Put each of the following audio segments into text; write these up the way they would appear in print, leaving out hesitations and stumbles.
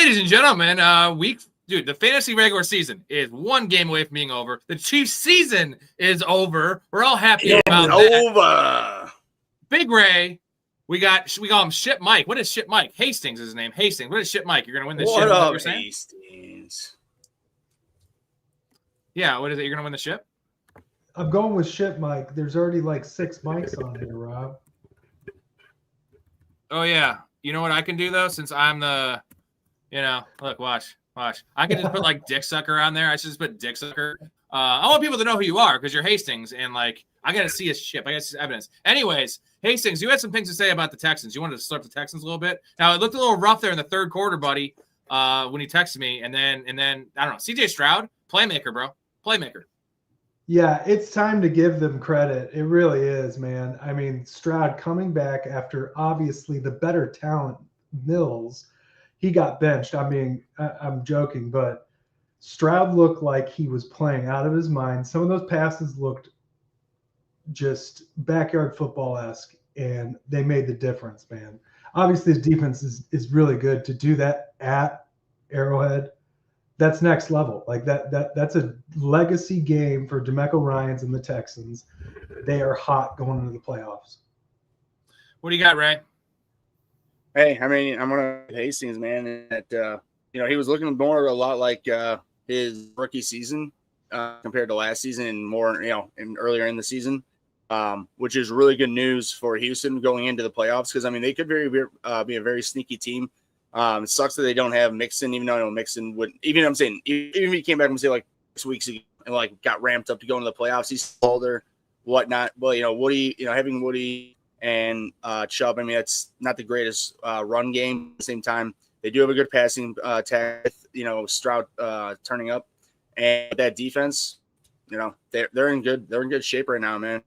Ladies and gentlemen, the fantasy regular season is one game away from being over. The Chiefs season is over. We're all happy about that. Over. Big Ray, we call him Ship Mike. What is Ship Mike? Hastings is his name. Hastings. What is Ship Mike? You're gonna win this ship. What up, Hastings? Yeah, what is it? You're gonna win the ship? I'm going with Ship Mike. There's already like 6 mics on here, Rob. Oh yeah. You know what I can do though, since I'm the, look, watch. I can just put like Dick Sucker on there. I should just put Dick Sucker. I want people to know who you are because you're Hastings, and like I got to see his ship. I got to see evidence. Anyways, Hastings, you had some things to say about the Texans. You wanted to slurp the Texans a little bit. Now it looked a little rough there in the third quarter, buddy. When he texted me, and then I don't know. CJ Stroud, playmaker, bro, playmaker. Yeah, it's time to give them credit. It really is, man. I mean, Stroud coming back after obviously the better talent, Mills, he got benched. I mean, I'm joking, but Stroud looked like he was playing out of his mind. Some of those passes looked just backyard football-esque, and they made the difference, man. Obviously, his defense is really good. To do that at Arrowhead, that's next level. Like that's a legacy game for DeMeco Ryans and the Texans. They are hot going into the playoffs. What do you got, Ray? Hey, I mean, I'm gonna Hastings, man. That he was looking more a lot like his rookie season compared to last season, and more, and earlier in the season, which is really good news for Houston going into the playoffs, because I mean they could be a very sneaky team. It sucks that they don't have Mixon, even though I know Mixon would. Even I'm saying, even if he came back and say like 6 weeks ago and like got ramped up to go into the playoffs, he's older, whatnot. Well, Woody, having Woody and Chubb, I mean that's not the greatest run game. At the same time, they do have a good passing attack. Stroud turning up, and that defense, they're in good shape right now, man.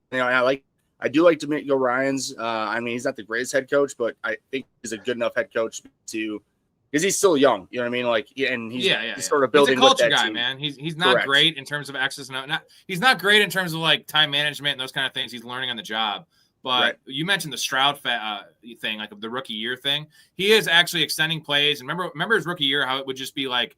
I do like DeMeco Ryans. I mean, he's not the greatest head coach, but I think he's a good enough head coach because he's still young. You know what I mean? Like, and he's sort of building. He's a culture with that guy, team. man. He's not great in terms of X's and he's not great in terms of like time management and those kind of things. He's learning on the job. But you mentioned the Stroud thing, like the rookie year thing. He is actually extending plays. And remember his rookie year, how it would just be like,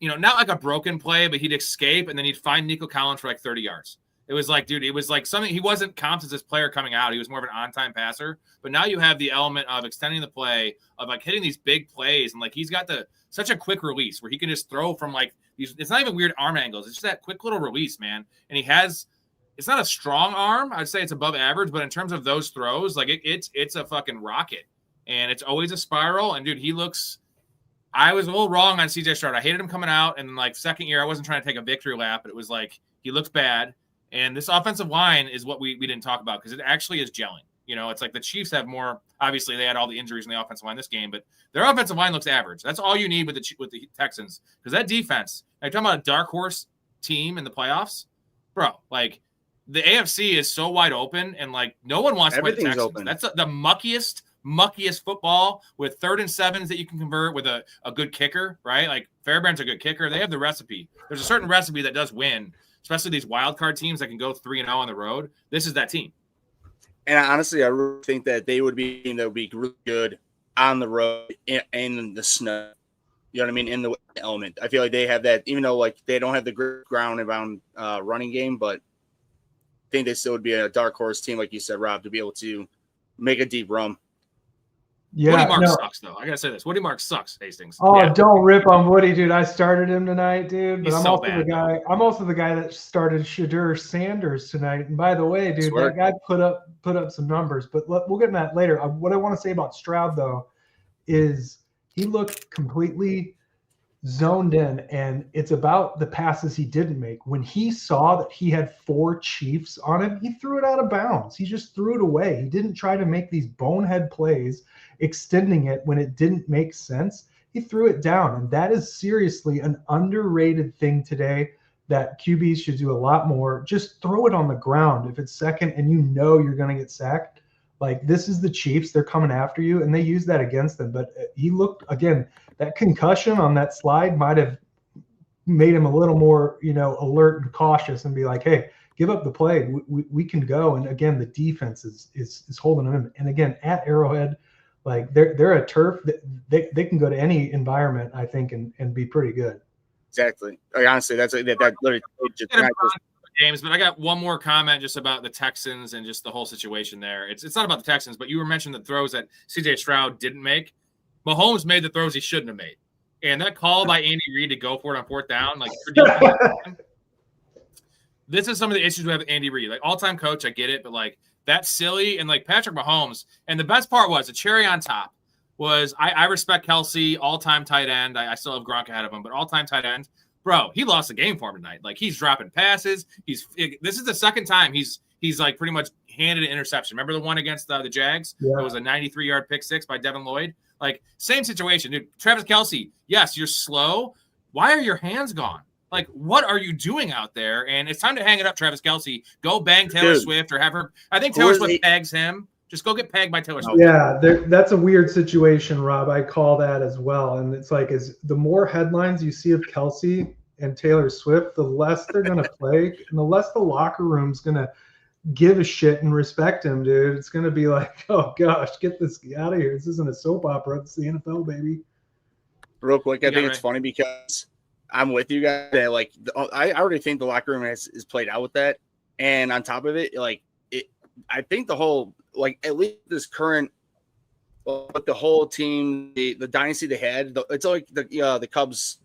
not like a broken play, but he'd escape and then he'd find Nico Collins for like 30 yards. It was like, dude, it was like something. He wasn't comped as this player coming out. He was more of an on-time passer. But now you have the element of extending the play, of like hitting these big plays, and like he's got such a quick release where he can just throw from like these. It's not even weird arm angles. It's just that quick little release, man. And he has. It's not a strong arm. I'd say it's above average, but in terms of those throws, like it's a fucking rocket, and it's always a spiral. And dude, he looks. I was a little wrong on CJ Stroud. I hated him coming out, and like second year, I wasn't trying to take a victory lap, but it was like he looks bad. And this offensive line is what we didn't talk about because it actually is gelling. It's like the Chiefs have more. Obviously, they had all the injuries in the offensive line this game, but their offensive line looks average. That's all you need with the Texans, because that defense. You're talking about a dark horse team in the playoffs, bro. Like the AFC is so wide open, and like no one wants to play the Texans. Open. That's the muckiest football with 3rd and 7s that you can convert with a good kicker, right? Like Fairbairn's a good kicker. They have the recipe. There's a certain recipe that does win. Especially these wild card teams that can go 3-0 on the road. This is that team. And honestly, I really think that they would be really good on the road in the snow. You know what I mean? In the element. I feel like they have that, even though like they don't have the ground and pound running game, but I think they still would be a dark horse team, like you said, Rob, to be able to make a deep run. Yeah, Woody Marks sucks, though. I gotta say this. Woody Marks sucks, Hastings. Oh, don't rip on Woody, dude. I started him tonight, dude. But I'm also the guy that started Shadur Sanders tonight. And by the way, dude, that guy put up some numbers. But we'll get into that later. What I want to say about Stroud, though, is he looked completely zoned in, and it's about the passes he didn't make. When he saw that he had 4 Chiefs on him, he threw it out of bounds. He just threw it away. He didn't try to make these bonehead plays, extending it when it didn't make sense. He threw it down, and that is seriously an underrated thing today that QBs should do a lot more. Just throw it on the ground. If it's second and you're going to get sacked, like this is the Chiefs, they're coming after you, and they use that against them. But he looked, again, that concussion on that slide might have made him a little more, alert and cautious and be like, hey, give up the play. We can go. And again, the defense is holding him. And again, at Arrowhead, Like they're a turf. They can go to any environment, I think, and be pretty good. Exactly. Like, honestly, that literally just games. But I got one more comment just about the Texans and just the whole situation there. It's not about the Texans, but you were mentioning the throws that CJ Stroud didn't make. Mahomes made the throws he shouldn't have made. And that call by Andy Reid to go for it on 4th down, like this is some of the issues we have with Andy Reid. Like all-time coach, I get it, but like that's silly. And like Patrick Mahomes, and the best part was the cherry on top was I respect Kelsey, all-time tight end. I still have Gronk ahead of him, but all-time tight end. Bro, he lost the game for him tonight. Like he's dropping passes. This is the second time he's like pretty much handed an interception. Remember the one against the Jags? Yeah. It was a 93-yard pick six by Devin Lloyd. Like same situation, dude. Travis Kelce, yes, you're slow. Why are your hands gone? Like, what are you doing out there? And it's time to hang it up, Travis Kelce. Go bang Taylor Swift or have her. I think Taylor Swift pegs him. Just go get pegged by Taylor Swift. Yeah, that's a weird situation, Rob. I call that as well. And it's like, the more headlines you see of Kelce and Taylor Swift, the less they're going to play and the less the locker room's going to give a shit and respect him, dude. It's going to be like, oh, gosh, get this out of here. This isn't a soap opera. It's the NFL, baby. Real quick, I think it's funny because I'm with you guys. Like, I already think the locker room is played out with that. And on top of it, like, I think the whole, like, at least this current, but the whole team, the dynasty they had, it's like the Cubs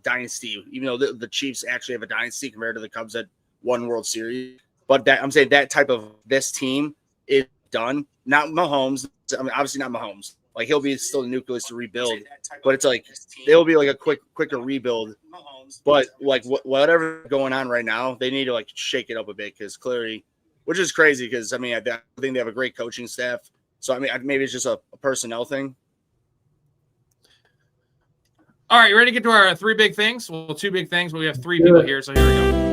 dynasty, even though the Chiefs actually have a dynasty compared to the Cubs that won World Series. But I'm saying that type of this team is done. Not Mahomes. I mean, obviously not Mahomes. Like he'll be still the nucleus to rebuild, but it's like it'll be like a quicker rebuild. But like whatever going on right now, they need to like shake it up a bit because clearly, which is crazy because I mean I think they have a great coaching staff. So I mean maybe it's just a personnel thing. All right, you ready to get to our 3 big things? Well, 2 big things, but we have 3 people here, so here we go.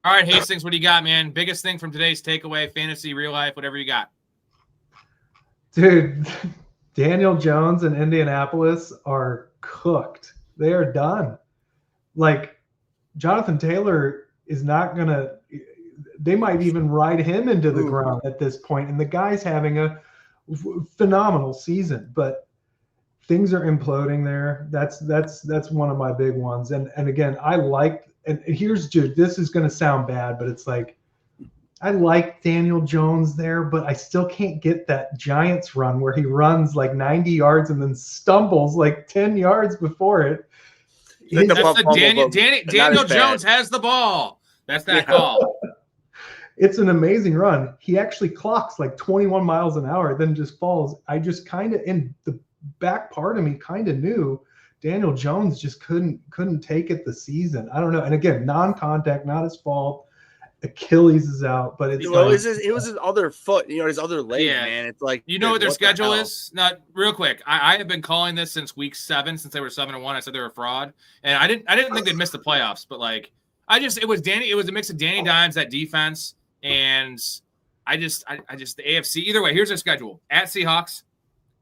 All right, Hastings, what do you got, man? Biggest thing from today's takeaway, fantasy, real life, whatever you got. Dude, Daniel Jones and Indianapolis are cooked. They are done. Like, Jonathan Taylor is not going to – they might even ride him into the ground at this point. And the guy's having a phenomenal season. But things are imploding there. That's one of my big ones. And again, I like – and here's, dude, this is going to sound bad, but it's like, I like Daniel Jones there, but I still can't get that Giants run where he runs like 90 yards and then stumbles like 10 yards before it. Daniel Jones has the ball. That's that call. It's an amazing run. He actually clocks like 21 miles an hour, then just falls. I just kind of, in the back part of me, kind of knew Daniel Jones just couldn't take it the season. I don't know. And again, non-contact, not his fault. Achilles is out, but it's it was his other foot, his other leg, man. It's like what their schedule is. Not real quick. I have been calling this since week 7, since they were 7-1. I said they were a fraud, and I didn't think they'd miss the playoffs, but like it was a mix of Danny Dimes, that defense, and I just the AFC. Either way, here's their schedule: at Seahawks,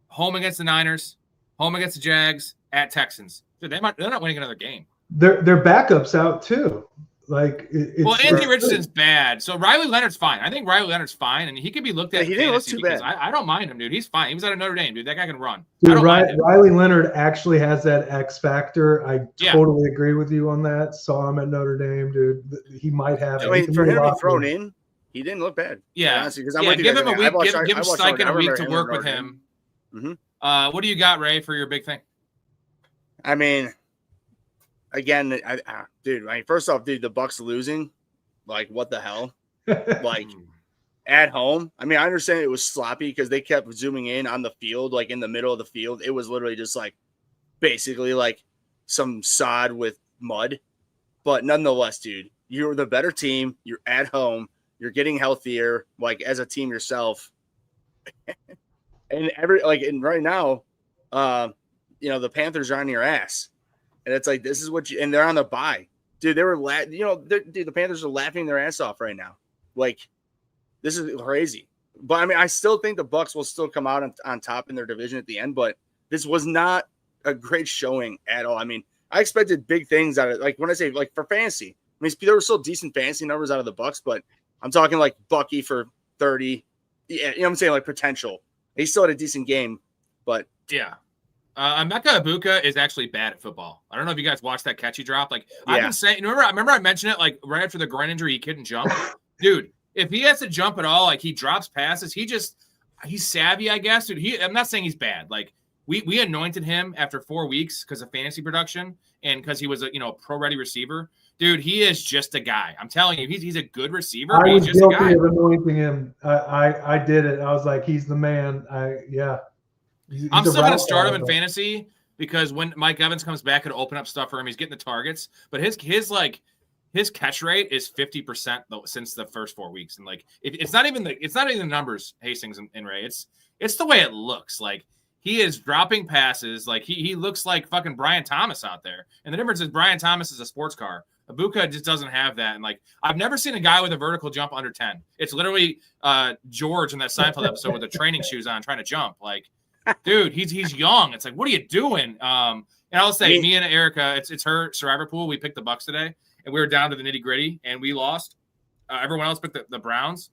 home against the Niners, home against the Jags, at Texans. Dude, they're not winning another game. Their backups out too. Like Anthony Richardson's bad, so Riley Leonard's fine. I think Riley Leonard's fine, and he could be looked at. He didn't look too bad. I don't mind him, dude. He's fine. He was out of Notre Dame, dude. That guy can run. Dude, Riley Leonard actually has that X factor. I totally agree with you on that. Saw him at Notre Dame, dude. He might have. I mean, for him to be thrown in, he didn't look bad. Yeah, honestly, because give him a week. Give him Steichen a week to work with him. Mm-hmm. What do you got, Ray, for your big thing? I mean, again, first off, dude, the Bucs losing, like, what the hell? Like, at home. I mean, I understand it was sloppy because they kept zooming in on the field, like in the middle of the field. It was literally just like basically like some sod with mud. But nonetheless, dude, you're the better team. You're at home. You're getting healthier, like as a team yourself. And right now, the Panthers are on your ass. And it's like, this is what and they're on the bye. Dude, they were the Panthers are laughing their ass off right now. Like, this is crazy. But I mean, I still think the Bucs will still come out on top in their division at the end, but this was not a great showing at all. I mean, I expected big things out of it. Like when I say like for fantasy, I mean there were still decent fantasy numbers out of the Bucks, but I'm talking like Bucky for 30. Yeah, you know what I'm saying? Like potential. He still had a decent game, but yeah. Emeka Egbuka is actually bad at football. I don't know if you guys watched that catch he dropped. Like I've been saying, remember I mentioned it like right after the groin injury, he couldn't jump. Dude, if he has to jump at all, like he drops passes, he's savvy, I guess. Dude, I'm not saying he's bad. Like we anointed him after 4 weeks because of fantasy production and because he was a pro ready receiver. Dude, he is just a guy. I'm telling you, he's a good receiver. I was just guilty of anointing him. I did it. I was like, he's the man. I'm still going to start him in fantasy because when Mike Evans comes back, it'll open up stuff for him. He's getting the targets, but his catch rate is 50% since the first 4 weeks, and like it's not even the numbers, Hastings and Ray. It's the way it looks. Like he is dropping passes. Like he looks like fucking Brian Thomas out there, and the difference is Brian Thomas is a sports car. Egbuka just doesn't have that, and like I've never seen a guy with a vertical jump under 10. It's literally George in that Seinfeld episode with the training shoes on trying to jump. Like. Dude, he's young. It's like, what are you doing? And I'll say, me and Erica, it's her survivor pool. We picked the Bucks today, and we were down to the nitty gritty, and we lost. Everyone else picked the Browns,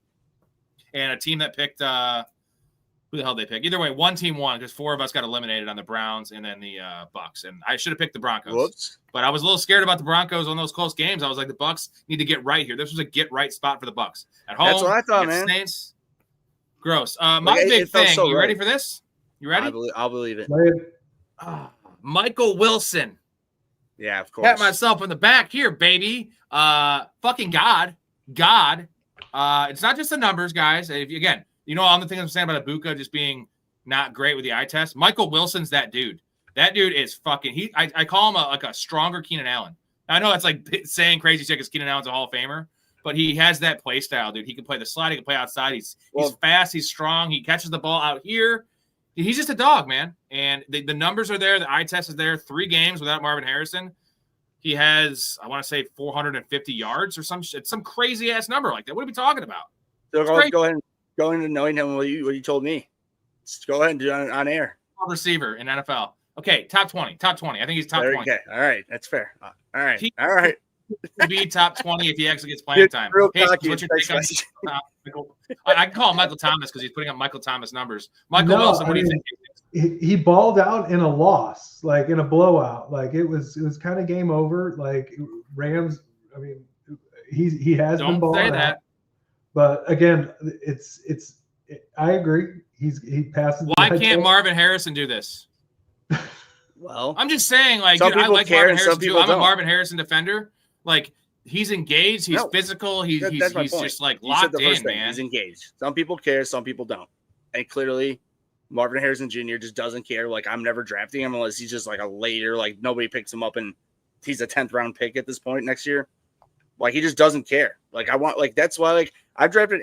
and a team that picked who the hell did they pick? Either way, one team won because 4 of us got eliminated on the Browns and then the Bucks. And I should have picked the Broncos. Whoops. But I was a little scared about the Broncos on those close games. I was like, the Bucks need to get right here. This was a get right spot for the Bucks at home. That's what I thought, man. Saints. Gross. My big thing. So you ready for this? You ready? I'll believe it. Michael Wilson. Yeah, of course. Pat myself in the back here, baby. Fucking God. It's not just the numbers, guys. Again, all the things I'm saying about Egbuka just being not great with the eye test. Michael Wilson's that dude. That dude is fucking. I call him a stronger Keenan Allen. I know it's like saying crazy shit because Keenan Allen's a Hall of Famer, but he has that play style, dude. He can play the slide. He can play outside. He's fast. He's strong. He catches the ball out here. He's just a dog, man. And the numbers are there. The eye test is there. 3 games without Marvin Harrison. He has, I want to say, 450 yards or some crazy ass number like that. What are we talking about? So go ahead and go into knowing him what you told me. Just go ahead and do it on air. Receiver in NFL. Okay, top 20. I think he's top 20. Okay, all right, that's fair. All right. Be top 20 if he actually gets playing time. Hey, what's your take on I can call him Michael Thomas because he's putting up Michael Thomas numbers. Wilson, what do you think? He balled out in a loss, like in a blowout. Like it was kind of game over. Like Rams, I mean, he has been balling out. But again, I agree. He passes. Why can't Marvin Harrison do this? Well, I'm just saying, like, dude, I like Marvin Harrison too. I'm a Marvin Harrison defender. Like, he's engaged. He's physical. He's just like locked in, man. He's engaged. Some people care. Some people don't. And clearly, Marvin Harrison Jr. just doesn't care. Like, I'm never drafting him unless he's just like a later, like nobody picks him up and he's a 10th round pick at this point next year. Like, he just doesn't care. Like, that's why, like, I've drafted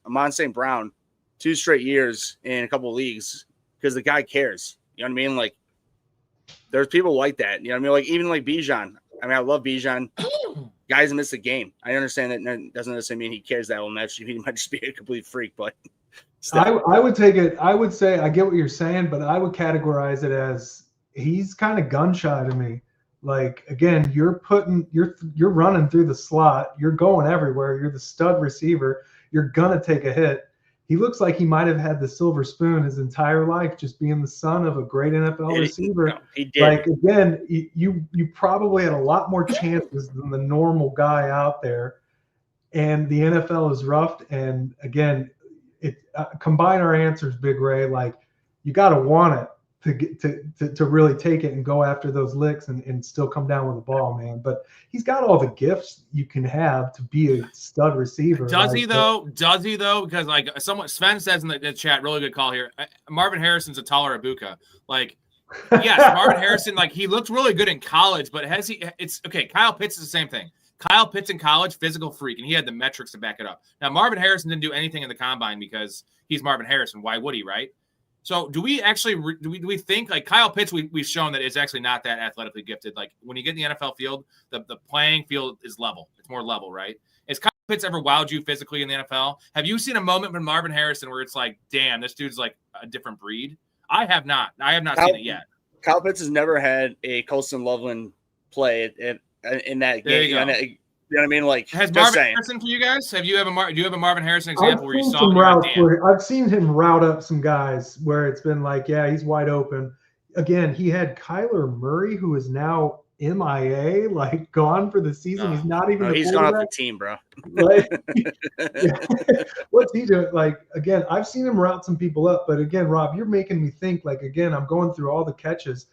Amon St. Brown 2 straight years in a couple of leagues because the guy cares. You know what I mean? Like, there's people like that. You know what I mean? Like, even like Bijan. I mean, I love Bijan. Guys miss a game. I understand that doesn't necessarily mean he cares that much. He might just be a complete freak, but I would take it. I would say I get what you're saying, but I would categorize it as he's kind of gun shy to me. Like, again, you're running through the slot. You're going everywhere. You're the stud receiver. You're going to take a hit. He looks like he might have had the silver spoon his entire life, just being the son of a great NFL receiver. No, he did. Like, again, you probably had a lot more chances than the normal guy out there. And the NFL is roughed. And again, combine our answers, Big Ray. Like, you got to want it to really take it and go after those licks and still come down with the ball, man. But he's got all the gifts you can have to be a stud receiver. Does he though? Because like Sven says in the chat, really good call here. Marvin Harrison's a taller Egbuka. Like, yes, Marvin Harrison, like he looked really good in college, but it's okay. Kyle Pitts is the same thing. Kyle Pitts in college, physical freak, and he had the metrics to back it up. Now, Marvin Harrison didn't do anything in the combine because he's Marvin Harrison. Why would he, right? So do we actually do we think like Kyle Pitts? We've shown that is actually not that athletically gifted. Like when you get in the NFL field, the playing field is level. It's more level, right? Has Kyle Pitts ever wowed you physically in the NFL? Have you seen a moment from Marvin Harrison where it's like, damn, this dude's like a different breed? I have not. I have not seen it yet. Kyle Pitts has never had a Colston Loveland play in that game. You know what I mean? Like, has Marvin Harrison for you guys? Do you have a Marvin Harrison example where you saw some routes where I've seen him route up some guys where it's been like, yeah, he's wide open. Again, he had Kyler Murray, who is now MIA, like gone for the season. He's not even. He's gone off the team, bro. Like, what's he doing? Like, again, I've seen him route some people up, but again, Rob, you're making me think. Like, again, I'm going through all the catches.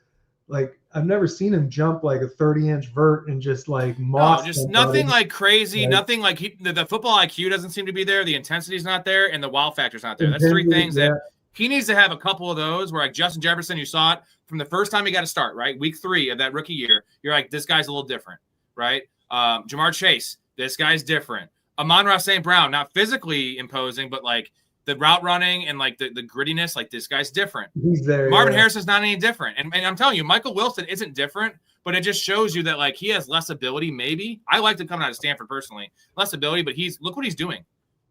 Like, I've never seen him jump like a 30-inch vert and just like moss. No, just nothing like crazy. Nothing like the football IQ doesn't seem to be there. The intensity's not there, and the wow factor's not there. That's three things that he needs to have a couple of those. Where like Justin Jefferson, you saw it from the first time he got to start, right? Week 3 of that rookie year, you're like, this guy's a little different, right? Jamar Chase, this guy's different. Amon-Ra St. Brown, not physically imposing, but like the route running and like the grittiness, like this guy's different. He's there. Marvin Harrison's not any different. And I'm telling you, Michael Wilson isn't different, but it just shows you that like he has less ability, maybe. I liked him coming out of Stanford personally. Less ability, but look what he's doing.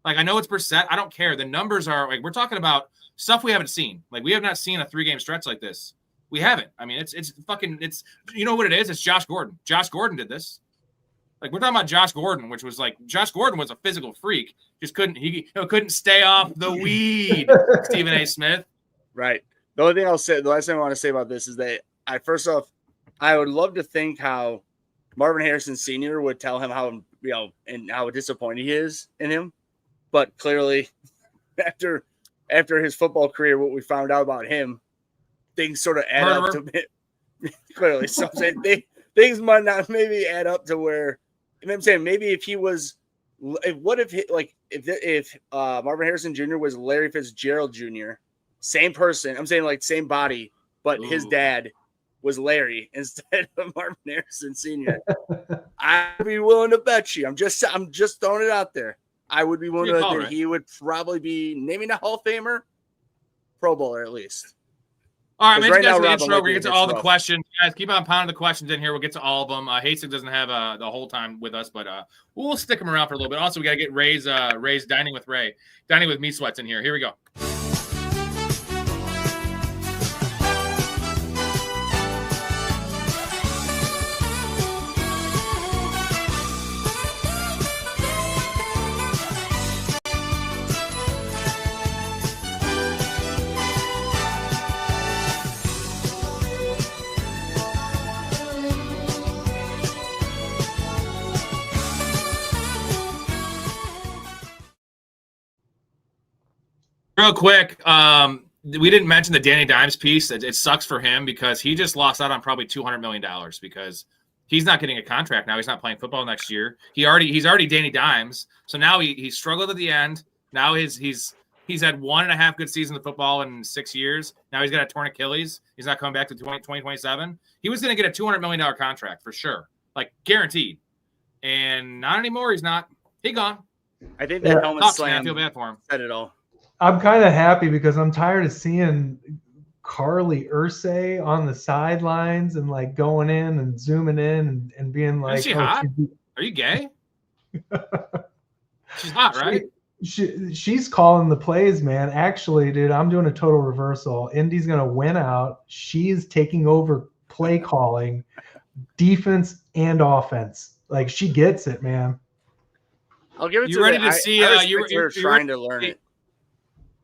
Like, I know it's percent. I don't care. The numbers are like, we're talking about stuff we haven't seen. Like, we have not seen a 3-game stretch like this. We haven't. I mean, it's you know what it is? It's Josh Gordon. Josh Gordon did this. Like, we're talking about Josh Gordon, which was like, Josh Gordon was a physical freak. Just couldn't stay off the weed, Stephen A. Smith. Right. The only thing I'll say, the last thing I want to say about this is that I would love to think how Marvin Harrison Sr. would tell him how, and how disappointed he is in him. But clearly, after his football career, what we found out about him, things sort of add up to it. Clearly. So I'm saying things might not maybe add up to where, and I'm saying maybe if he was, if Marvin Harrison Jr. was Larry Fitzgerald Jr., same person, I'm saying like same body, but his dad was Larry instead of Marvin Harrison Sr. I'd be willing to bet you. I'm just throwing it out there. I would be willing to bet that he would probably be maybe not Hall of Famer, Pro Bowler at least. All right, man. Right, you guys the intro. We're going to get to all the questions. Guys, keep on pounding the questions in here. We'll get to all of them. Hastings doesn't have the whole time with us, but we'll stick him around for a little bit. Also, we got to get Ray's Dining with Ray. Dining with Me Sweats in here. Here we go. Real quick, we didn't mention the Danny Dimes piece. It sucks for him because he just lost out on probably $200 million because he's not getting a contract now. He's not playing football next year. He's already Danny Dimes. So now he struggled at the end. Now he's had 1.5 good seasons of football in 6 years. Now he's got a torn Achilles. He's not coming back to 2027. He was going to get a $200 million contract for sure, like guaranteed. And not anymore. He's not. He gone. I think that helmet slam. I feel bad for him. Said it all. I'm kind of happy because I'm tired of seeing Carly Ursay on the sidelines and like going in and zooming in and being like, is she hot? Are you gay? She's hot, right? She's calling the plays, man. Actually, dude, I'm doing a total reversal. Indy's going to win out. She's taking over play calling, defense and offense. Like, she gets it, man. I'll give it you ready to see you're trying to learn it.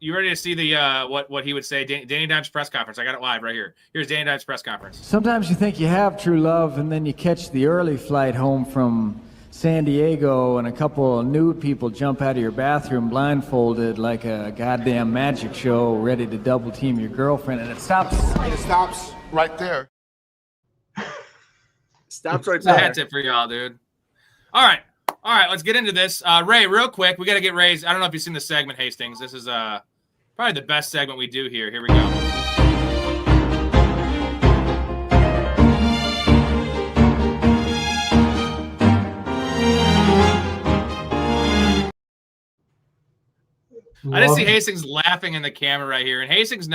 You ready to see the what he would say? Danny Dimes press conference. I got it live right here. Here's Danny Dimes press conference. Sometimes you think you have true love, and then you catch the early flight home from San Diego, and a couple of nude people jump out of your bathroom blindfolded like a goddamn magic show, ready to double team your girlfriend, and it stops. It stops right there. Stops right there. That's it for y'all, dude. All right, let's get into this. Ray, real quick, we got to get Ray's. I don't know if you've seen this segment, Hastings. This is probably the best segment we do here. Here we go. I just see Hastings laughing in the camera right here. And Hastings,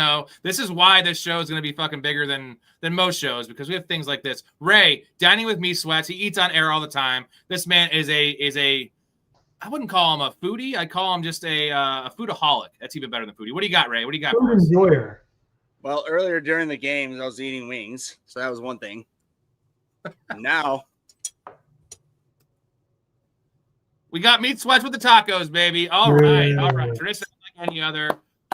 this is why this show is going to be fucking bigger than most shows, because we have things like this. Ray, Dining with Me Sweats. He eats on air all the time. This man is a I wouldn't call him a foodie. I'd call him just a foodaholic. That's even better than foodie. What do you got, Ray? What do you got? Food enjoyer. Well, earlier during the games, I was eating wings, so that was one thing. Now we got meat sweats with the tacos, baby. All right. Tradition like any other.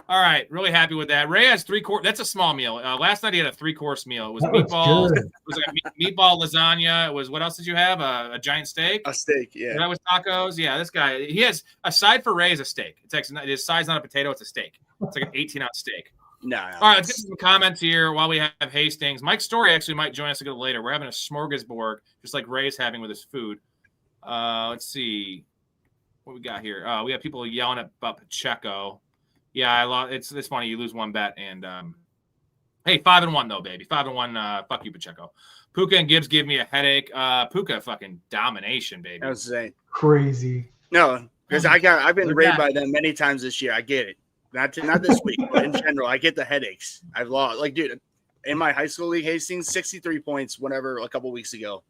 All right, really happy with that. Ray has 3 course. That's a small meal. Last night he had a 3-course meal. It was meatballs. It was like a meatball lasagna. It was, what else did you have? A giant steak. A steak, yeah. That was tacos. Yeah, this guy. He has a side for Ray is a steak. It's like his side's not a potato. It's a steak. It's like an 18-ounce steak. No. All right, let's get some comments here while we have Hastings. Mike Storey actually might join us a little later. We're having a smorgasbord, just like Ray's having with his food. Let's see what we got here. We have people yelling about Pacheco. Yeah, I lost. It's funny. You lose one bet, and hey, 5-1 though, baby. 5-1. Fuck you, Pacheco. Puka and Gibbs give me a headache. Puka fucking domination, baby. I was saying crazy. No, because I've been raided by them many times this year. I get it. Not this week, but in general, I get the headaches. I've lost. Like, dude, in my high school league, Hastings, 63 points. Whenever a couple weeks ago,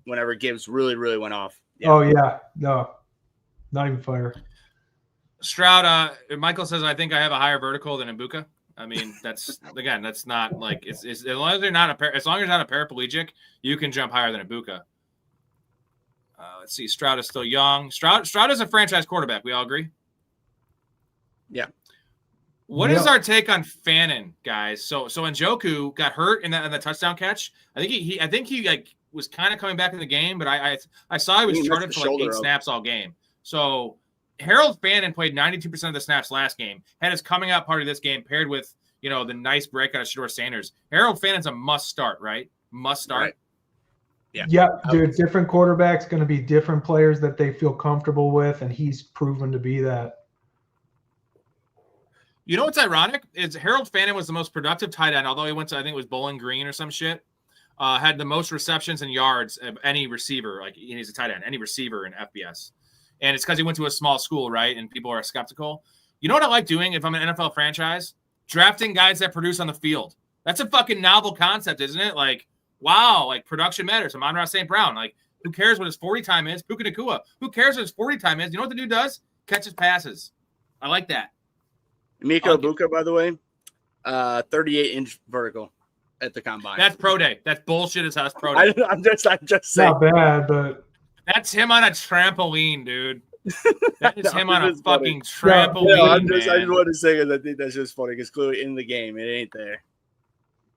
whenever Gibbs really went off. Yeah. Oh yeah, no, not even fire. Stroud, Michael says, I think I have a higher vertical than Ibuka. I mean, that's not like it's as long as you're not a paraplegic, you can jump higher than Ibuka. Let's see. Stroud is still young. Stroud is a franchise quarterback. We all agree. Yeah. What is our take on Fannin, guys? So Njoku got hurt in the touchdown catch. I think he like was kind of coming back in the game, but I saw he was charted for like 8 snaps all game. So Harold Fannin played 92% of the snaps last game. Had his coming out party this game paired with, the nice breakout of Shedeur Sanders. Harold Fannin's a must start, right? Must start. Right. Yeah. Yep, dude. Different quarterbacks going to be different players that they feel comfortable with, and he's proven to be that. You know what's ironic is Harold Fannin was the most productive tight end, although he went to, I think it was Bowling Green or some shit. Had the most receptions and yards of any receiver. Like, he's a tight end, any receiver in FBS. And it's because he went to a small school, right? And people are skeptical. You know what I like doing if I'm an NFL franchise? Drafting guys that produce on the field. That's a fucking novel concept, isn't it? Like, wow, like production matters. Amon-Ra St. Brown. Like, who cares what his 40 time is? Puka Nacua. Who cares what his 40 time is? You know what the dude does? Catches passes. I like that. Miko Buka, by the way, 38-inch vertical at the combine. That's pro day. That's bullshit as hell. That's pro day. I'm just saying. Not bad, but that's him on a trampoline, dude. That is him on a fucking trampoline. Yeah, I just want to say because I think that's just funny because clearly in the game it ain't there.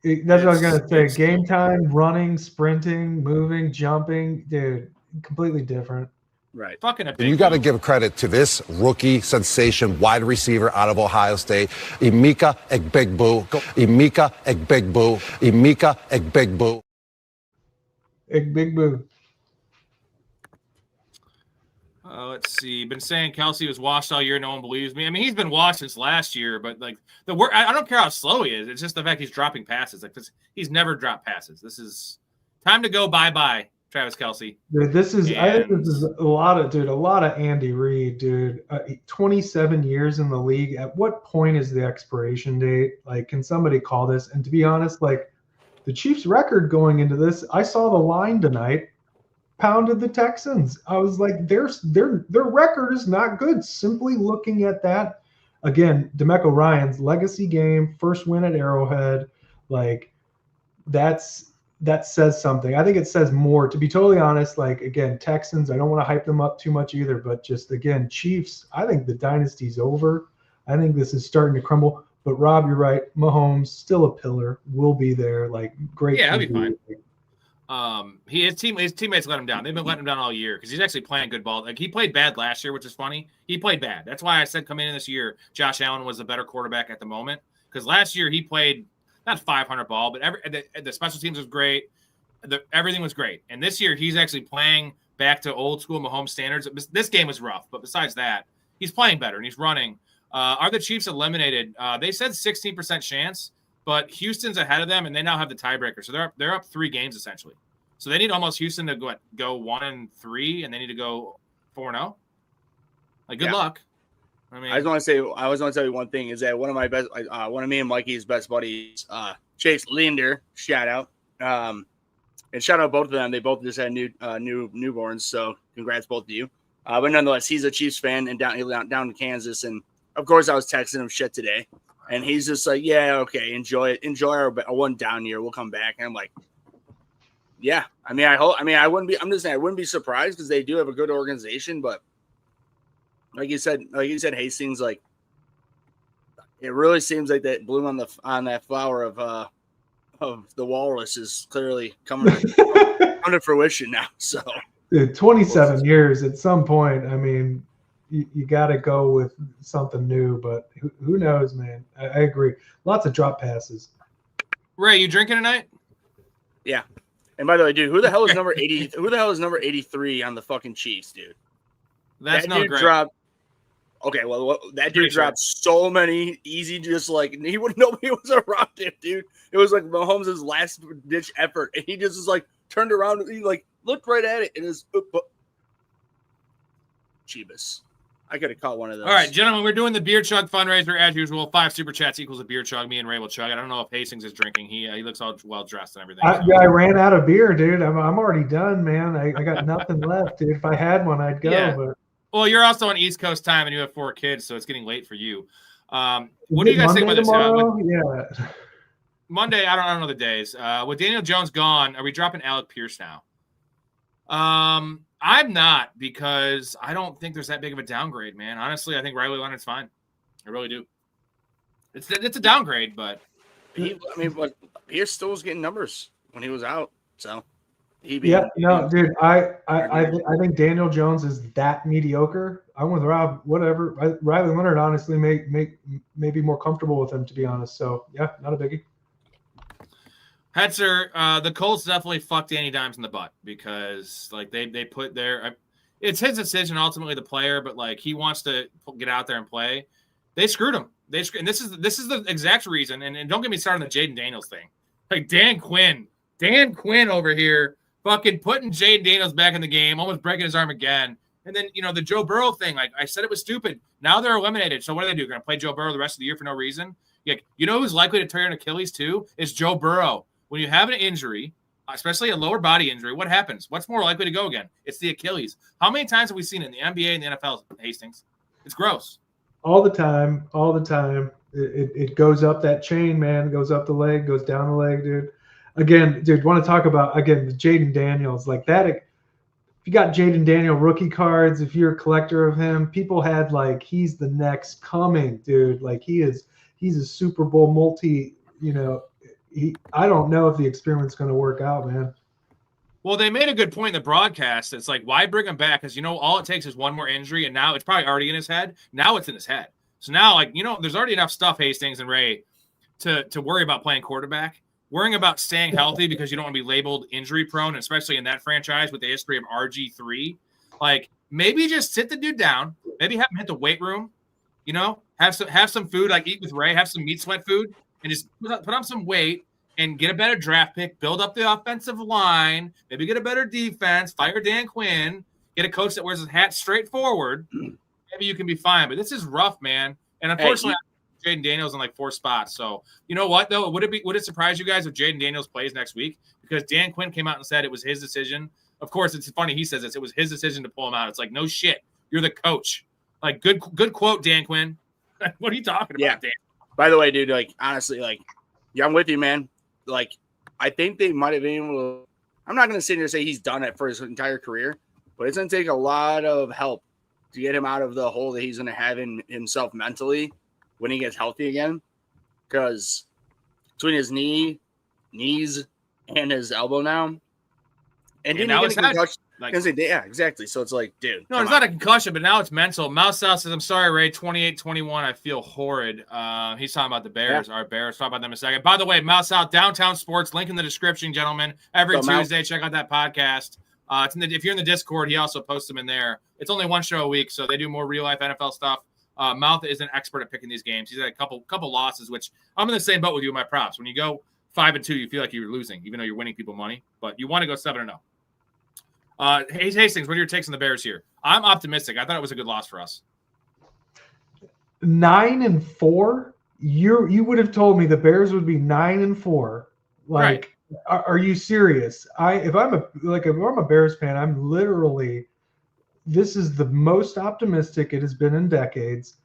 That's what I was gonna say. Game time, running, sprinting, moving, jumping, dude, completely different. Right. Fucking a big And you got to give credit to this rookie sensation wide receiver out of Ohio State, Emeka Egbegbue. Emeka Egbegbue. Emeka Egbegbue. Egbegbue. Let's see. Been saying Kelsey was washed all year. No one believes me. I mean, he's been washed since last year, but like the work, I don't care how slow he is. It's just the fact he's dropping passes. Like this, he's never dropped passes. This is time to go. Bye, Travis Kelsey. Dude, I think this is a lot of Andy Reid, dude. 27 years in the league. At what point is the expiration date? Like, can somebody call this? And to be honest, like the Chiefs' record going into this, I saw the line tonight. Pounded the Texans. I was like, their record is not good. Simply looking at that, again, DeMeco Ryans legacy game, first win at Arrowhead, like that says something. I think it says more. To be totally honest, like again, Texans. I don't want to hype them up too much either, but just again, Chiefs. I think the dynasty's over. I think this is starting to crumble. But Rob, you're right. Mahomes still a pillar. Will be there. Like great. Yeah, he'll be fine. His teammates let him down. They've been letting him down all year because he's actually playing good ball. Like he played bad last year, which is funny. He played bad. That's why I said coming in this year, Josh Allen was a better quarterback at the moment because last year he played not 500 ball, but the special teams was great. Everything was great. And this year he's actually playing back to old school Mahomes standards. This game was rough, but besides that, he's playing better and he's running. Are the Chiefs eliminated? They said 16% chance. But Houston's ahead of them, and they now have the tiebreaker. So they're up 3 games essentially. So they need almost Houston to go 1-3, and they need to go 4-0. Like good luck. I mean, I was going to tell you one thing is that one of me and Mikey's best buddies, Chase Linder, shout out, and shout out both of them. They both just had newborns, so congrats both of you. But nonetheless, he's a Chiefs fan and down in Kansas, and of course I was texting him shit today. And he's just like, yeah, okay, enjoy it. Enjoy our one down year. We'll come back. And I'm like, yeah. I mean, I wouldn't be. I'm just saying, I wouldn't be surprised because they do have a good organization. But like you said, Hastings, like it really seems like that bloom on that flower of the walrus is clearly coming to fruition now. So, dude, 27 years. At some point, I mean, you got to go with something new. But who knows, man? I agree. Lots of drop passes. Ray, you drinking tonight? Yeah. And by the way, dude, who the hell is number 80? Who the hell is number 83 on the fucking Chiefs, dude? That's not great. Dropped. Okay, well, that dude dropped so many easy, just like nobody was around him, dude. It was like Mahomes' last ditch effort, and he just was like turned around, and he like looked right at it, and his Chibas. I could have caught one of those. All right, gentlemen, we're doing the beer chug fundraiser as usual. 5 super chats equals a beer chug. Me and Ray will chug. I don't know if Hastings is drinking. He looks all well dressed and everything. I ran out of beer, dude. I'm already done, man. I got nothing left, dude. If I had one, I'd go. Yeah. But well, you're also on East Coast time, and you have 4 kids, so it's getting late for you. What do you guys think about this? Yeah. Monday, I don't know the days. With Daniel Jones gone, are we dropping Alec Pierce now? I'm not, because I don't think there's that big of a downgrade, man. Honestly, I think Riley Leonard's fine. I really do. It's a downgrade, but Pierce still was getting numbers when he was out, so. Dude, I think Daniel Jones is that mediocre. I'm with Rob. Whatever. Riley Leonard honestly may be more comfortable with him, to be honest. So yeah, not a biggie. Hetzer, the Colts definitely fucked Danny Dimes in the butt, because like they put their it's his decision ultimately, the player, but like he wants to get out there and play. They screwed him. And this is the exact reason. And don't get me started on the Jaden Daniels thing. Like Dan Quinn over here. Fucking putting Jaden Daniels back in the game, almost breaking his arm again. And then, the Joe Burrow thing, like I said, it was stupid. Now they're eliminated. So what do they do? Going to play Joe Burrow the rest of the year for no reason? Like, who's likely to tear an Achilles too? Is Joe Burrow. When you have an injury, especially a lower body injury, what happens? What's more likely to go again? It's the Achilles. How many times have we seen it in the NBA and the NFL, Hastings? It's gross. All the time. It goes up that chain, man. It goes up the leg, goes down the leg, dude. Again, dude, want to talk about, Jaden Daniels, like that. If you got Jaden Daniel rookie cards, if you're a collector of him, people had like, he's the next coming, dude. Like he's a Super Bowl multi, I don't know if the experiment's going to work out, man. Well, they made a good point in the broadcast. It's like, why bring him back? Because, all it takes is one more injury, and now it's probably already in his head. Now it's in his head. So now, like, there's already enough stuff, Hastings and Ray, to worry about playing quarterback. Worrying about staying healthy because you don't want to be labeled injury prone, especially in that franchise with the history of RG3. Like, maybe just sit the dude down. Maybe have him hit the weight room. Have some food, like eat with Ray. Have some meat sweat food, and just put on some weight and get a better draft pick. Build up the offensive line. Maybe get a better defense. Fire Dan Quinn. Get a coach that wears his hat straight forward. Maybe you can be fine. But this is rough, man. And unfortunately, Jaden Daniels in like 4 spots. So you know what though? Would it surprise you guys if Jaden Daniels plays next week? Because Dan Quinn came out and said it was his decision. Of course, it's funny he says this. It was his decision to pull him out. It's like, no shit. You're the coach. Like good quote, Dan Quinn. What are you talking about, Dan? By the way, dude, like honestly, like I'm with you, man. Like I think they might have been able to, I'm not gonna sit here and say he's done it for his entire career, but it's gonna take a lot of help to get him out of the hole that he's gonna have in himself mentally when he gets healthy again, because between his knees and his elbow now, and now it's not. Yeah, exactly. So it's like, dude. No, it's not a concussion, but now it's mental. Mouse South says, I'm sorry, Ray, 28-21. I feel horrid. He's talking about the Bears. Yeah. Our Bears. Talk about them in a second. By the way, Mouse South, Downtown Sports, link in the description, gentlemen. Every Tuesday, check out that podcast. If you're in the Discord, he also posts them in there. It's only one show a week, so they do more real-life NFL stuff. Mouth is an expert at picking these games. He's had a couple losses, which I'm in the same boat with you in my props. When you go 5-2, you feel like you're losing, even though you're winning people money. But you want to go 7-0. Hastings, what are your takes on the Bears here? I'm optimistic. I thought it was a good loss for us. 9-4. You would have told me the Bears would be 9-4. Like, right. Are you serious? If I'm a Bears fan, I'm literally. This is the most optimistic it has been in decades.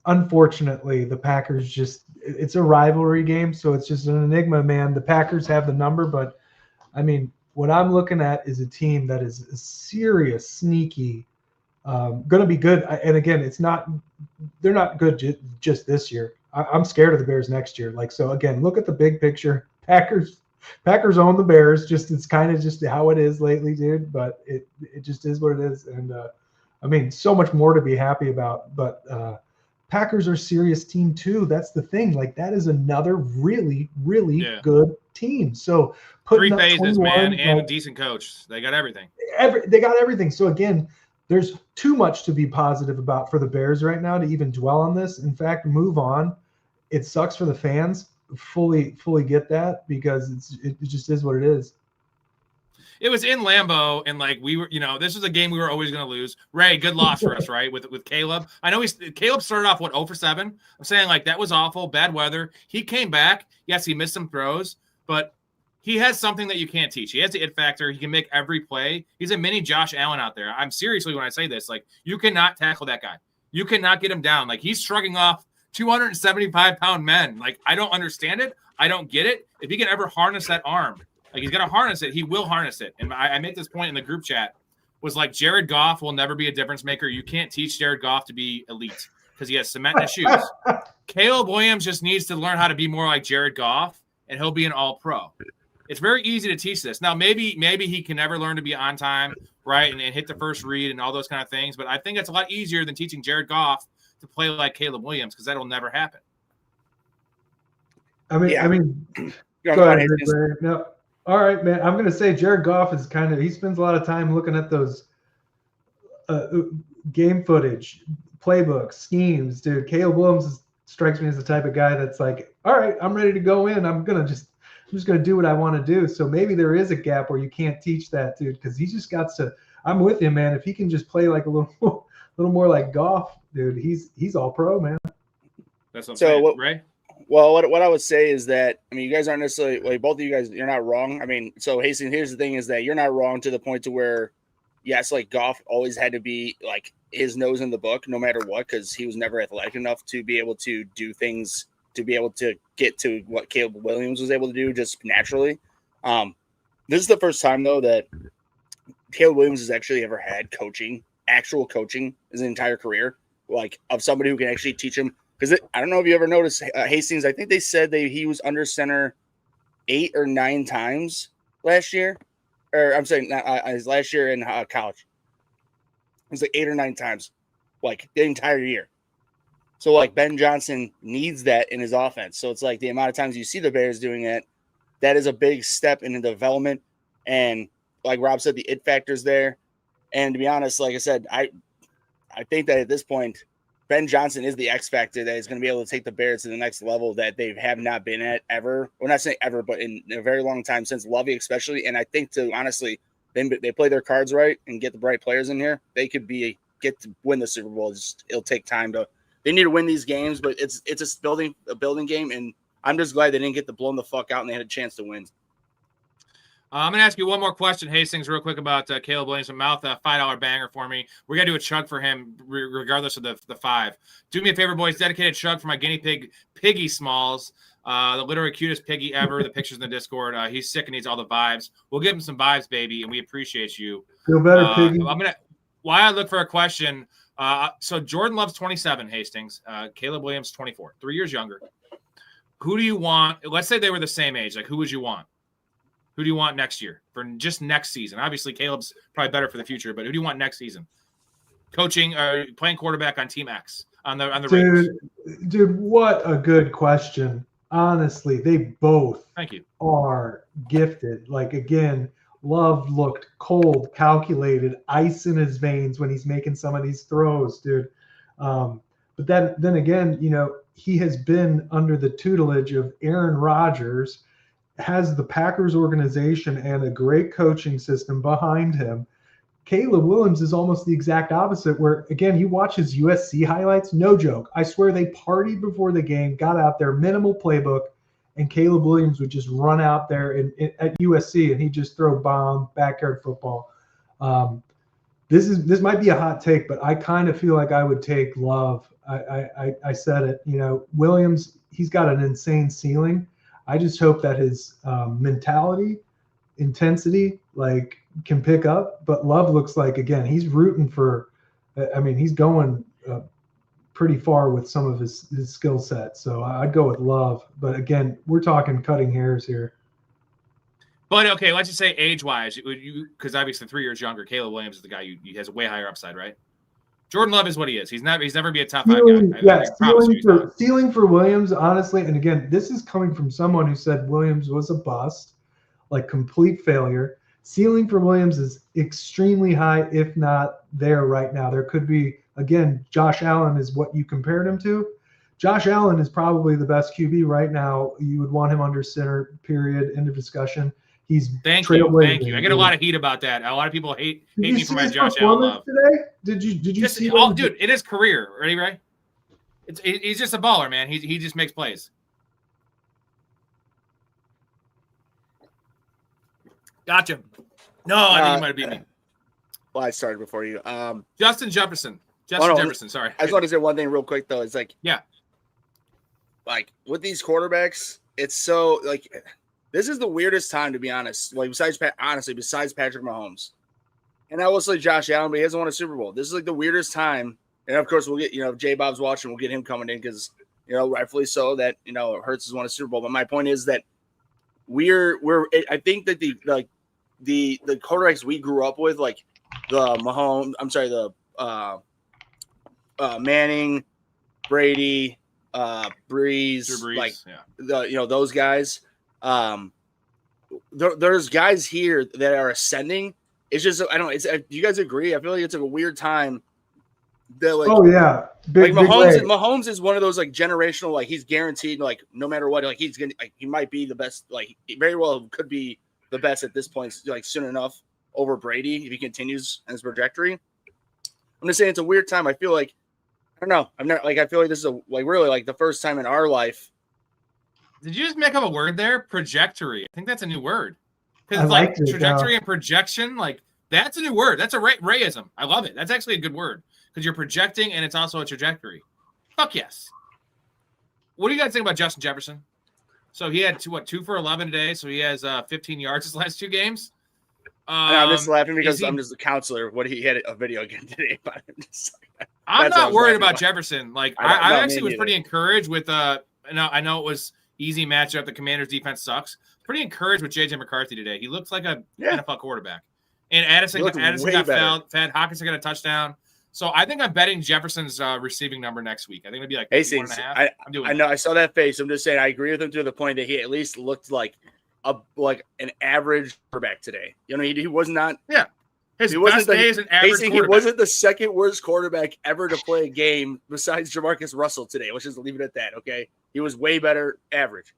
unfortunately, the Packers it's a rivalry game, so it's just an enigma, man. The Packers have the number, but I mean, what I'm looking at is a team that is a serious, sneaky, going to be good. And again, they're not good just this year. I'm scared of the Bears next year. Like, so again, look at the big picture. Packers own the Bears. It's kind of just how it is lately, dude. But it just is what it is. And I mean, so much more to be happy about. But Packers are a serious team too. That's the thing. Like, that is another really, really good team. So putting 3 phases, man, and a decent coach. They got everything. They got everything. So again, there's too much to be positive about for the Bears right now to even dwell on this. In fact, move on. It sucks for the fans. Fully get that, because it just is what it is. It was in Lambeau, and like we were, this was a game we were always going to lose. Ray, good loss for us, right? With Caleb. I know Caleb started off 0 for 7. I'm saying, like, that was awful, bad weather. He came back. Yes, he missed some throws, but he has something that you can't teach. He has the it factor. He can make every play. He's a mini Josh Allen out there. I'm seriously when I say this, like, you cannot tackle that guy. You cannot get him down. Like, he's shrugging off 275-pound men. Like, I don't understand it. I don't get it. If he can ever harness that arm, like, he's going to harness it, he will harness it. And I made this point in the group chat, was like, Jared Goff will never be a difference maker. You can't teach Jared Goff to be elite because he has cement in his shoes. Caleb Williams just needs to learn how to be more like Jared Goff, and he'll be an all-pro. It's very easy to teach this. Now, maybe he can never learn to be on time, right, and hit the first read and all those kind of things. But I think it's a lot easier than teaching Jared Goff to play like Caleb Williams, because that'll never happen. I mean, go ahead, Ray. No. All right, man. I'm going to say Jared Goff is he spends a lot of time looking at those game footage, playbooks, schemes, dude. Caleb Williams strikes me as the type of guy that's like, all right, I'm ready to go in. I'm just going to do what I want to do. So maybe there is a gap where you can't teach that, dude, because he just got to – I'm with him, man. If he can just play like a little more like Goff, dude, he's all pro, man. That's what I'm saying, Ray? Well, what I would say is that, I mean, you guys aren't necessarily, like, both of you guys, you're not wrong. I mean, so Hastings, here's the thing, is that you're not wrong to the point to where, yes, like, Goff always had to be, like, his nose in the book no matter what, because he was never athletic enough to be able to do things, to be able to get to what Caleb Williams was able to do just naturally. This is the first time, though, that Caleb Williams has actually ever had actual coaching his entire career, like, of somebody who can actually teach him. Because I don't know if you ever noticed, Hastings, I think they said he was under center 8 or 9 times last year. Or I'm saying his last year in college. It was like 8 or 9 times, like, the entire year. So, like, Ben Johnson needs that in his offense. So it's like the amount of times you see the Bears doing it, that is a big step in the development. And like Rob said, the it factor's there. And to be honest, like I said, I think that at this point, Ben Johnson is the X factor that is going to be able to take the Bears to the next level that they have not been at ever. Well, not saying ever, but in a very long time, since Lovey especially. And I think, honestly, they play their cards right and get the right players in here, they could get to win the Super Bowl. It'll take time they need to win these games, but it's a building game. And I'm just glad they didn't get blown the fuck out and they had a chance to win. I'm going to ask you one more question, Hastings, real quick about Caleb Williams. Mouth a $5 banger for me. We're going to do a chug for him regardless of the 5. Do me a favor, boys. Dedicated chug for my guinea pig, Piggy Smalls, the literally cutest piggy ever. The pictures in the Discord. He's sick and needs all the vibes. We'll give him some vibes, baby, and we appreciate you. Feel better, Piggy. Why I look for a question. So Jordan Love's 27, Hastings. Caleb Williams, 24. 3 years younger. Who do you want? Let's say they were the same age. Like, who would you want? Who do you want next year for just next season? Obviously, Caleb's probably better for the future, but who do you want next season? Coaching or playing quarterback on Team X on the Raiders? Dude, what a good question. Honestly, they both are gifted. Like, again, Love looked cold, calculated, ice in his veins when he's making some of these throws, dude. But then again, he has been under the tutelage of Aaron Rodgers, has the Packers organization and a great coaching system behind him. Caleb Williams is almost the exact opposite, where, again, you watch his USC highlights, no joke. I swear they partied before the game, got out there, minimal playbook, and Caleb Williams would just run out there at USC, and he'd just throw bomb, backyard football. this might be a hot take, but I kind of feel like I would take Love. I said it. Williams, he's got an insane ceiling. I just hope that his mentality, intensity, can pick up. But Love looks like, again, he's rooting for. I mean, he's going pretty far with some of his skill set. So I'd go with Love. But again, we're talking cutting hairs here. But okay, let's just say age-wise, because obviously 3 years younger, Caleb Williams is the guy he has a way higher upside, right? Jordan Love is what he is. He's never be a top 5 guy. Yeah, ceiling for Williams, honestly. And again, this is coming from someone who said Williams was a bust, complete failure. Ceiling for Williams is extremely high, if not there right now. There could be, again, Josh Allen is what you compared him to. Josh Allen is probably the best QB right now. You would want him under center, period, end of discussion. Thank you. I get a lot of heat about that. A lot of people hate me for my Josh Allen love. Today? Did you see? Oh, dude, it is career. Ready, right? He's just a baller, man. He just makes plays. Gotcha. No, I think you might have beat me. Well, I started before you. Justin Jefferson. Jefferson. Sorry. I just want to say one thing real quick though. It's with these quarterbacks, it's so this is the weirdest time, to be honest. Besides Patrick Mahomes, and I will say Josh Allen, but he hasn't won a Super Bowl. This is the weirdest time, and of course we'll get if J Bob's watching, we'll get him coming in because rightfully so that Hurts has won a Super Bowl. But my point is that I think that the quarterbacks we grew up with, the Mahomes, the Manning, Brady, Breeze, those guys. There's guys here that are ascending. It's just do you guys agree? I feel like it's a weird time. That big Mahomes is one of those generational, he's guaranteed no matter what, he's gonna he might be the best, he very well could be the best at this point, soon enough over Brady if he continues in his trajectory. I'm just saying it's a weird time. I feel I don't know. I'm not I feel like this is really the first time in our life. Did you just make up a word there? Trajectory. I think that's a new word. Because trajectory and projection, that's a new word. That's a Rayism. I love it. That's actually a good word because you're projecting and it's also a trajectory. Fuck yes. What do you guys think about Justin Jefferson? So he had 2 for 11 today. So he has 15 yards his last 2 games. I'm just laughing because I'm just a counselor. He had a video again today about him. I'm not worried about Jefferson. I actually was pretty encouraged with I know it was easy matchup. The Commanders' defense sucks. Pretty encouraged with J.J. McCarthy today. He looks like a NFL quarterback. And Addison got fouled. Hawkinson got a touchdown. So I think I'm betting Jefferson's receiving number next week. I think it'd be 1.5. I'm doing. I know. I saw that face. I'm just saying. I agree with him to the point that he at least looked like an average quarterback today. He was not. Yeah. His best day is an average quarterback. He wasn't the second worst quarterback ever to play a game besides Jamarcus Russell today. Let's just leave it at that, okay? He was way better average.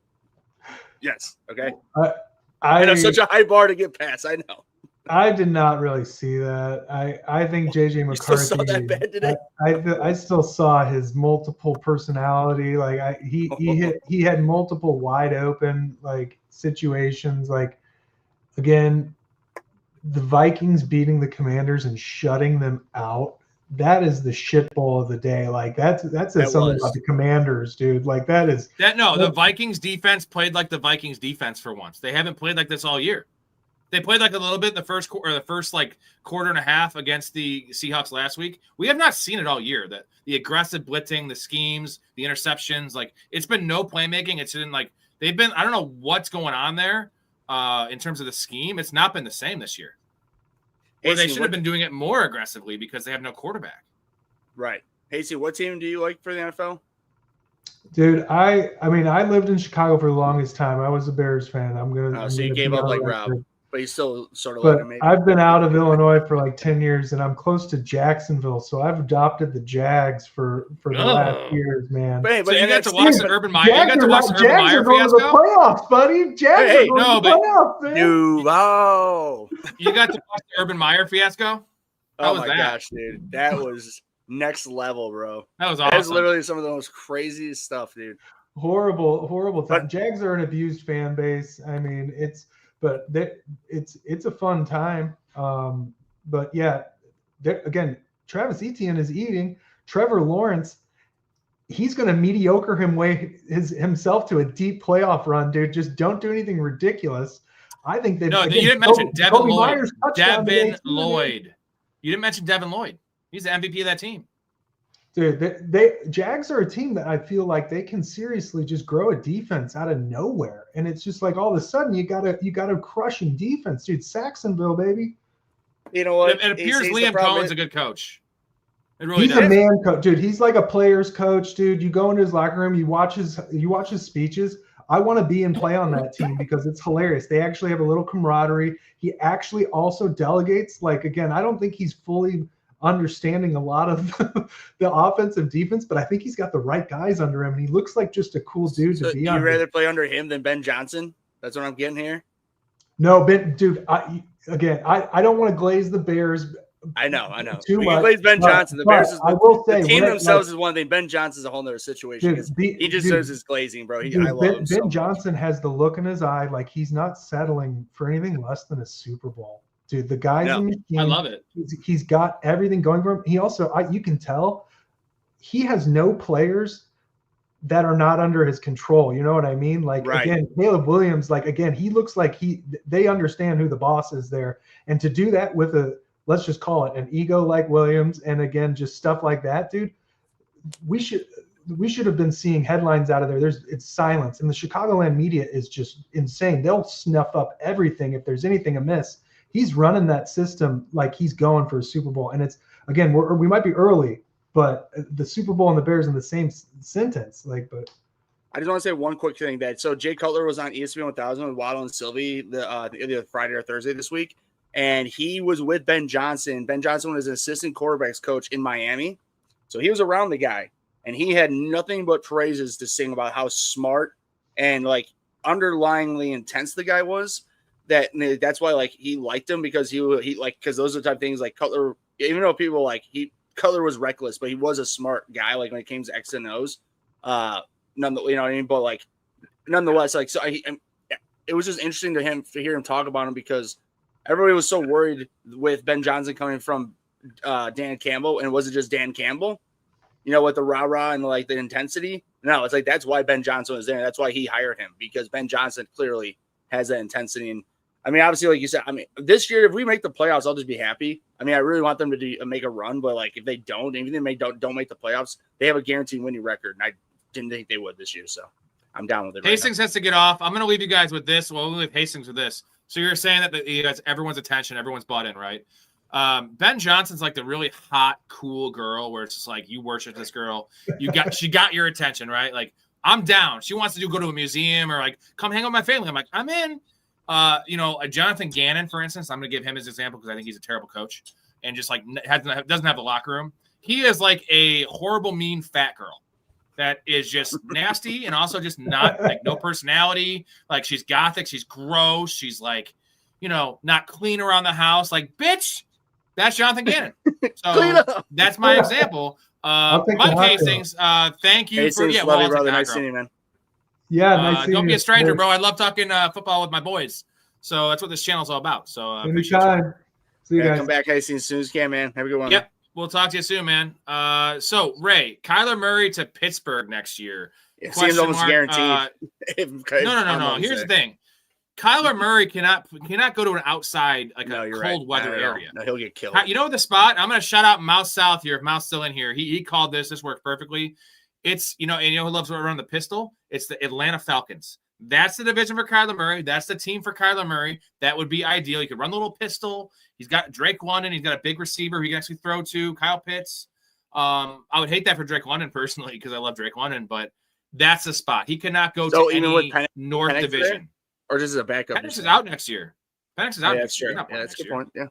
Yes, okay? I know such a high bar to get past. I know. I did not really see that. I think J.J. McCarthy. You still saw that bad today? I still saw his multiple personality. He had multiple wide open situations. Again, the Vikings beating the Commanders and shutting them out. That is the shitball of the day. That says something about the Commanders, dude. The Vikings defense played like the Vikings defense for once. They haven't played like this all year. They played a little bit in the first quarter and a half against the Seahawks last week. We have not seen it all year. The aggressive blitzing, the schemes, the interceptions. It's been no playmaking. It's been they've been. I don't know what's going on there. In terms of the scheme, it's not been the same this year. Or they should have been doing it more aggressively because they have no quarterback. Right. Hasty, what team do you like for the NFL? Dude, I lived in Chicago for the longest time. I was a Bears fan. So you gave up Rob. But you still sort of like him. I've been out of Illinois for 10 years, and I'm close to Jacksonville, so I've adopted the Jags for the last years, man. But you got to watch the Urban Meyer. You got to watch the Urban Meyer fiasco. The playoffs, buddy. Jags are going to the playoffs, man. You got to watch the Urban Meyer fiasco. Oh my gosh, dude, that was next level, bro. That was awesome. That was literally some of the most craziest stuff, dude. Horrible time. Jags are an abused fan base. It's a fun time. But yeah, again, Travis Etienne is eating. Trevor Lawrence, he's going to mediocre himself to a deep playoff run, dude. Just don't do anything ridiculous. I think they've. No, again, you didn't mention Devin Lloyd. Myers Devin Lloyd. You didn't mention Devin Lloyd. He's the MVP of that team. Dude, Jags are a team that I feel like they can seriously just grow a defense out of nowhere, and it's just like all of a sudden you got a crushing defense, dude. Saxonville, baby. You know what? It appears Liam Cohen's a good coach. It really He's does. a man coach, dude. He's like a player's coach, dude. You go into his locker room, you watch his speeches. I want to be and play on that team because it's hilarious. They actually have a little camaraderie. He actually also delegates. Like, again, I don't think he's fully understanding a lot of the offensive defense, but I think he's got the right guys under him, and he looks like just a cool dude to be under. You'd rather play under him than Ben Johnson? That's what I'm getting here. No, Ben, dude. I don't want to glaze the Bears. I know. Too much. Plays Ben Johnson. The Bears is I will say, the team themselves is one thing. Ben Johnson's a whole nother situation. He deserves his glazing, bro. I love him. Ben Johnson has the look in his eye like he's not settling for anything less than a Super Bowl. Dude, the guy's a machine. I love it. He's got everything going for him. He also, you can tell, he has no players that are not under his control. You know what I mean? Like, again, Caleb Williams, like, again, he looks like they understand who the boss is there. And to do that with let's just call it an ego like Williams, and again, just stuff like that, dude, we should have been seeing headlines out of there. It's silence. And the Chicagoland media is just insane. They'll snuff up everything if there's anything amiss. He's running that system like he's going for a Super Bowl. And it's, again, we might be early, but the Super Bowl and the Bears in the same sentence. But I just want to say one quick thing that Jay Cutler was on ESPN 1000 with Waddle and Sylvie either Friday or Thursday this week, and he was with Ben Johnson. Ben Johnson was an assistant quarterbacks coach in Miami, so he was around the guy, and he had nothing but praises to sing about how smart and like underlyingly intense the guy was. That's why like he liked him, because because those are the type of things like Cutler. Even though people Cutler was reckless, but he was a smart guy. Like when it came to X and O's, you know what I mean. But like nonetheless, it was just interesting to hear him talk about him, because everybody was so worried with Ben Johnson coming from Dan Campbell, and was it just Dan Campbell? You know, with the rah-rah and like the intensity. No, it's like that's why Ben Johnson was there. That's why he hired him, because Ben Johnson clearly has that intensity. And I mean, obviously, like you said, I mean, this year, if we make the playoffs, I'll just be happy. I mean, I really want them to make a run, but like if they don't, even if they don't make the playoffs, they have a guaranteed winning record, and I didn't think they would this year, so I'm down with it. Hastings has to get off. I'm going to leave you guys with this. Well, we'll leave Hastings with this. So you're saying that you guys, everyone's attention, everyone's bought in, right? Ben Johnson's like the really hot, cool girl where it's just like you worship this girl. She got your attention, right? Like, I'm down. She wants to go to a museum or like come hang out with my family. I'm like, I'm in. You know, Jonathan Gannon, for instance, I'm going to give him as an example because I think he's a terrible coach and just like doesn't have the locker room. He is like a horrible, mean, fat girl that is just nasty and also just not like no personality. Like she's gothic, she's gross, she's like, you know, not clean around the house. Like, bitch, that's Jonathan Gannon. So that's my example. Mike Hastings, thank you Hastings, for love you, brother. Nice seeing you, man. Yeah, nice. Don't be a stranger, bro. I love talking football with my boys. So that's what this channel's all about. So appreciate you. See you guys. Come back, Hastings, as soon as you can, man. Have a good one. Yep. We'll talk to you soon, man. So Ray, Kyler Murray to Pittsburgh next year. It seems almost guaranteed. No. Here's the thing. Kyler Murray cannot go to an outside cold weather area. No, he'll get killed. You know the spot? I'm going to shout out Mouse South here. If Mouse still in here, he called this. This worked perfectly. It's who loves to run the pistol? It's the Atlanta Falcons. That's the division for Kyler Murray. That's the team for Kyler Murray. That would be ideal. He could run the little pistol. He's got Drake London. He's got a big receiver he can actually throw to. Kyle Pitts. I would hate that for Drake London personally because I love Drake London, but that's the spot. He cannot go to any North division. There? Or this is a backup? Penix is out next year. Penix is out next year. Yeah, that's a good point. Yeah.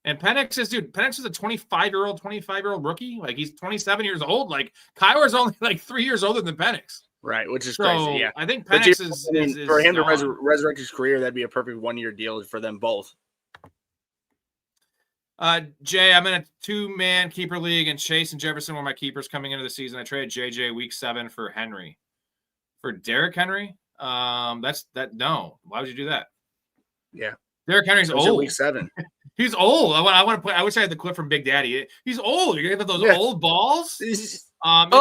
And Penix is a 25-year-old rookie. Like, he's 27 years old. Like, Kyler's only like 3 years older than Penix. Right, which is crazy. Yeah. I think Penix is for him to resurrect his career, that'd be a perfect 1-year deal for them both. Jay, I'm in a 2-man keeper league, and Chase and Jefferson were my keepers coming into the season. I traded JJ week 7 for Henry. For Derrick Henry? No. Why would you do that? Yeah. Derrick Henry's old. Week 7. He's old. I want to play. I wish I had the clip from Big Daddy. He's old. You're gonna have those old balls. If he's I'm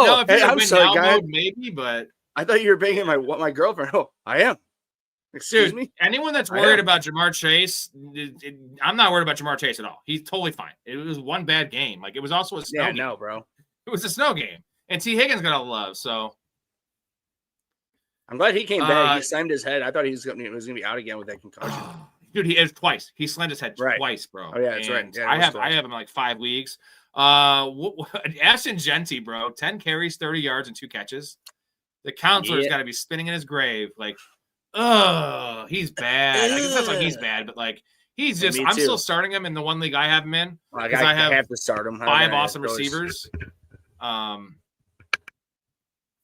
sorry, guy. Mode, maybe, but I thought you were banging my girlfriend. Oh, I am. Excuse me. Anyone that's worried about Jamar Chase, I'm not worried about Jamar Chase at all. He's totally fine. It was one bad game. Like, it was also a snow game. No, bro. It was a snow game. And T. Higgins got all the love, so. I'm glad he came back. He slammed his head. I thought he was gonna be out again with that concussion. Dude, he is twice. He slammed his head twice, bro. Oh yeah, that's right. Yeah, I have him like 5 weeks. Ashton Genty, bro, 10 carries, 30 yards, and 2 catches. The counselor's got to be spinning in his grave, like, he's bad. I guess that's why he's bad, but like, he's just. I'm still starting him in the one league I have him in because I have to start him. 5 awesome receivers.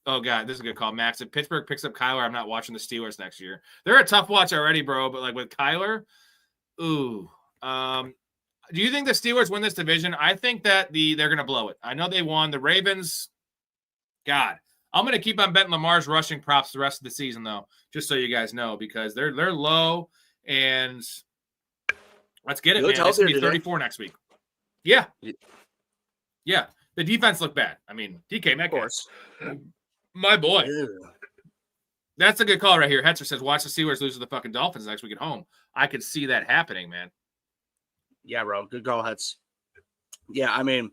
Oh, God, this is a good call, Max. If Pittsburgh picks up Kyler, I'm not watching the Steelers next year. They're a tough watch already, bro, but, like, with Kyler, ooh. Do you think the Steelers win this division? I think that they're going to blow it. I know they won. The Ravens, God. I'm going to keep on betting Lamar's rushing props the rest of the season, though, just so you guys know, because they're low, and let's get it, man. It's going to be 34 next week. Yeah. Yeah. The defense looked bad. I mean, DK Metcalf. My boy. Yeah. That's a good call right here. Hetzer says, watch the Steelers lose to the fucking Dolphins next week at home. I could see that happening, man. Yeah, bro. Good call, Hetz. Yeah, I mean,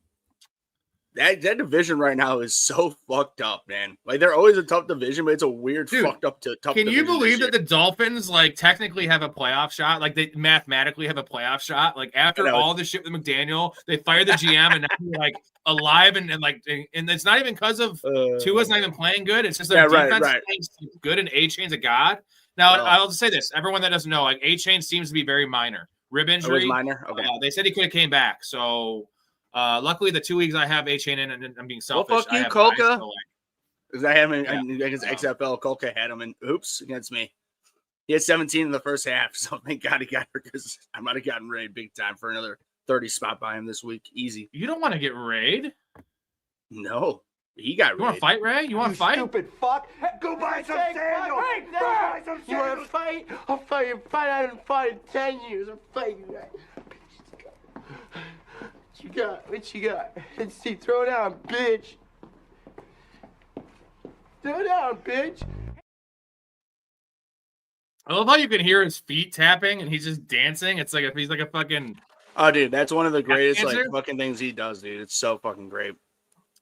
that division right now is so fucked up, man. Like, they're always a tough division, but it's a weird, fucked up tough division. Can you believe that the Dolphins, like, technically have a playoff shot? Like, they mathematically have a playoff shot? Like, after all the shit with McDaniel, they fired the GM, and now they're, like, alive, and it's not even because of Tua's not even playing good. It's just their defense playing good, and A-Chain's a god. Now, I'll just say this. Everyone that doesn't know, like, A-Chain seems to be very minor. Rib injury. It was minor? Okay. They said he could have came back, so... luckily, the 2 weeks I have A-Chain in, and I'm being selfish. Well, fuck you, Kolka. Because I have him against XFL. Kolka had him, and against me. He had 17 in the first half, so thank God he got her, because I might have gotten raid big time for another 30 spot by him this week. Easy. You don't want to get raid? No. He got raid. You want to fight, Ray? You want to fight? Stupid fuck. Go buy some sandals. Hey, go buy some sandals. You want to fight? I'll fight you. I haven't fought in 10 years. I'll fight you, guys. What you got? Let's see. Throw down, bitch. Throw down, bitch. I love how you can hear his feet tapping and he's just dancing. It's like if he's like a fucking. Oh, dude, that's one of the greatest fucking things he does, dude. It's so fucking great.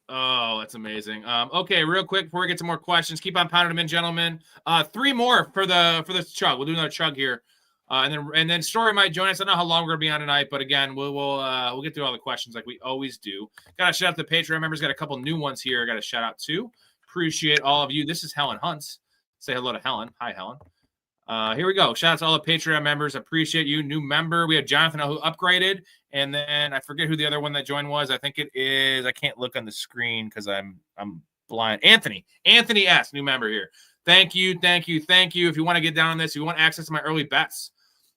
Oh, that's amazing. Okay, real quick before we get to more questions, keep on pounding them in, gentlemen. 3 more for the chug. We'll do another chug here. And then Storey might join us. I don't know how long we're gonna be on tonight, but again, we'll get through all the questions like we always do. Got to shout out to the Patreon members. Got a couple new ones here. Got to shout out to. Appreciate all of you. This is Helen Hunts. Say hello to Helen. Hi, Helen. Here we go. Shout out to all the Patreon members. Appreciate you. New member. We have Jonathan who upgraded, and then I forget who the other one that joined was. I think it is. I can't look on the screen because I'm blind. Anthony S. New member here. Thank you. If you want to get down on this, if you want access to my early bets.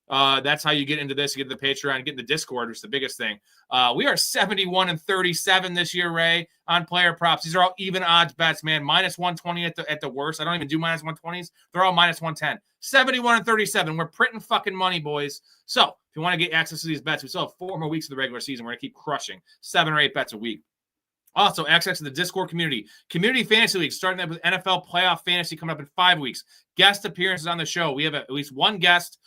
That's how you get into this. You get the Patreon, get in the Discord, which is the biggest thing. We are 71-37 this year, Ray, on player props. These are all even odds bets, man. Minus 120 at the worst. I don't even do minus 120s. They're all minus 110. 71-37. We're printing fucking money, boys. So if you want to get access to these bets, we still have 4 more weeks of the regular season. We're going to keep crushing 7 or 8 bets a week. Also, access to the Discord community. Community Fantasy League, starting up with NFL Playoff Fantasy coming up in 5 weeks. Guest appearances on the show. We have at least one guest,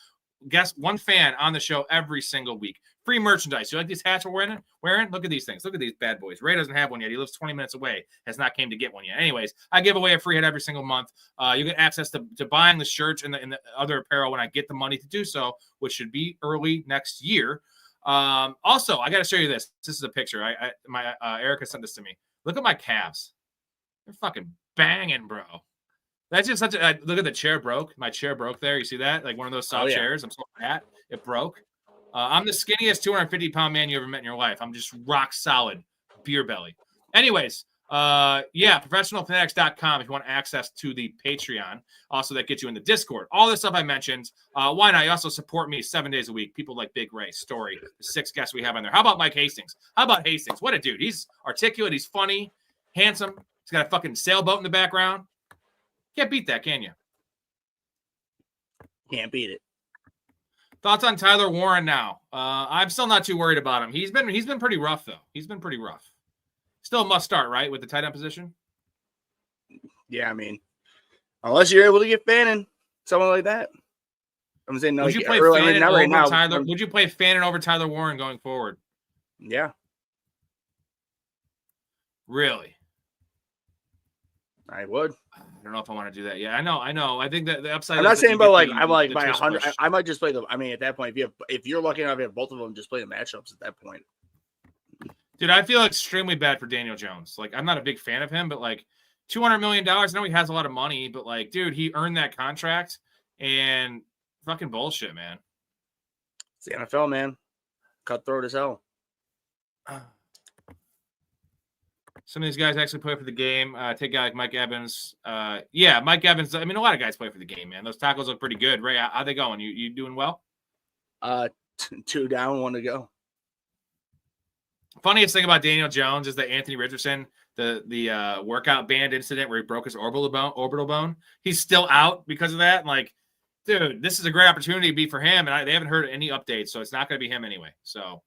one fan on the show every single week. Free merchandise. You like these hats we're wearing? Look at these things. Look at these bad boys. Ray doesn't have one yet. He lives 20 minutes away. Has not came to get one yet. Anyways, I give away a free hat every single month. You get access to buying the shirts and the other apparel when I get the money to do so, which should be early next year. Also, I got to show you this. This is a picture. Erica sent this to me. Look at my calves. They're fucking banging, bro. That's just such a look at the chair broke. My chair broke there. You see that? Like one of those soft chairs. I'm so fat. It broke. I'm the skinniest 250-pound man you ever met in your life. I'm just rock solid beer belly. Anyways, professionalfanatics.com if you want access to the Patreon. Also, that gets you in the Discord. All the stuff I mentioned. Why not? You also support me 7 days a week. People like Big Ray, Storey, the 6 guests we have on there. How about Mike Hastings? What a dude. He's articulate. He's funny, handsome. He's got a fucking sailboat in the background. Can't beat that, can you? Can't beat it. Thoughts on Tyler Warren now? I'm still not too worried about him. He's been pretty rough though. He's been pretty rough. Still a must start, right, with the tight end position? Yeah, I mean, unless you're able to get Fannin, someone like that. I'm saying no. Would you play Fannin over Tyler? Would you play Fannin over Tyler Warren going forward? Yeah. Really? I would. I don't know if I want to do that. Yeah, I know. I think that the upside. I'm not saying, but like I'm like the by 100. push. I might just play the. I mean, at that point, if you're lucky enough to have both of them, just play the matchups at that point. Dude, I feel extremely bad for Daniel Jones. Like, I'm not a big fan of him, but like $200 million. I know he has a lot of money, but like, dude, he earned that contract, and fucking bullshit, man. It's the NFL, man. Cutthroat as hell. Some of these guys actually play for the game. Take a guy like Mike Evans. Yeah, Mike Evans. I mean, a lot of guys play for the game, man. Those tackles look pretty good. Ray, how they going? You doing well? 2 down, 1 to go. Funniest thing about Daniel Jones is that Anthony Richardson, the workout band incident where he broke his orbital bone, he's still out because of that. And like, dude, this is a great opportunity to be for him, and they haven't heard any updates, so it's not going to be him anyway. So.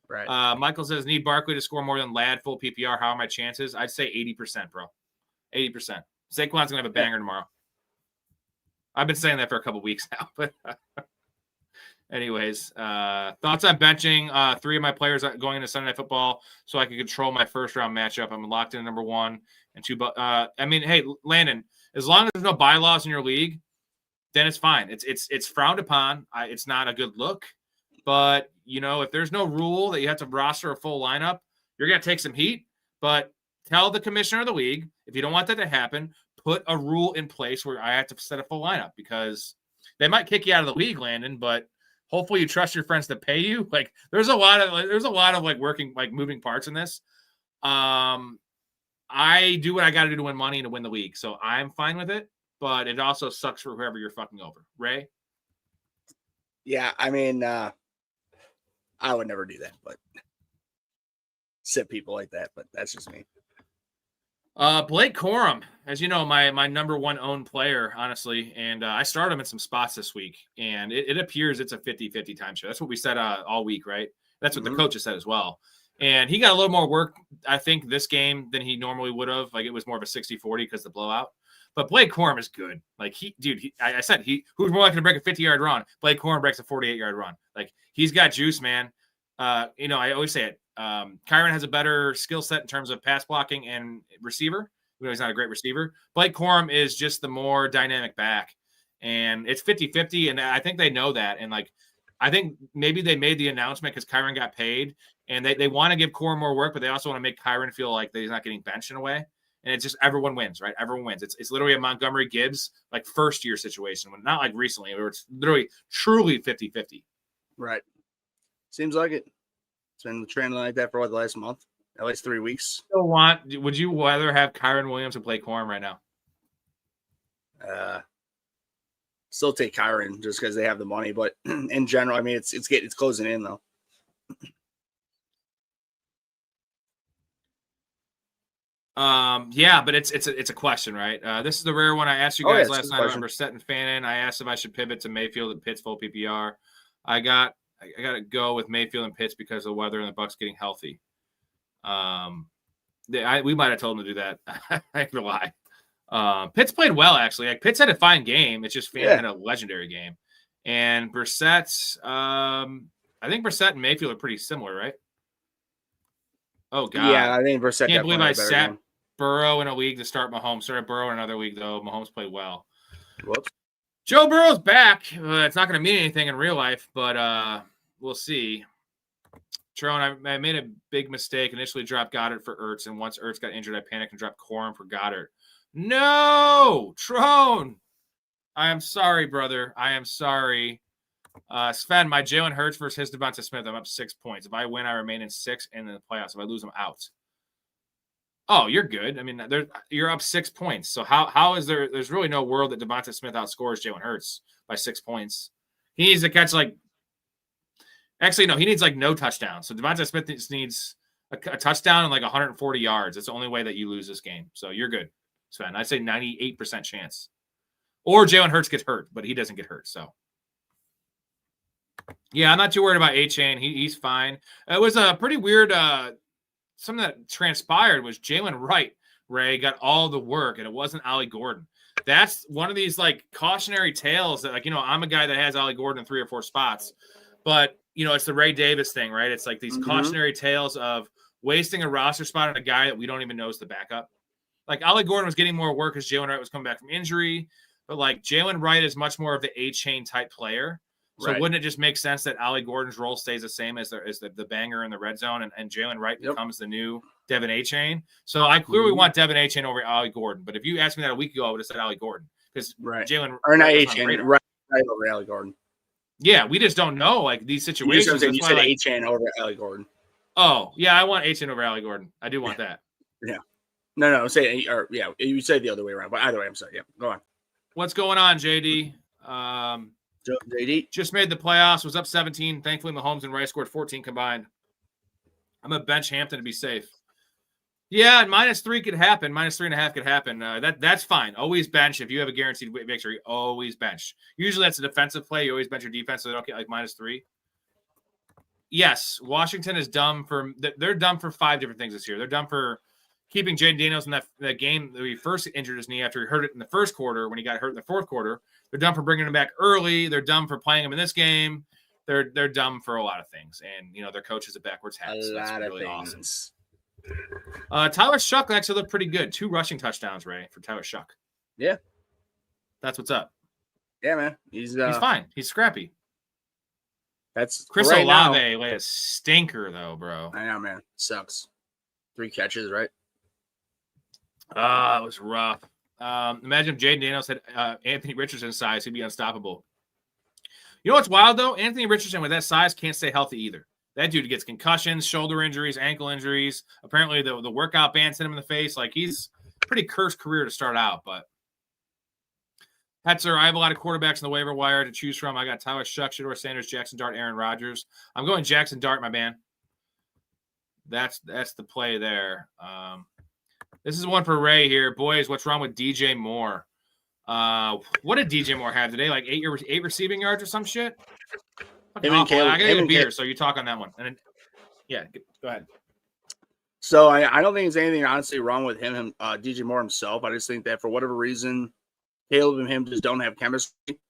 Right. Michael says, need Barkley to score more than Ladd full PPR. How are my chances? I'd say 80%, bro. 80%. Saquon's going to have a banger tomorrow. I've been saying that for a couple weeks now. But anyways, thoughts on benching 3 of my players going into Sunday Night Football so I can control my first-round matchup. I'm locked in number 1 and 2. I mean, hey, Landon, as long as there's no bylaws in your league, then it's fine. It's frowned upon. It's not a good look. But, you know, if there's no rule that you have to roster a full lineup, you're going to take some heat. But tell the commissioner of the league, if you don't want that to happen, put a rule in place where I have to set a full lineup, because they might kick you out of the league, Landon, but hopefully you trust your friends to pay you. Like, there's a lot of like working, like moving parts in this. I do what I got to do to win money and to win the league. So I'm fine with it, but it also sucks for whoever you're fucking over. Ray? Yeah, I mean, I would never do that, but sit people like that, but that's just me. Blake Corum, as you know, my number 1 owned player, honestly, and I started him in some spots this week, and it appears it's a 50-50 timeshare. That's what we said all week, right? That's what the coaches said as well. And he got a little more work, I think, this game than he normally would have. Like, it was more of a 60-40 because of the blowout. But Blake Corum is good. Like, I said, who's more likely to break a 50-yard run? Blake Corum breaks a 48-yard run. Like, he's got juice, man. You know, I always say it. Kyron has a better skill set in terms of pass blocking and receiver. You know, he's not a great receiver. Blake Corum is just the more dynamic back. And it's 50-50, and I think they know that. And, like, I think maybe they made the announcement because Kyron got paid, and they want to give Corum more work, but they also want to make Kyron feel like that he's not getting benched in a way. And it's just everyone wins, right? Everyone wins. It's literally a Montgomery Gibbs, like, first-year situation, not like recently, where it's literally truly 50-50. Right. Seems like it. It's been trending like that for the last month, at least 3 weeks. Would you rather have Kyron Williams or Blake Corum right now? Still take Kyron just because they have the money, but in general, I mean, it's closing in though. Yeah, but it's a question, right? This is the rare one I asked you guys last night about Brissett and Fannin. I asked if I should pivot to Mayfield and Pitts full PPR. I got to go with Mayfield and Pitts because of the weather and the Bucs getting healthy. We might have told him to do that. I ain't gonna lie. Pitts played well, actually. Like, Pitts had a fine game. It's just Fannin had a legendary game. And Brissett's, I think Brissett and Mayfield are pretty similar, right? Oh, God. Yeah, I think Brissett. Can't believe I sat Burrow in a league to start Mahomes. Started Burrow in another league, though. Mahomes played well. Whoops. Joe Burrow's back. It's not going to mean anything in real life, but we'll see. Trone, I made a big mistake. Initially dropped Goddard for Ertz, and once Ertz got injured, I panicked and dropped Corum for Goddard. No! Trone! I am sorry, brother. I am sorry. Sven, my Jalen Hurts versus his Devonta Smith, I'm up 6 points. If I win, I remain in 6 and in the playoffs. If I lose, I'm out. Oh, you're good. I mean, you're up 6 points. So how is there's really no world that Devonta Smith outscores Jalen Hurts by 6 points. He needs to catch he needs no touchdown. So Devonta Smith needs a touchdown and 140 yards. It's the only way that you lose this game. So you're good, Sven. I'd say 98% chance. Or Jalen Hurts gets hurt, but he doesn't get hurt. So Yeah, I'm not too worried about A-Chain. He's fine. It was a pretty weird something that transpired was Jalen Wright, Ray, got all the work, and it wasn't Ollie Gordon. That's one of these, like, cautionary tales that, like, I'm a guy that has Ollie Gordon in 3 or 4 spots. But, it's the Ray Davis thing, right? It's like these cautionary tales of wasting a roster spot on a guy that we don't even know is the backup. Like, Ollie Gordon was getting more work as Jalen Wright was coming back from injury. But, like, Jalen Wright is much more of the A-Chain type player. So wouldn't it just make sense that Ollie Gordon's role stays the same as the banger in the red zone and Jalen Wright becomes the new Devin A-Chain? So I clearly want Devin A-Chain over Ollie Gordon. But if you asked me that a week ago, I would have said Ollie Gordon because Jalen or not A-Chain, right over Ollie Gordon. Yeah, we just don't know like these situations. You said A-Chain over Ollie Gordon. Oh yeah, I want A-Chain over Ollie Gordon. I do want that. Yeah. No, you said the other way around. But either way, I'm sorry. Yeah, go on. What's going on, JD? JD just made the playoffs, was up 17. Thankfully, Mahomes and Rice scored 14 combined. I'm going to bench Hampton to be safe. Yeah, -3 could happen. -3.5 could happen. That's fine. Always bench. If you have a guaranteed victory, always bench. Usually that's a defensive play. You always bench your defense so they don't get like -3. Yes, Washington is dumb for – they're dumb for 5 different things this year. They're dumb for keeping Jaden Daniels in that game that he first injured his knee after he hurt it in the first quarter when he got hurt in the fourth quarter. They're dumb for bringing him back early. They're dumb for playing him in this game. They're dumb for a lot of things. And, their coach is a backwards hat. So that's really awesome. Tyler Shuck actually looked pretty good. 2 rushing touchdowns, Ray, for Tyler Shuck. Yeah. That's what's up. Yeah, man. He's fine. He's scrappy. That's Chris right Olave, now. like a stinker, though, bro. I know, man. Sucks. 3 catches, right? It was rough. Imagine if Jaden Daniels had Anthony Richardson's size, he'd be unstoppable. You know what's wild, though? Anthony Richardson, with that size, can't stay healthy either. That dude gets concussions, shoulder injuries, ankle injuries. Apparently, the workout bands hit him in the face. Like, he's a pretty cursed career to start out. But Hetzer, I have a lot of quarterbacks in the waiver wire to choose from. I got Tyler Shuck, Shedeur Sanders, Jackson Dart, Aaron Rodgers. I'm going Jackson Dart, my man. That's the play there. This is one for Ray here. Boys, what's wrong with DJ Moore? What did DJ Moore have today? Like 8 receiving yards or some shit? I got to get a beer, so you talk on that one. And then, go ahead. So I don't think there's anything honestly wrong with him, DJ Moore himself. I just think that for whatever reason, Caleb and him just don't have chemistry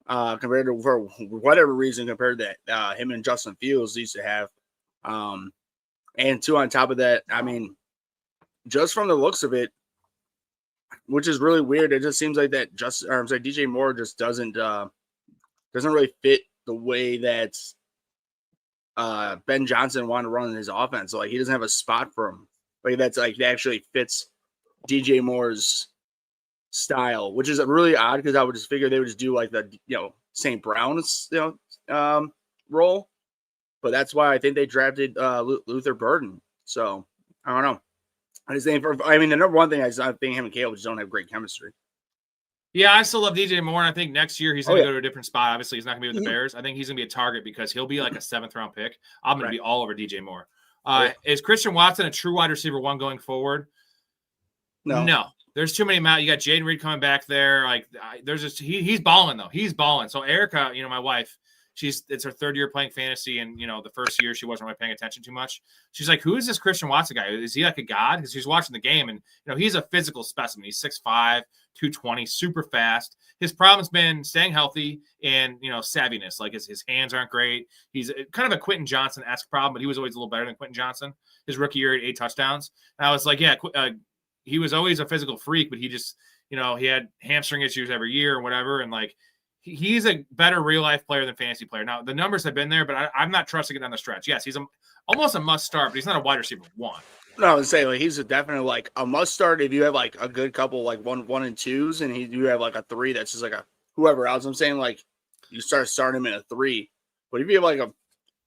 compared to for whatever reason compared to him and Justin Fields used to have. And 2 on top of that, I mean, just from the looks of it, which is really weird, it just seems like that DJ Moore just doesn't really fit the way that Ben Johnson wanted to run his offense. So, like, he doesn't have a spot for him. Like, that's like that actually fits DJ Moore's style, which is really odd because I would just figure they would just do like the St. Brown's role. But that's why I think they drafted Luther Burden. So I don't know. I just think the number one thing I think him and Caleb just don't have great chemistry. Yeah, I still love DJ Moore, and I think next year he's going to go to a different spot. Obviously, he's not going to be with the Bears. I think he's going to be a target because he'll be like a 7th-round pick. I'm going to be all over DJ Moore. Is Christian Watson a true wide receiver 1 going forward? No. There's too many. You got Jaden Reed coming back there. Like, there's just he's balling though. He's balling. So Erica, my wife, it's her 3rd year playing fantasy, and the first year she wasn't really paying attention too much. She's like, "Who is this Christian Watson guy? Is he like a god?" Because she's watching the game, and he's a physical specimen. He's 6'5", 220, super fast. His problem's been staying healthy and savviness. Like his hands aren't great. He's kind of a Quentin Johnson-esque problem, but he was always a little better than Quentin Johnson. His rookie year at 8 touchdowns. And I was like, he was always a physical freak, but he just he had hamstring issues every year or whatever, and like. He's a better real-life player than fantasy player. Now, the numbers have been there, but I'm not trusting it down the stretch. Yes, he's almost a must-start, but he's not a wide receiver 1. No, I would say he's definitely like a must-start if you have like a good couple like 1 and 2s, and you have like a 3 that's just like a whoever else. I'm saying like you start him in a 3, but if you have like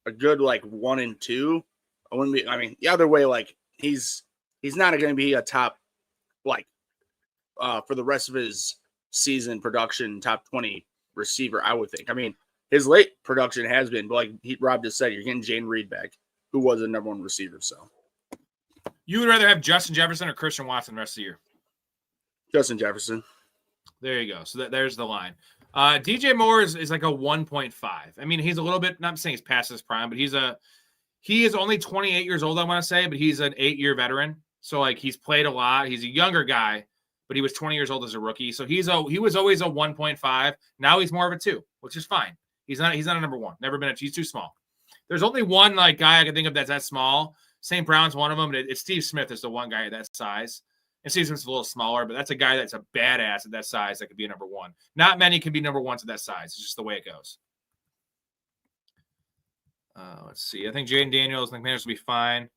a good like 1 and 2, I wouldn't be. I mean, the other way, like he's not going to be a top like for the rest of his season production top 20. Receiver, I would think. I mean, his late production has been, but like Rob just said, you're getting Jaden Reed back, who was the number 1 receiver. So, you would rather have Justin Jefferson or Christian Watson the rest of the year? Justin Jefferson. There you go. So there's the line. DJ Moore is like a 1.5. I mean, he's a little bit, not saying he's past his prime, but he is only 28 years old, I want to say, but he's an 8-year veteran. So like he's played a lot. He's a younger guy, but he was 20 years old as a rookie. So he was always a 1.5. Now he's more of a 2, which is fine. He's not a number 1. Never been he's too small. There's only one like guy I can think of that's that small. St. Brown's one of them. It's Steve Smith is the one guy that size. And Steve Smith's a little smaller, but that's a guy that's a badass at that size that could be a number 1. Not many can be number 1s at that size. It's just the way it goes. Let's see. I think Jaden Daniels and McManus will be fine.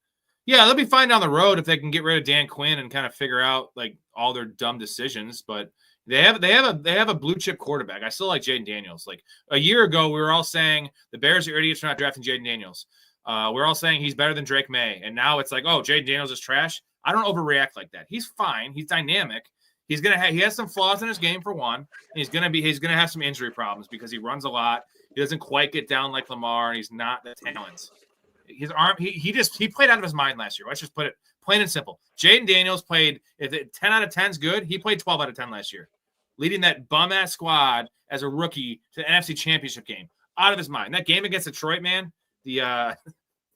Yeah, they'll be fine down the road if they can get rid of Dan Quinn and kind of figure out like all their dumb decisions. But they have a blue chip quarterback. I still like Jaden Daniels. Like a year ago, we were all saying the Bears are idiots for not drafting Jaden Daniels. We're all saying he's better than Drake May, and now it's like, oh, Jaden Daniels is trash. I don't overreact like that. He's fine. He's dynamic. He has some flaws in his game for one. And he's gonna have some injury problems because he runs a lot. He doesn't quite get down like Lamar, and he's not the talent. His arm, he played out of his mind last year. Let's just put it plain and simple. Jaden Daniels played, if 10 out of 10 is good, he played 12 out of 10 last year, leading that bum-ass squad as a rookie to the NFC Championship game. Out of his mind. That game against Detroit, man, the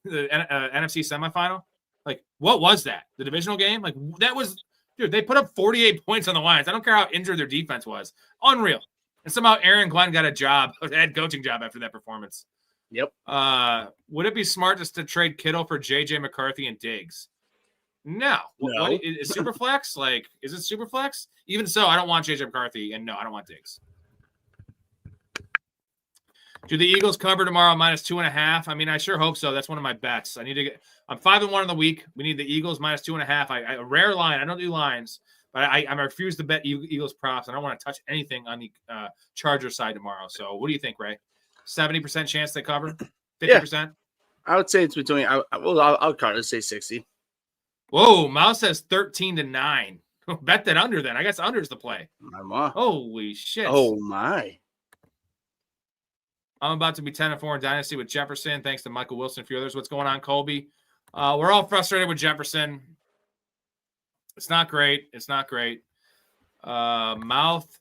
NFC semifinal, like, what was that? The divisional game? Like, that was, dude, they put up 48 points on the Lions. I don't care how injured their defense was. Unreal. And somehow Aaron Glenn got a head coaching job after that performance. Yep. Would it be smart just to trade Kittle for J.J. McCarthy and Diggs? No. What is Superflex? Like, is it Superflex? Even so, I don't want J.J. McCarthy, and no, I don't want Diggs. Do the Eagles cover tomorrow -2.5? I mean, I sure hope so. That's one of my bets. I'm 5-1 in the week. We need the Eagles -2.5. A rare line. I don't do lines, but I refuse to bet Eagles props. I don't want to touch anything on the Chargers side tomorrow. So what do you think, Ray? 70% chance they cover? 50%? Yeah. I would say it's between. I'll call it. Say 60. Whoa, Mouse says 13-9. Bet that under then. I guess under is the play. My mom. Holy shit. Oh my. I'm about to be 10-4 in Dynasty with Jefferson, thanks to Michael Wilson and a few others. What's going on, Colby? We're all frustrated with Jefferson. It's not great. Mouth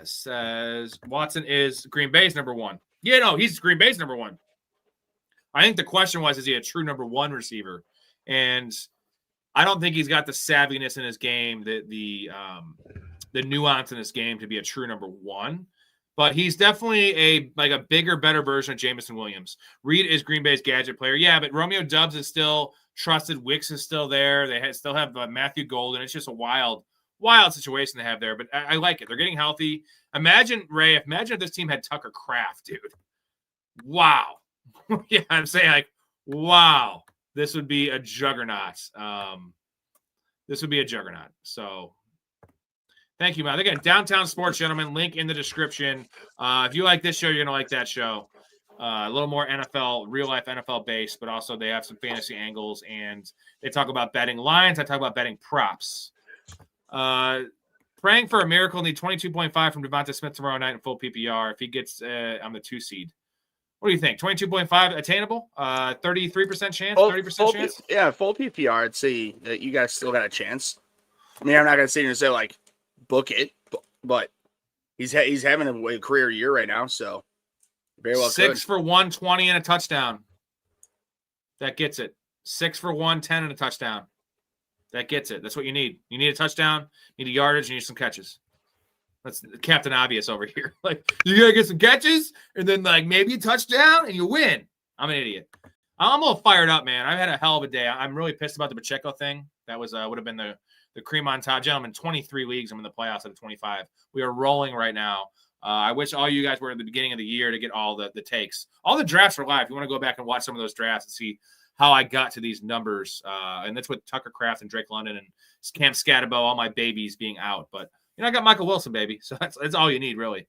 says Watson is Green Bay's number 1. Yeah, no, he's Green Bay's number 1. I think the question was, is he a true number 1 receiver? And I don't think he's got the savviness in his game, the nuance in his game to be a true number 1. But he's definitely a bigger, better version of Jameson Williams. Reed is Green Bay's gadget player. Yeah, but Romeo Doubs is still trusted. Wicks is still there. They still have Matthew Golden. It's just a wild situation they have there. But I like it. They're getting healthy. Imagine if this team had Tucker Kraft, dude. Wow. Yeah, I'm saying, like, wow. This would be a juggernaut. So thank you, man. Again, Downtown Sports, gentlemen, link in the description. If you like this show, you're going to like that show. A little more NFL, real-life NFL based, but also they have some fantasy angles, and they talk about betting lines. I talk about betting props. Praying for a miracle, need 22.5 from Devonta Smith tomorrow night in full PPR. If he gets on the 2 seed. What do you think? 22.5 attainable? 33% chance? 30% chance? Yeah, full PPR. I'd say that you guys still got a chance. I mean, I'm not going to sit here and say, like, book it, but he's having a career year right now, so very well. 6 for 120 and a touchdown. That gets it. 6 for 110 and a touchdown. That gets it. That's what you need. You need a touchdown, you need a yardage, and you need some catches. That's Captain Obvious over here. Like, you gotta get some catches, and then like maybe a touchdown, and you win. I'm an idiot. I'm a little fired up, man. I've had a hell of a day. I'm really pissed about the Pacheco thing. That was would have been the cream on top. Gentlemen, 23 leagues. I'm in the playoffs out of 25. We are rolling right now. I wish all you guys were at the beginning of the year to get all the takes. All the drafts are live. If you want to go back and watch some of those drafts and see how I got to these numbers. And that's with Tucker Kraft and Drake London and Cam Scatterbo, all my babies being out. But, I got Michael Wilson, baby. So that's all you need, really.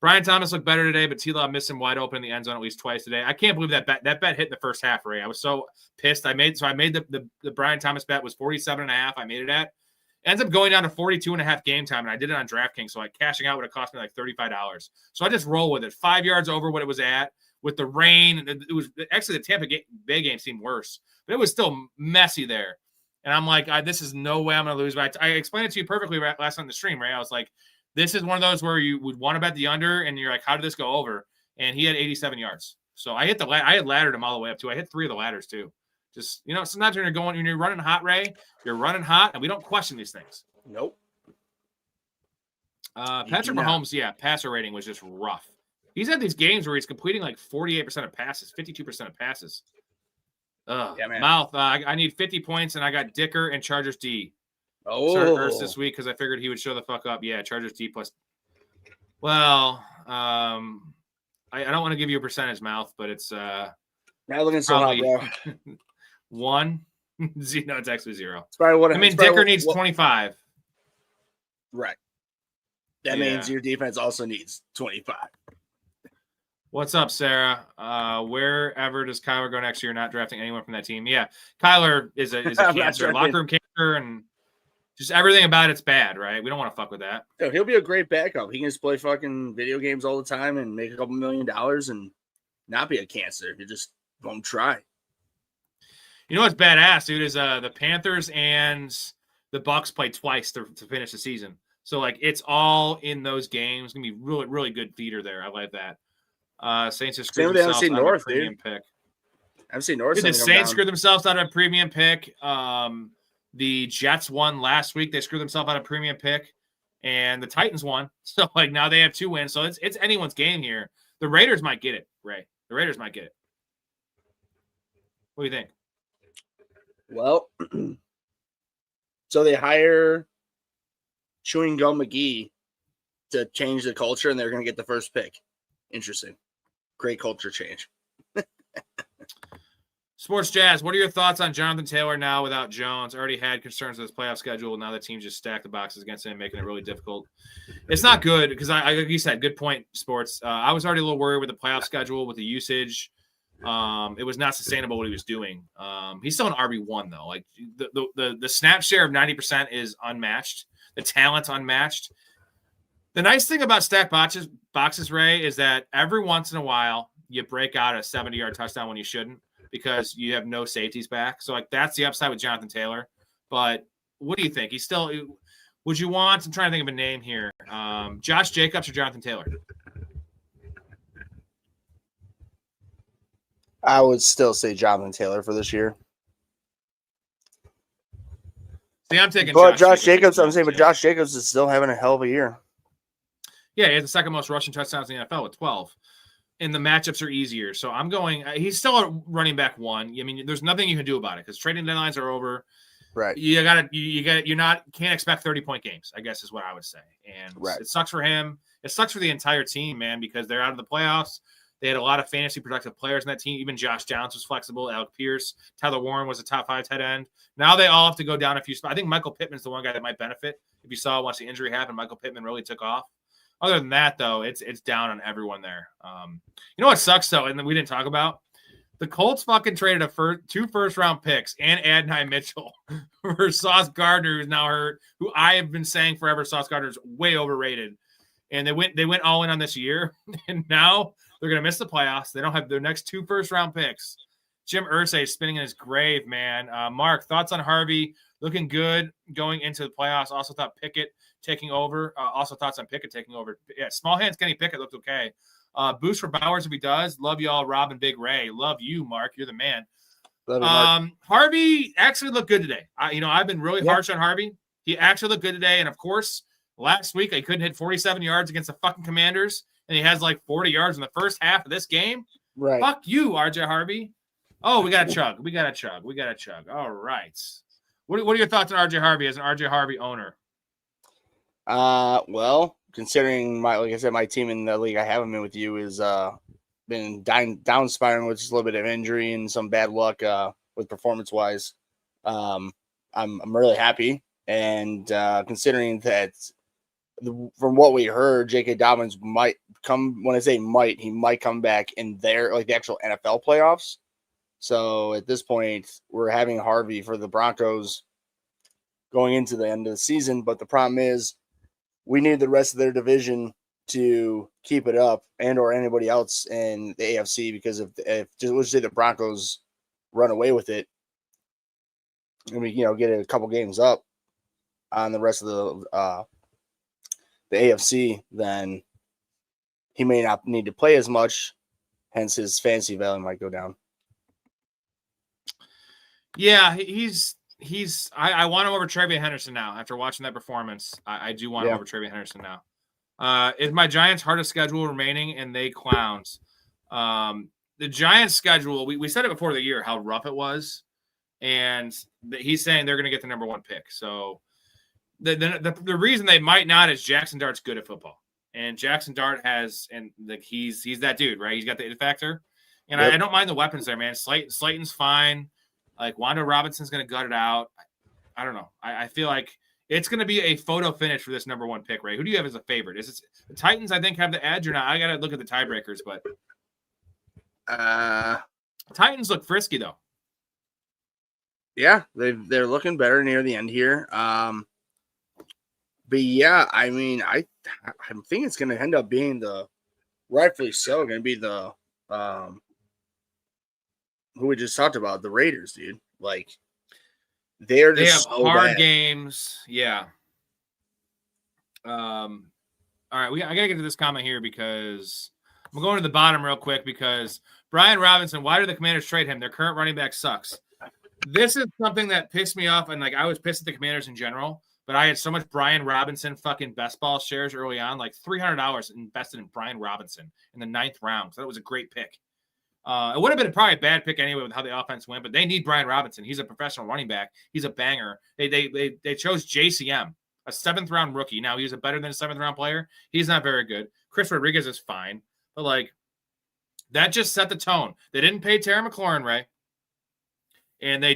Brian Thomas looked better today, but T-Law missed him wide open in the end zone at least twice today. I can't believe that bet hit in the first half, Ray. I was so pissed. I made the Brian Thomas bet was 47.5. I made it at. Ends up going down to 42.5 game time, and I did it on DraftKings. So cashing out would have cost me like $35. So I just roll with it. 5 yards over what it was at with the rain. It was actually the Tampa Bay game seemed worse, but it was still messy there. And I'm like, this is no way I'm going to lose. But I explained it to you perfectly last night on the stream, Ray. I was like, This is one of those where you would want to bet the under, and you're like, how did this go over? And he had 87 yards. So I had laddered him all the way up too. I hit 3 of the ladders too. Just, sometimes when you're running hot, Ray, you're running hot, and we don't question these things. Nope. Patrick Mahomes, passer rating was just rough. He's had these games where he's completing like 48% of passes, 52% of passes. Mouth. I need 50 points, and I got Dicker and Chargers D. Started this week because I figured he would show the fuck up. Yeah, Chargers D plus. Well, I don't want to give you a percentage, Mouth, but it's not looking so hot, bro. 1. No, it's actually 0. Dicker needs 25. Right. That means your defense also needs 25. What's up, Sarah? Wherever does Kyler go next year? Not drafting anyone from that team. Yeah, Kyler is a cancer, locker room cancer, and just everything about it's bad, right? We don't want to fuck with that. Dude, he'll be a great backup. He can just play fucking video games all the time and make a couple $1 million and not be a cancer. You just won't try. You know what's badass, dude, is the Panthers and the Bucks play twice to finish the season. So, like, it's all in those games. It's going to be really, really good theater there. I like that. Saints have screwed themselves out of a premium pick. I've seen North. Dude, the Saints screwed themselves out of a premium pick. The Jets won last week. They screwed themselves out of a premium pick. And the Titans won. So, like, now they have 2 wins. So, it's anyone's game here. The Raiders might get it, Ray. The Raiders might get it. What do you think? Well, so they hire Chewing Gum McGee to change the culture, and they're going to get the first pick. Interesting. Great culture change. Sports Jazz, what are your thoughts on Jonathan Taylor now without Jones? Already had concerns with his playoff schedule. Now the team just stacked the boxes against him, making it really difficult. It's not good because, like you said, good point, Sports. I was already a little worried with the playoff schedule, with the usage. It was not sustainable what he was doing. He's still an RB1 though. Like the snap share of 90% is unmatched. The talent's unmatched. The nice thing about stacked boxes, Ray, is that every once in a while you break out a 70-yard touchdown when you shouldn't because you have no safeties back. So, like, that's the upside with Jonathan Taylor. But what do you think? He's still – would you want – I'm trying to think of a name here. Josh Jacobs or Jonathan Taylor? I would still say Jonathan Taylor for this year. See, I'm taking Josh Jacobs. I'm saying, but Josh Jacobs is still having a hell of a year. Yeah, he has the second most rushing touchdowns in the NFL with 12. And the matchups are easier. So I'm going he's still a running back 1. I mean, there's nothing you can do about it because trading deadlines are over. Right. Can't expect 30-point games, I guess is what I would say. And right. It sucks for him. It sucks for the entire team, man, because they're out of the playoffs. They had a lot of fantasy productive players in that team. Even Josh Downs was flexible. Alec Pierce, Tyler Warren was a top 5 tight end. Now they all have to go down a few spots. I think Michael Pittman's the one guy that might benefit. If you saw once the injury happened, Michael Pittman really took off. Other than that, though, it's down on everyone there. You know what sucks, though, and we didn't talk about? The Colts fucking traded 2 first-round picks and Adonai Mitchell for Sauce Gardner, who's now hurt, who I have been saying forever Sauce Gardner is way overrated. And they went all in on this year, and now they're going to miss the playoffs. They don't have their next 2 first-round picks. Jim Irsay is spinning in his grave, man. Mark, thoughts on Harvey? Looking good going into the playoffs. Also thought Pickett taking over. Also thoughts on Pickett taking over. Yeah, small hands Kenny Pickett looked okay. Boost for Bowers if he does. Love y'all, Rob and Big Ray. Love you, Mark. You're the man. Love you, Mark. Harvey actually looked good today. I've been really harsh on Harvey. He actually looked good today. And, of course, last week I couldn't hit 47 yards against the fucking Commanders, and he has like 40 yards in the first half of this game. Right. Fuck you, RJ Harvey. Oh, we got to chug. All right. What are your thoughts on RJ Harvey as an RJ Harvey owner? Well, considering like I said, my team in the league I have him in with you is been down spiraling with just a little bit of injury and some bad luck with performance wise. I'm really happy, and considering that from what we heard, J.K. Dobbins might come. When I say might, he might come back in there, like the actual NFL playoffs. So at this point, we're having Harvey for the Broncos going into the end of the season. But the problem is we need the rest of their division to keep it up, and or anybody else in the AFC, because if just let's say the Broncos run away with it and we get a couple games up on the rest of the AFC, then he may not need to play as much. Hence, his fantasy value might go down. Yeah, I want him over Travion Henderson now. After watching that performance, I do want him over Travion Henderson now. Is my Giants' hardest schedule remaining, and they clowns. The Giants' schedule, we said it before the year how rough it was, and he's saying they're going to get the number 1 pick. So the reason they might not is Jackson Dart's good at football, and Jackson Dart has, and like he's that dude, right? He's got the it factor, and I don't mind the weapons there, man. Slayton's fine. Like Wanda Robinson's going to gut it out. I don't know. I feel like it's going to be a photo finish for this number 1 pick, right? Who do you have as a favorite? Is it the Titans? I think have the edge or not? I got to look at the tiebreakers, but Titans look frisky though. Yeah, they're looking better near the end here. But yeah, I mean, I think it's going to end up being rightfully so, going to be the who we just talked about, the Raiders, dude. Like they have so hard games. Yeah. All right, I gotta get to this comment here because I'm going to the bottom real quick because Brian Robinson, why did the Commanders trade him? Their current running back sucks. This is something that pissed me off, and like I was pissed at the Commanders in general, but I had so much Brian Robinson fucking best ball shares early on, like $300 invested in Brian Robinson in the 9th round. So that was a great pick. It would have been probably a bad pick anyway with how the offense went, but they need Brian Robinson. He's a professional running back. He's a banger. They chose JCM, a 7th round rookie. Now he's a better than a 7th round player. He's not very good. Chris Rodriguez is fine, but like that just set the tone. They didn't pay Terry McLaurin, Ray, and they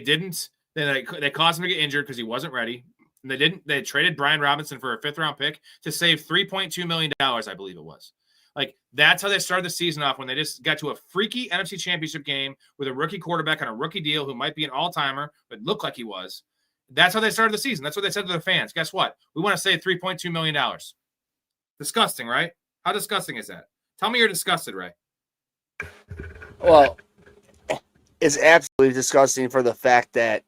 caused him to get injured because he wasn't ready. And they traded Brian Robinson for a 5th round pick to save $3.2 million, I believe it was. Like, that's how they started the season off when they just got to a freaky NFC Championship game with a rookie quarterback on a rookie deal who might be an all-timer, but looked like he was. That's how they started the season. That's what they said to their fans. Guess what? We want to save $3.2 million. Disgusting, right? How disgusting is that? Tell me you're disgusted, Ray. Well, it's absolutely disgusting for the fact that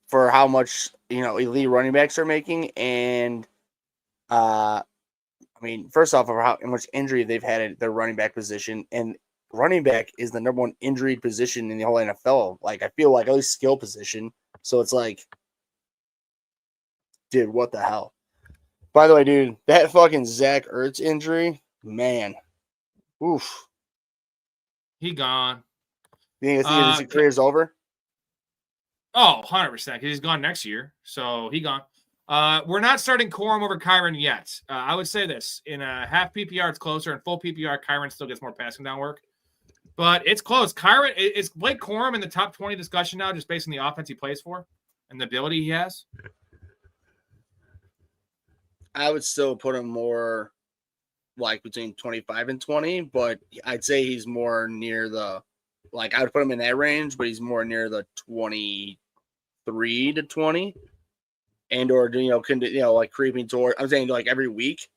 for how much, elite running backs are making and I mean, first off, of how much injury they've had at their running back position, and running back is the number 1 injured position in the whole NFL. Like, I feel like at least skill position. So it's like, dude, what the hell? By the way, dude, that fucking Zach Ertz injury, man, oof. He gone. You think his career's over? Oh, 100%. Because he's gone next year. So he gone. We're not starting Corum over Kyron yet. I would say this. In a half PPR, it's closer. In full PPR, Kyron still gets more passing down work. But it's close. Kyron, is Blake Corum in the top 20 discussion now just based on the offense he plays for and the ability he has? I would still put him more like between 25 and 20, but I'd say he's more near I would put him in that range, but he's more near the 23 to 20. And or like creeping toward, I'm saying like every week,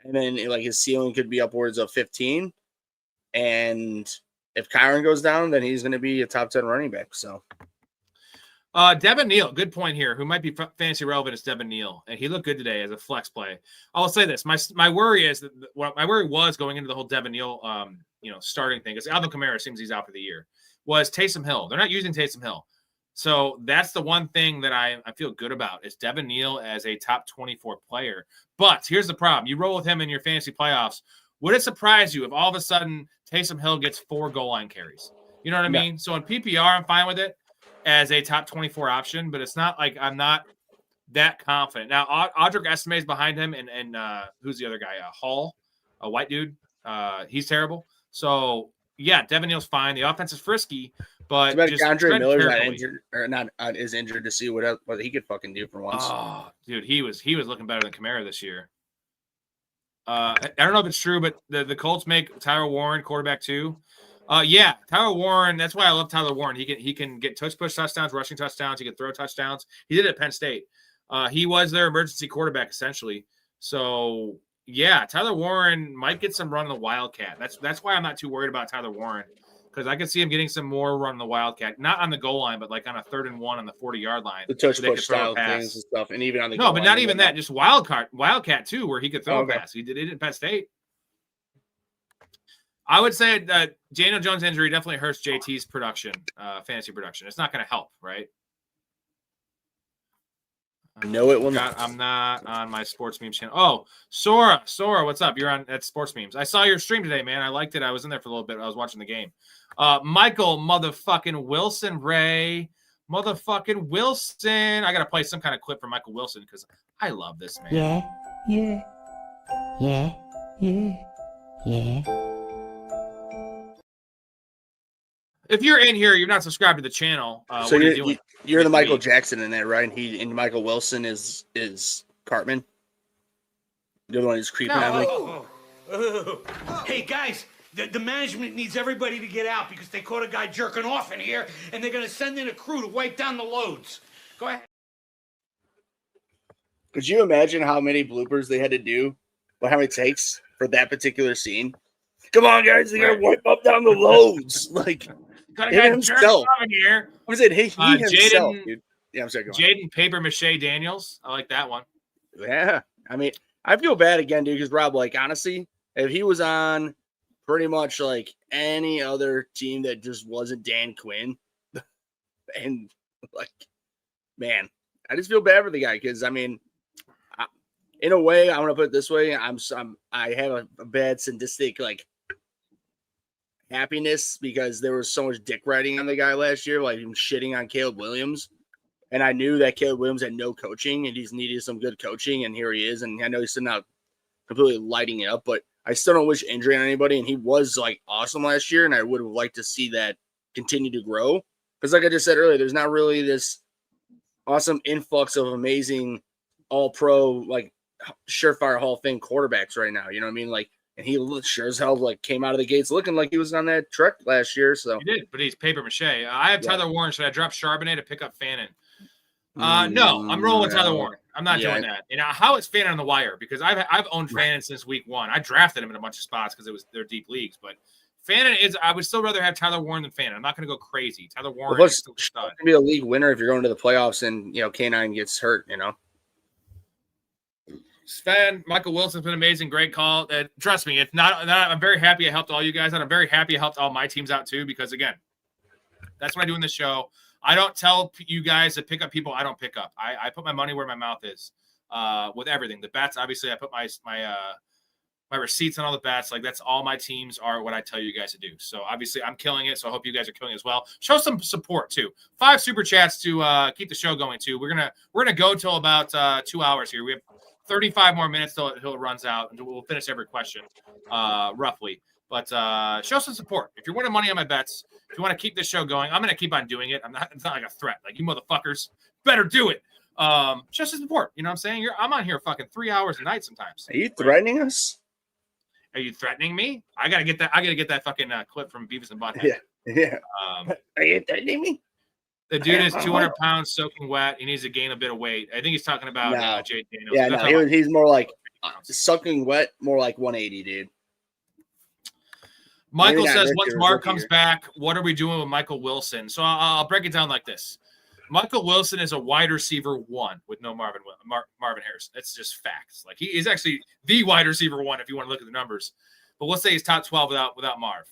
and then like his ceiling could be upwards of 15. And if Kyron goes down, then he's going to be a top 10 running back. So, Devin Neal, good point here. Who might be fantasy relevant is Devin Neal, and he looked good today as a flex play. I'll say this: my worry is that my worry was going into the whole Devin Neal, starting thing because Alvin Kamara seems he's out for the year. Was Taysom Hill? They're not using Taysom Hill. So that's the one thing that I feel good about is Devin Neal as a top 24 player. But here's the problem. You roll with him in your fantasy playoffs. Would it surprise you if all of a sudden Taysom Hill gets 4 goal line carries? You know what I mean? So in PPR, I'm fine with it as a top 24 option, but it's not like I'm not that confident. Now, Audric Estime is behind him, and who's the other guy? Hall, a white dude. He's terrible. So, yeah, Devin Neal's fine. The offense is frisky. But just Andre Miller's not injured or not is injured to see what he could fucking do for once. Oh, dude, he was looking better than Kamara this year. I don't know if it's true, but the Colts make Tyler Warren quarterback too. Yeah, Tyler Warren. That's why I love Tyler Warren. He can get push touchdowns, rushing touchdowns. He can throw touchdowns. He did it at Penn State. He was their emergency quarterback essentially. So yeah, Tyler Warren might get some run in the Wildcat. That's why I'm not too worried about Tyler Warren. because I could see him getting some more run the Wildcat, not on the goal line, but like on a 3rd and 1 on the 40-yard line. The touch push style things and stuff, and even on the no, but not even that, just Wildcat too, where he could throw a pass. He did it at Penn State. I would say that Daniel Jones' injury definitely hurts JT's production, fantasy production. It's not going to help, right? No, it will not. I'm not on my sports memes channel. Oh, Sora, what's up? You're on at Sports Memes. I saw your stream today, man. I liked it. I was in there for a little bit. I was watching the game. Michael motherfucking Wilson, Ray, motherfucking Wilson. I gotta play some kind of clip for Michael Wilson because I love this man. Yeah. If you're in here, you're not subscribed to the channel. So you're the Michael Jackson in that, right? And Michael Wilson is Cartman. You're the one who's creeping on me. Hey guys, the management needs everybody to get out because they caught a guy jerking off in here, and they're gonna send in a crew to wipe down the loads. Go ahead. Could you imagine how many bloopers they had to do, or how many takes for that particular scene? Come on, guys, they gotta wipe up down the loads. Like, got a guy himself in here. Was it he himself, dude? Yeah, I'm sorry. Jaden Paper Mache Daniels. I like that one. Yeah, I mean, I feel bad again, dude, because Rob, like, honestly, if he was on pretty much like any other team that just wasn't Dan Quinn, and like, man, I just feel bad for the guy because I mean, in a way, I'm gonna put it this way: I have a bad sadistic like happiness because there was so much dick riding on the guy last year, like him shitting on Caleb Williams. And I knew that Caleb Williams had no coaching and he's needed some good coaching. And here he is. And I know he's still not completely lighting it up, but I still don't wish injury on anybody. And he was like awesome last year. And I would have liked to see that continue to grow. Because like I just said earlier, there's not really this awesome influx of amazing all pro, like surefire Hall of Fame quarterbacks right now. You know what I mean? Like, and he sure as hell like came out of the gates looking like he was on that truck last year. So he did, but he's paper mache. I have Tyler Warren. Should I drop Charbonnet to pick up Fannin? No, I'm rolling with Tyler Warren. I'm not doing that. You know how is Fannin on the wire? Because I've owned Fannin since week 1. I drafted him in a bunch of spots because they're deep leagues. But Fannin is. I would still rather have Tyler Warren than Fannin. I'm not going to go crazy. Tyler Warren is still a stud. Going to be a league winner if you're going to the playoffs and K9 gets hurt. Sven, Michael Wilson's been amazing. Great call. Trust me, it's not. I'm very happy I helped all you guys out. I'm very happy I helped all my teams out too because, again, that's what I do in this show. I don't tell you guys to pick up people I don't pick up. I put my money where my mouth is with everything. The bets, obviously, I put my receipts on all the bets. Like, that's all my teams are what I tell you guys to do. So, obviously, I'm killing it. So, I hope you guys are killing it as well. Show some support, too. 5 super chats to keep the show going, too. We're gonna go till about 2 hours here. We have 35 more minutes till it runs out, and we'll finish every question, roughly. But show some support. If you're winning money on my bets, if you want to keep this show going, I'm going to keep on doing it. It's not like a threat. Like, you motherfuckers better do it. Show some support. You know what I'm saying? I'm on here fucking 3 hours a night sometimes. Are you threatening us? Are you threatening me? I gotta get that fucking clip from Beavis and Butthead. Yeah. Are you threatening me? The dude is 200 pounds soaking wet. He needs to gain a bit of weight. I think he's talking about Jay Daniels. Yeah, no, he's more like sucking wet, more like 180, dude. Michael says, once Mark comes back, what are we doing with Michael Wilson? So I'll break it down like this. Michael Wilson is a wide receiver 1 with no Marvin Harrison. That's just facts. Like, he is actually the wide receiver 1 if you want to look at the numbers. But let's say he's top 12 without Marv.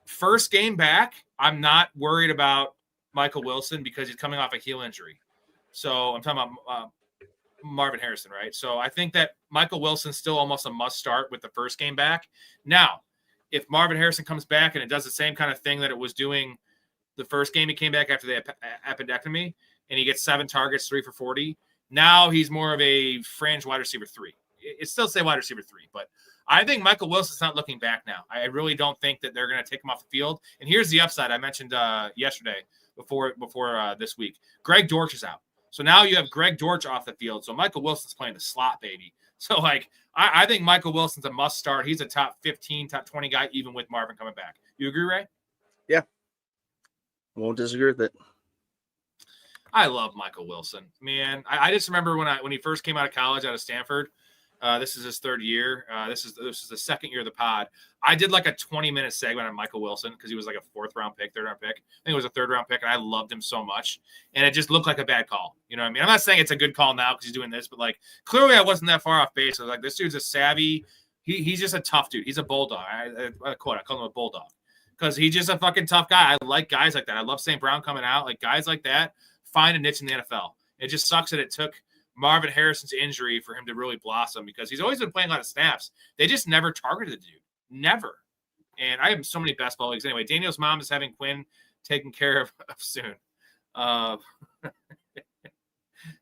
First game back, I'm not worried about Michael Wilson because he's coming off a heel injury. So I'm talking about Marvin Harrison, right? So I think that Michael Wilson's still almost a must start with the first game back. Now, if Marvin Harrison comes back and it does the same kind of thing that it was doing the first game he came back after the appendectomy, and he gets 7 targets, 3 for 40, now he's more of a fringe wide receiver 3. It still say wide receiver 3, but I think Michael Wilson's not looking back now. I really don't think that they're going to take him off the field. And here's the upside I mentioned yesterday before this week. Greg Dortch is out. So now you have Greg Dortch off the field. So Michael Wilson's playing the slot, baby. So, like, I think Michael Wilson's a must start. He's a top 15, top 20 guy, even with Marvin coming back. You agree, Ray? Yeah. Won't disagree with it. I love Michael Wilson. Man, I just remember when he first came out of college, out of Stanford, This is his third year. This is the second year of the pod. I did like a 20-minute segment on Michael Wilson because he was like a 4th-round pick, 3rd-round pick. I think it was a 3rd-round pick, and I loved him so much. And it just looked like a bad call. You know what I mean? I'm not saying it's a good call now because he's doing this, but like clearly I wasn't that far off base. I was like, this dude's a savvy. He's just a tough dude. He's a bulldog. I call him a bulldog because he's just a fucking tough guy. I like guys like that. I love St. Brown coming out. Like guys like that find a niche in the NFL. It just sucks that it took Marvin Harrison's injury for him to really blossom because he's always been playing a lot of snaps. They just never targeted the dude. Never. And I have so many best ball leagues. Anyway, Daniel's mom is having Quinn taken care of soon.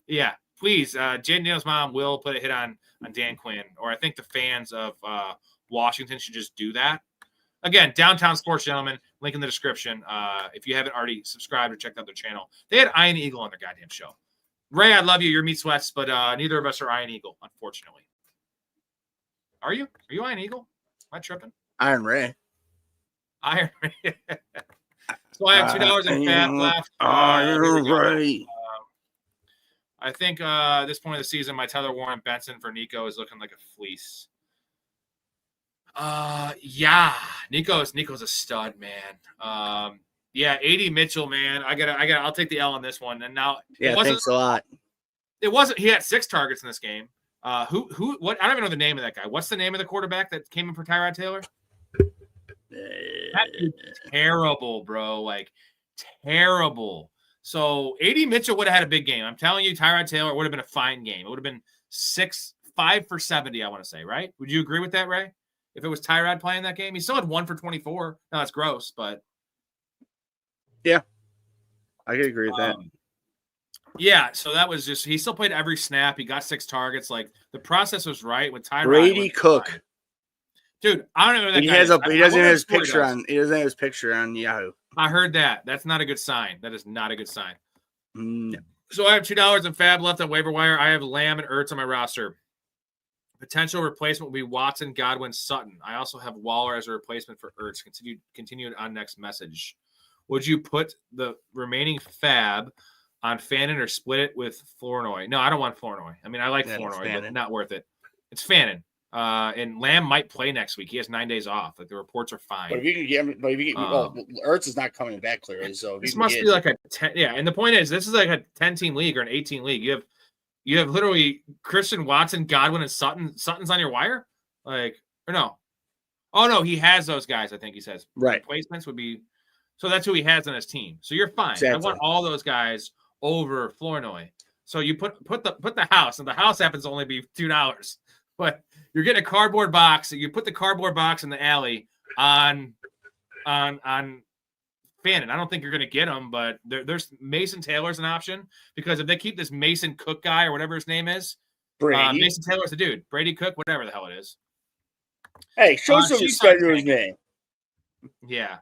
Yeah, please. Daniel's mom will put a hit on Dan Quinn, or I think the fans of Washington should just do that. Again, Downtown Sports Gentlemen, link in the description. If you haven't already subscribed or checked out their channel, they had Iron Eagle on their goddamn show. Ray, I love you. You're meat sweats, but neither of us are Iron Eagle, unfortunately. Are you? Are you Iron Eagle? Am I tripping? Iron Ray. Iron Ray. So I have $2 in fat left. Iron Ray. I think at this point of the season, my Tyler Warren Benson for Nico is looking like a fleece. Yeah, Nico's a stud, man. Yeah, 80 Mitchell, man. I'll take the L on this one. And now, yeah, thanks a lot. It wasn't. He had 6 targets in this game. What? I don't even know the name of that guy. What's the name of the quarterback that came in for Tyrod Taylor? That dude's terrible, bro. Like terrible. So 80 Mitchell would have had a big game. I'm telling you, Tyrod Taylor would have been a fine game. It would have been 5 for 70. I want to say, right? Would you agree with that, Ray? If it was Tyrod playing that game, he still had 1 for 24. No, that's gross, but. Yeah, I could agree with that. Yeah, so that was just he still played every snap. He got 6 targets. Like the process was right with Tyrod. Brady Cook, dude. I don't know who that he guy has is. he doesn't have his picture on. He doesn't have his picture on Yahoo. I heard that. That's not a good sign. That is not a good sign. No. So I have $2 in fab left on waiver wire. I have Lamb and Ertz on my roster. Potential replacement will be Watson, Godwin, Sutton. I also have Waller as a replacement for Ertz. Continued on next message. Would you put the remaining fab on Fannin or split it with Flournoy? No, I don't want Flournoy. I mean, I like Flournoy, but not worth it. It's Fannin. And Lamb might play next week. He has 9 days off. Like the reports are fine. But if you can Ertz is not coming back clearly. So this must be like a 10. Yeah, and the point is, this is like a 10-team league or an 18 league. You have literally Christian Watson, Godwin, and Sutton. Sutton's on your wire, like or no? Oh no, he has those guys. I think he says right. Replacements would be. So that's who he has on his team. So you're fine. Exactly. I want all those guys over Flournoy. So you put the house, and the house happens to only be $2, but you're getting a cardboard box. You put the cardboard box in the alley on Fannin. I don't think you're going to get him, but there's Mason Taylor's an option because if they keep this Mason Cook guy or whatever his name is, Mason Taylor's the dude. Brady Cook, whatever the hell it is. Hey, show some respect to his name. Yeah.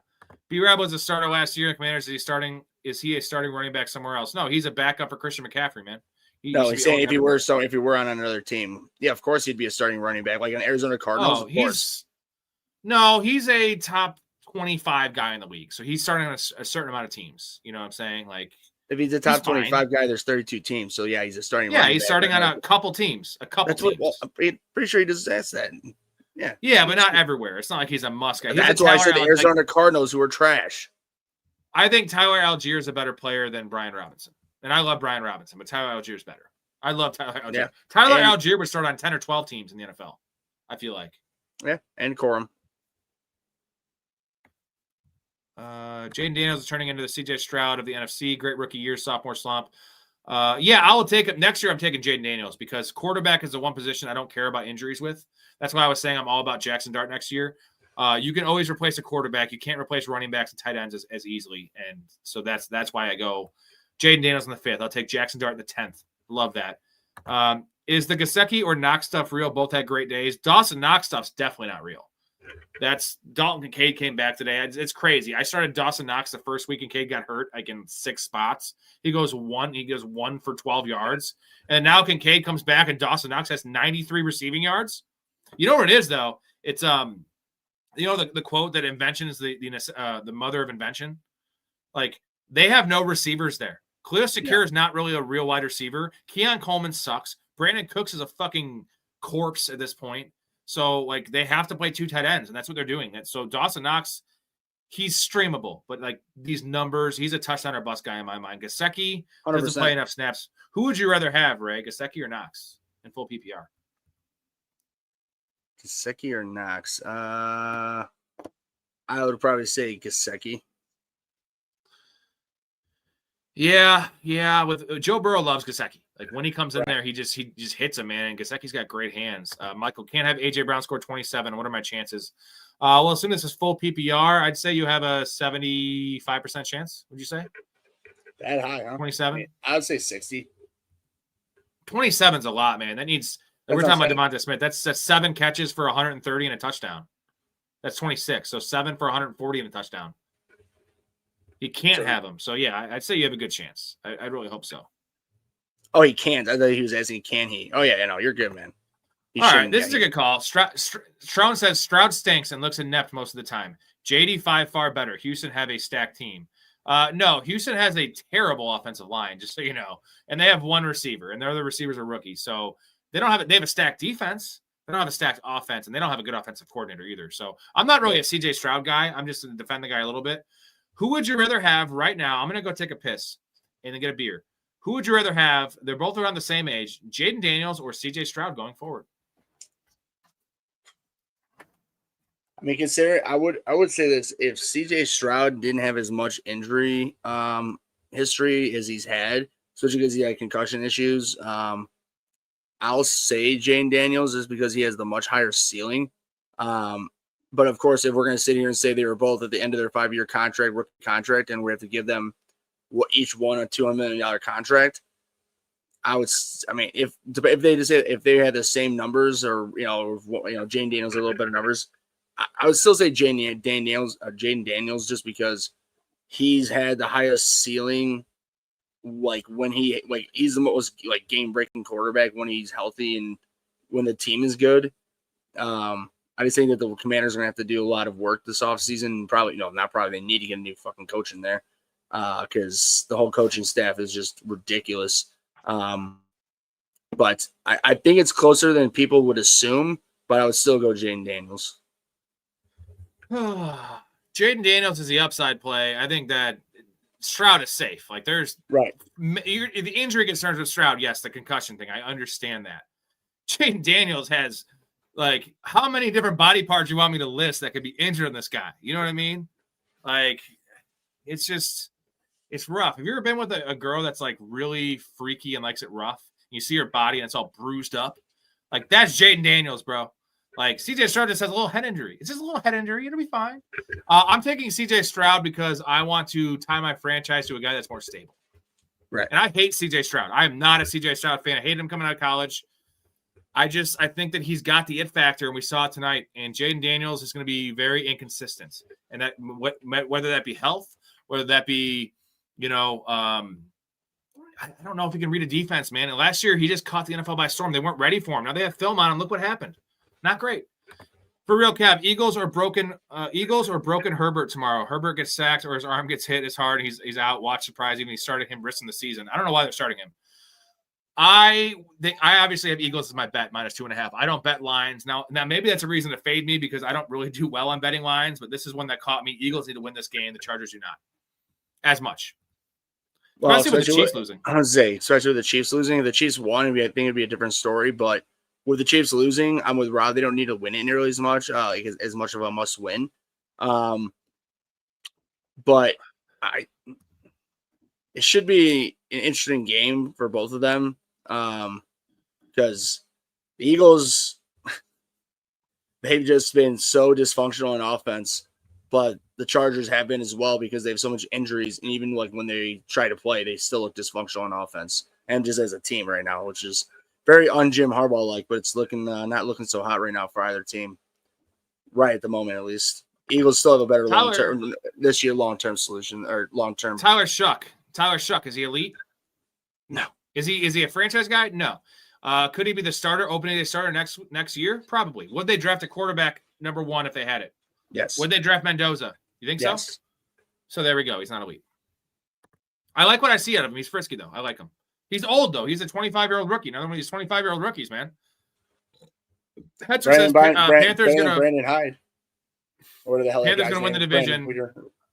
B-Rob was a starter last year in Commanders. Is he a starting running back somewhere else? No, he's a backup for Christian McCaffrey, man. He's saying if he were on another team, yeah, of course he'd be a starting running back, like an Arizona Cardinals. He's a top 25 guy in the league, so he's starting on a certain amount of teams. You know what I'm saying? Like if he's a top 25 guy, there's 32 teams, so yeah, he's a starting. Yeah, he's starting on a couple teams. That's teams. I'm pretty sure he does that. Yeah, but not everywhere. It's not like he's a must guy. That's why I said the Arizona Cardinals, who are trash. I think Tyler Algier is a better player than Brian Robinson. And I love Brian Robinson, but Tyler Algier is better. I love Tyler Algier. Yeah. Tyler Algier would start on 10 or 12 teams in the NFL, I feel like. Yeah, and Corum. Jaden Daniels is turning into the CJ Stroud of the NFC. Great rookie year, sophomore slump. Yeah, I will take it. Next year, I'm taking Jaden Daniels because quarterback is the one position I don't care about injuries with. That's why I was saying I'm all about Jackson Dart next year. You can always replace a quarterback. You can't replace running backs and tight ends as easily. And so that's why I go Jaden Daniels in the 5th. I'll take Jackson Dart in the 10th. Love that. Is the Gesicki or Knox stuff real? Both had great days. Dawson Knox stuff's definitely not real. That's Dalton Kincaid came back today. It's crazy. I started Dawson Knox the first week Kincaid got hurt like in 6 spots. He goes 1 for 12 yards. And now Kincaid comes back and Dawson Knox has 93 receiving yards. You know what it is though? It's the quote that invention is the mother of invention. Like they have no receivers there. Khalil Shakir is not really a real wide receiver. Keon Coleman sucks. Brandon Cooks is a fucking corpse at this point. So, like, they have to play 2 tight ends, and that's what they're doing. And so Dawson Knox, he's streamable, but, like, these numbers, he's a touchdown or bust guy in my mind. Gesicki doesn't play enough snaps. Who would you rather have, Ray, Gesicki or Knox in full PPR? Gesicki or Knox? I would probably say Gesicki. Yeah. With Joe Burrow loves Gesicki. Like, when he comes in there, he just hits him, man. And Gesicki's got great hands. Michael, can't have AJ Brown score 27. What are my chances? Well, as soon as this is full PPR, I'd say you have a 75% chance. Would you say that high? Huh? 27. I would say 60. 27's a lot, man. That needs. We're talking about Devonta Smith. That's 7 catches for 130 and a touchdown. That's 26. So 7 for 140 and a touchdown. He can't have him. So, yeah, I'd say you have a good chance. I really hope so. Oh, he can't. I thought he was asking, can he? Oh, yeah, no, you're good, man. All right, this is a good call. Stroud says Stroud stinks and looks inept most of the time. JD 5 far better. Houston have a stacked team. No, Houston has a terrible offensive line, just so you know. And they have 1 receiver, and their other receivers are rookies. So they have a stacked defense. They don't have a stacked offense, and they don't have a good offensive coordinator either. So I'm not really a CJ Stroud guy. I'm just going to defend the guy a little bit. Who would you rather have right now? I'm going to go take a piss and then get a beer. Who would you rather have? They're both around the same age, Jaden Daniels or CJ Stroud going forward? I mean, consider I would say this: if CJ Stroud didn't have as much injury history as he's had, especially because he had concussion issues, I'll say Jaden Daniels just because he has the much higher ceiling. But of course, if we're going to sit here and say they were both at the end of their 5-year contract, rookie contract, and we have to give them each one a $200 million contract, if they had the same numbers, or Jaden Daniels a little better numbers, I would still say Jaden Daniels just because he's had the highest ceiling. Like when he's the most game breaking quarterback when he's healthy and when the team is good. I just think that the Commanders are going to have to do a lot of work this offseason. They need to get a new fucking coach in there because the whole coaching staff is just ridiculous. But I think it's closer than people would assume, but I would still go Jaden Daniels. Jaden Daniels is the upside play. I think that Stroud is safe. Like, there's the injury concerns with Stroud. Yes, the concussion thing. I understand that. Jaden Daniels has, like, how many different body parts you want me to list that could be injured in this guy? You know what I mean? Like, it's rough. Have you ever been with a girl that's like really freaky and likes it rough? You see her body and it's all bruised up. Like, that's Jaden Daniels, bro. Like, CJ Stroud just has a little head injury. It's just a little head injury. It'll be fine. I'm taking CJ Stroud because I want to tie my franchise to a guy that's more stable. Right. And I hate CJ Stroud. I am not a CJ Stroud fan. I hated him coming out of college. I think that he's got the it factor, and we saw it tonight. And Jaden Daniels is going to be very inconsistent. And that whether that be health, whether that be, I don't know if he can read a defense, man. And last year, he just caught the NFL by storm. They weren't ready for him. Now they have film on him. Look what happened. Not great. For real, Cav, Eagles or broken Herbert tomorrow. Herbert gets sacked or his arm gets hit. It's hard. He's out. Watch surprise. Even he started him risking the season. I don't know why they're starting him. I obviously have Eagles as my bet, -2.5. I don't bet lines. Now maybe that's a reason to fade me because I don't really do well on betting lines, but this is one that caught me. Eagles need to win this game. The Chargers do not. As much. Well, especially with the Chiefs losing. I would say, especially with the Chiefs losing. If the Chiefs won, I think it'd be a different story, but with the Chiefs losing, I'm with Rob. They don't need to win it nearly as much, as much of a must win. But it should be an interesting game for both of them because the Eagles, they've just been so dysfunctional in offense, but the Chargers have been as well because they have so much injuries. And even like when they try to play, they still look dysfunctional on offense and just as a team right now, which is very un-Jim Harbaugh-like, but it's looking not looking so hot right now for either team. Right at the moment, at least. Eagles still have a better long-term solution or long-term. Tyler Shuck, is he elite? No. Is he a franchise guy? No. Could he be the starter, opening day starter next year? Probably. Would they draft a quarterback number 1 if they had it? Yes. Would they draft Mendoza? You think yes. so? So there we go. He's not elite. I like what I see out of him. He's frisky, though. I like him. He's old, though. He's a 25-year-old rookie. Another one of these 25-year-old rookies, man. Hetzer says Panthers gonna Brandon Hyde. Or the hell? Panthers gonna win the division.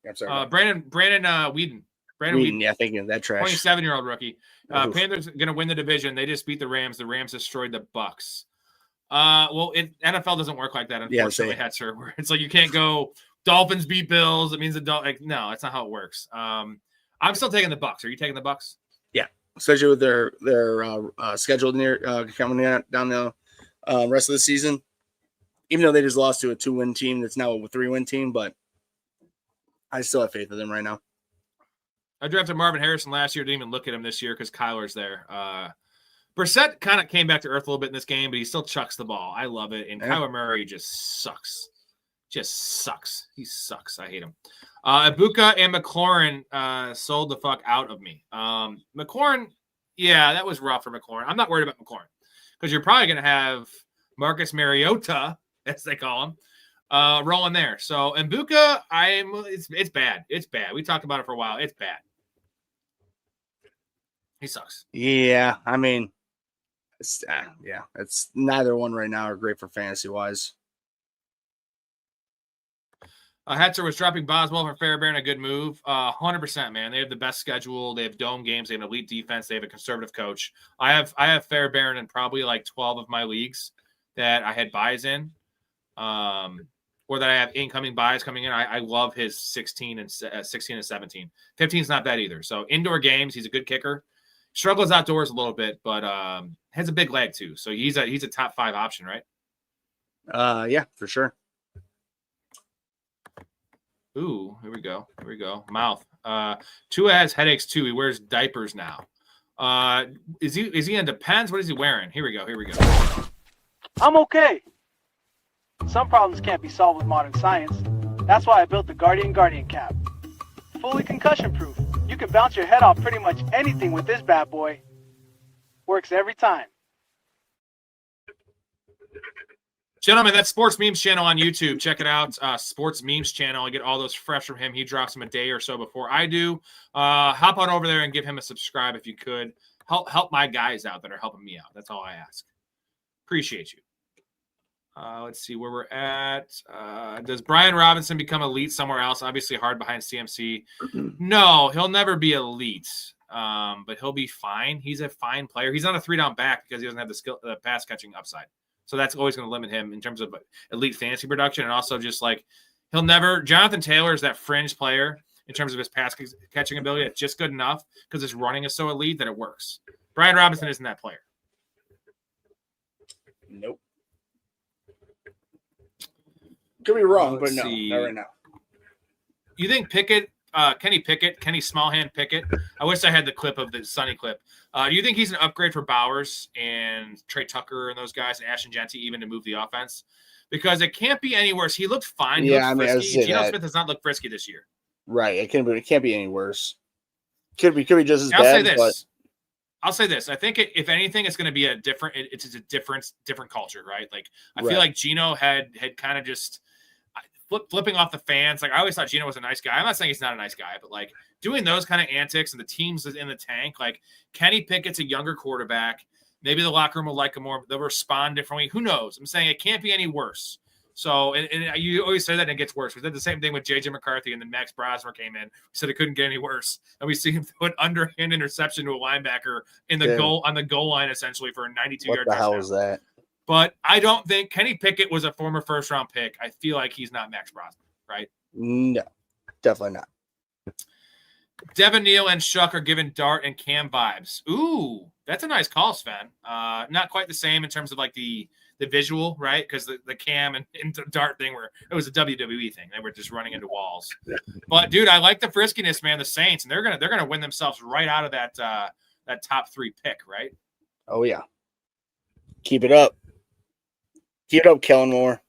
I'm sorry. Brandon Whedon. Brandon Whedon. Yeah, thinking that trash. 27-year-old rookie. Panthers gonna win the division. They just beat the Rams. The Rams destroyed the Bucks. Well, NFL doesn't work like that, unfortunately, Hetzer. Where it's like you can't go Dolphins beat Bills. It means no, that's not how it works. I'm still taking the Bucks. Are you taking the Bucks? Yeah, especially with their schedule coming down the rest of the season. Even though they just lost to a 2-win team, that's now a 3-win team, but I still have faith in them right now. I drafted Marvin Harrison last year. Didn't even look at him this year because Kyler's there. Brissett kind of came back to earth a little bit in this game, but he still chucks the ball. I love it. And Kyler Murray just sucks. He sucks. I hate him. Ibuka and McLaurin sold the fuck out of me. McLaurin, yeah, that was rough for McLaurin. I'm not worried about McLaurin because you're probably going to have Marcus Mariota, as they call him, rolling there. So Ibuka, it's bad. It's bad. We talked about it for a while. It's bad. He sucks. Yeah, I mean, it's neither one right now are great for fantasy wise. Hetzer was dropping Boswell for Fairbairn, a good move. 100%, man. They have the best schedule. They have dome games. They have an elite defense. They have a conservative coach. I have Fairbairn in probably like 12 of my leagues that I had buys in, or that I have incoming buys coming in. I love his 16 and 17. 15 is not bad either. So indoor games, he's a good kicker. Struggles outdoors a little bit, but has a big leg too. So he's a top 5 option, right? Yeah, for sure. Ooh, here we go. Mouth. Tua has headaches too. He wears diapers now. Is he in Depends? What is he wearing? Here we go. I'm okay. Some problems can't be solved with modern science. That's why I built the Guardian cap. Fully concussion proof. You can bounce your head off pretty much anything with this bad boy. Works every time. Gentlemen, that's Sports Memes channel on YouTube. Check it out. Sports Memes channel. I get all those fresh from him. He drops them a day or so before I do. Hop on over there and give him a subscribe if you could. Help my guys out that are helping me out. That's all I ask. Appreciate you. Let's see where we're at. Does Brian Robinson become elite somewhere else? Obviously hard behind CMC. No, he'll never be elite. But he'll be fine. He's a fine player. He's not a 3-down back because he doesn't have the pass catching upside. So that's always going to limit him in terms of elite fantasy production. And also just like Jonathan Taylor is that fringe player in terms of his pass catching ability. It's just good enough because his running is so elite that it works. Brian Robinson isn't that player. Nope. Could be wrong, but no, not right now. You think Kenny Smallhand Pickett? I wish I had the clip of the Sunny clip. Do you think he's an upgrade for Bowers and Trey Tucker and those guys and Ashton Genty even to move the offense? Because it can't be any worse. He looked fine. Yeah, frisky. Geno Smith has not looked frisky this year. Right. It can't be any worse. Could be just as bad. I'll say this. I think if anything, it's going to be a different culture, right? Like I feel like Geno had kind of just flipping off the fans. Like I always thought Geno was a nice guy. I'm not saying he's not a nice guy, but like doing those kind of antics and the teams in the tank, like Kenny Pickett's a younger quarterback. Maybe the locker room will like him more. They'll respond differently. Who knows? I'm saying it can't be any worse. So, and you always say that and it gets worse. We did the same thing with J.J. McCarthy and then Max Brosmer came in. We said it couldn't get any worse. And we see him throw an underhand interception to a linebacker on the goal line essentially for a 92-yard touchdown. What the hell was that? But I don't think Kenny Pickett was a former first-round pick. I feel like he's not Max Brosmer, right? No, definitely not. Devin Neal and Shuck are giving Dart and Cam vibes. Ooh, that's a nice call, Sven. Not quite the same in terms of like the visual, right? Because the Cam and Dart thing it was a WWE thing. They were just running into walls. But dude, I like the friskiness, man. The Saints, and they're gonna win themselves right out of that top 3 pick, right? Oh yeah. Keep it up. Keep it up, Kellen Moore.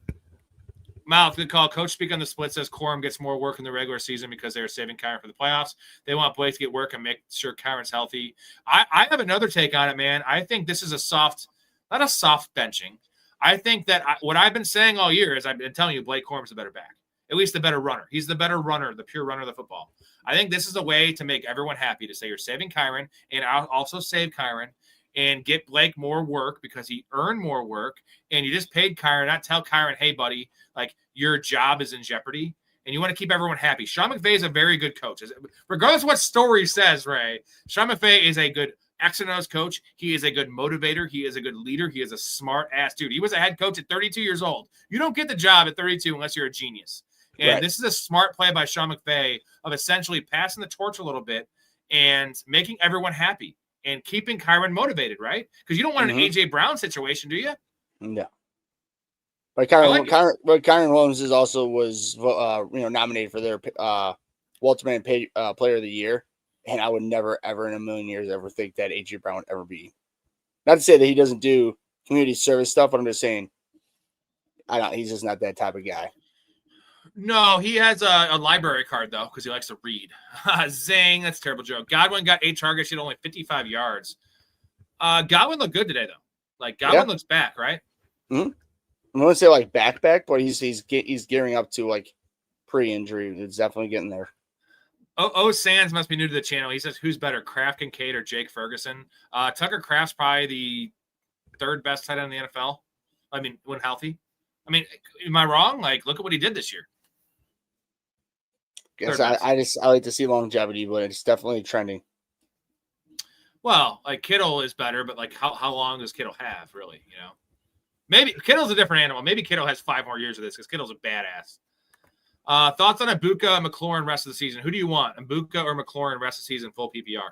Mouth, good call. Coach Speak on the Split says Corum gets more work in the regular season because they're saving Kyron for the playoffs. They want Blake to get work and make sure Kyron's healthy. I have another take on it, man. I think this is not a soft benching. I think that what I've been saying all year is I've been telling you Blake Corum's the better back, at least the better runner. He's the better runner, the pure runner of the football. I think this is a way to make everyone happy to say you're saving Kyron and I'll also save Kyron. and get Blake more work because he earned more work. And you just paid Kyron, not tell Kyron, hey, buddy, like your job is in jeopardy. And you want to keep everyone happy. Sean McVay is a very good coach. Regardless of what Storey says, Ray, Sean McVay is a good X and O's coach. He is a good motivator. He is a good leader. He is a smart ass dude. He was a head coach at 32 years old. You don't get the job at 32 unless you're a genius. And This is a smart play by Sean McVay of essentially passing the torch a little bit and making everyone happy and keeping Kyron motivated, right? Because you don't want an AJ Brown situation, do you? No. But Kyron Williams was nominated for their Ultimate Player of the Year, and I would never, ever in a million years ever think that AJ Brown would ever be. Not to say that he doesn't do community service stuff, but I'm just saying, he's just not that type of guy. No, he has a library card though because he likes to read. Zing, that's a terrible joke. Godwin got 8 targets, he had only 55 yards. Godwin looked good today though. Like Godwin looks back, right? Mm-hmm. I'm going to say like back, but he's gearing up to like pre-injury. It's definitely getting there. Sands must be new to the channel. He says, who's better, Kraft Kincaid or Jake Ferguson? Tucker Kraft's probably the 3rd best tight end in the NFL. I mean, when healthy. I mean, am I wrong? Like, look at what he did this year. Yes, I like to see longevity, but it's definitely trending. Well, like Kittle is better, but like how long does Kittle have, really? You know? Maybe Kittle's a different animal. Maybe Kittle has 5 more years of this because Kittle's a badass. Thoughts on Ibuka and McLaurin rest of the season? Who do you want, Ibuka or McLaurin rest of the season, full PPR?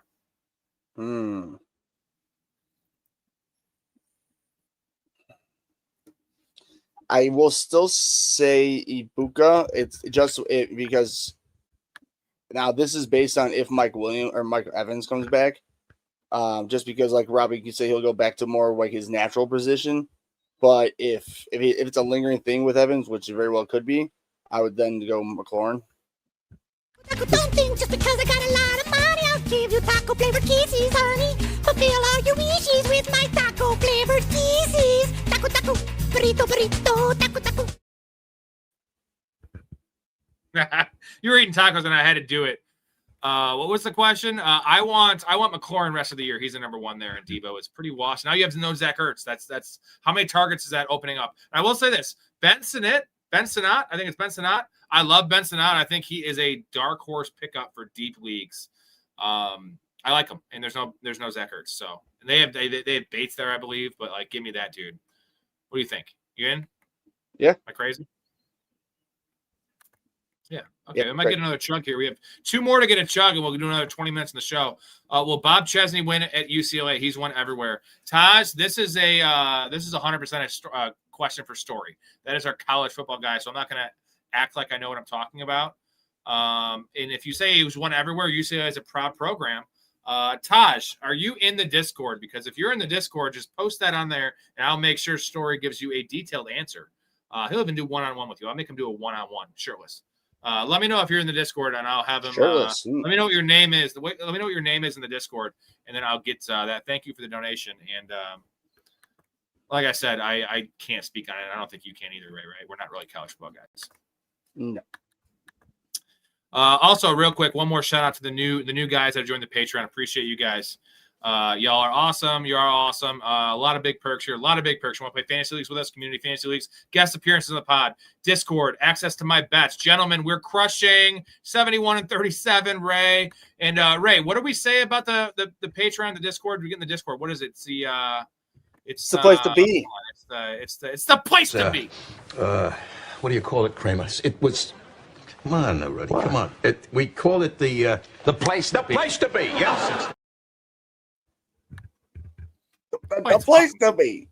I will still say Ibuka. It's just because now this is based on if Mike Evans comes back. Just because like Robbie could say he'll go back to more like his natural position. But if it's a lingering thing with Evans, which it very well could be, I would then go McLaurin. Don't think just because I got a lot of money, I'll give you taco flavored kisses, honey. Fulfill all your wishes with my taco flavored kisses. Taco, taco, burrito, taco, taco. You were eating tacos and I had to do it. What was the question? I want McLaurin rest of the year. He's the number 1 there, and Debo is pretty washed. Now you have to know Zach Ertz. That's how many targets is that opening up? And I will say this: Ben Sinnott. I think it's Ben Sinnott. I love Ben Sinnott. I think he is a dark horse pickup for deep leagues. I like him, and there's no Zach Ertz. So they have Bates there, I believe. But like, give me that dude. What do you think? You in? Yeah. Am I crazy? Yeah. Okay. I might get another chug here. We have 2 more to get a chug, and we'll do another 20 minutes in the show. Will Bob Chesney win at UCLA? He's won everywhere. Taj, this is 100% a question for Storey. That is our college football guy, so I'm not going to act like I know what I'm talking about. And if you say he was won everywhere, UCLA is a proud program. Taj, are you in the Discord? Because if you're in the Discord, just post that on there, and I'll make sure Storey gives you a detailed answer. He'll even do one-on-one with you. I'll make him do a one-on-one, shirtless. Let me know if you're in the Discord, and I'll have him. Let me know what your name is. Let me know what your name is in the Discord, and then I'll get that. Thank you for the donation. And like I said, I can't speak on it. I don't think you can either, Ray. Right? We're not really college football guys. No. Also, real quick, one more shout out to the new guys that joined the Patreon. Appreciate you guys. Y'all are awesome. You are awesome. A lot of big perks here. A lot of big perks. You want to play fantasy leagues with us? Community fantasy leagues, guest appearances on the pod, Discord, access to my bets. Gentlemen, we're crushing 71-37. Ray and Ray, what do we say about the Patreon, the Discord? We get in the Discord. What is it? It's the place to be. It's the place to be. What do you call it, Kramer? It was. Come on, Rudy. Come on. We call it the place to be. The place to be. Yes. The place to be.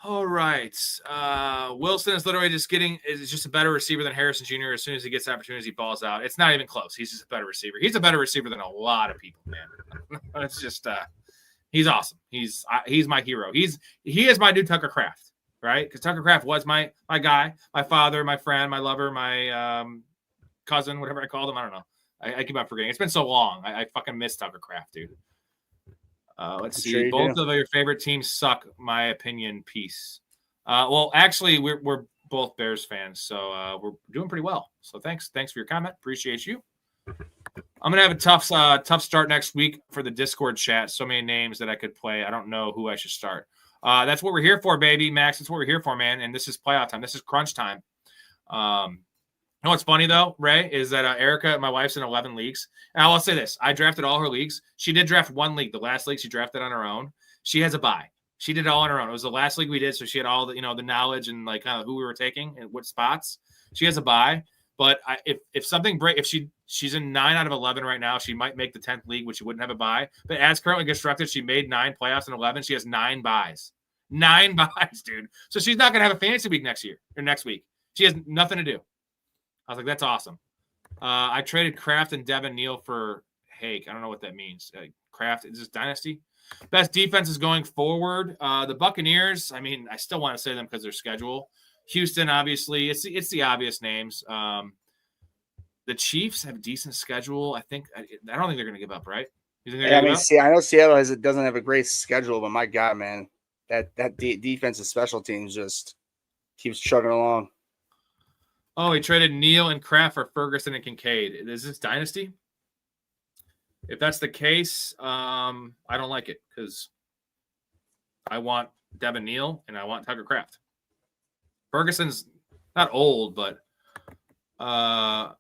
All right. Wilson is literally just a better receiver than Harrison Jr. As soon as he gets opportunities, he balls out. It's not even close. He's just a better receiver. He's a better receiver than a lot of people, man. It's just he's awesome. He's my hero. He is my new Tucker Kraft, right? Because Tucker Kraft was my guy, my father, my friend, my lover, my cousin, whatever I called him. I don't know. I keep on forgetting. It's been so long. I fucking miss Tucker Kraft, dude. Let's see. Sure Both of your favorite teams suck, my opinion. Peace. Well, actually, we're both Bears fans, so we're doing pretty well. So thanks for your comment. Appreciate you. I'm gonna have a tough start next week for the Discord chat. So many names that I could play. I don't know who I should start. That's what we're here for, baby, Max. That's what we're here for, man. And this is playoff time. This is crunch time. You know what's funny though, Ray, is that Erica, my wife's in 11 leagues. And I'll say this: I drafted all her leagues. She did draft one league. The last league she drafted on her own. She has a bye. She did it all on her own. It was the last league we did, so she had all the the knowledge and like who we were taking and what spots. She has a bye. But if something if she's in 9 out of 11 right now, she might make the 10th league, which she wouldn't have a bye. But as currently constructed, she made 9 playoffs in 11. She has 9 byes. 9 byes, dude. So she's not gonna have a fantasy week next week. She has nothing to do. I was like, that's awesome. I traded Kraft and Devin Neal for Hake. I don't know what that means. Kraft is this dynasty. Best defenses going forward. The Buccaneers. I mean, I still want to say them because their schedule. Houston, obviously, it's the obvious names. The Chiefs have a decent schedule. I don't think they're going to give up, right? You think I know Seattle doesn't have a great schedule, but my God, man, that defensive special teams just keeps chugging along. Oh, he traded Neal and Kraft for Ferguson and Kincaid. Is this dynasty? If that's the case, I don't like it because I want Devin Neal and I want Tucker Kraft. Ferguson's not old, but oh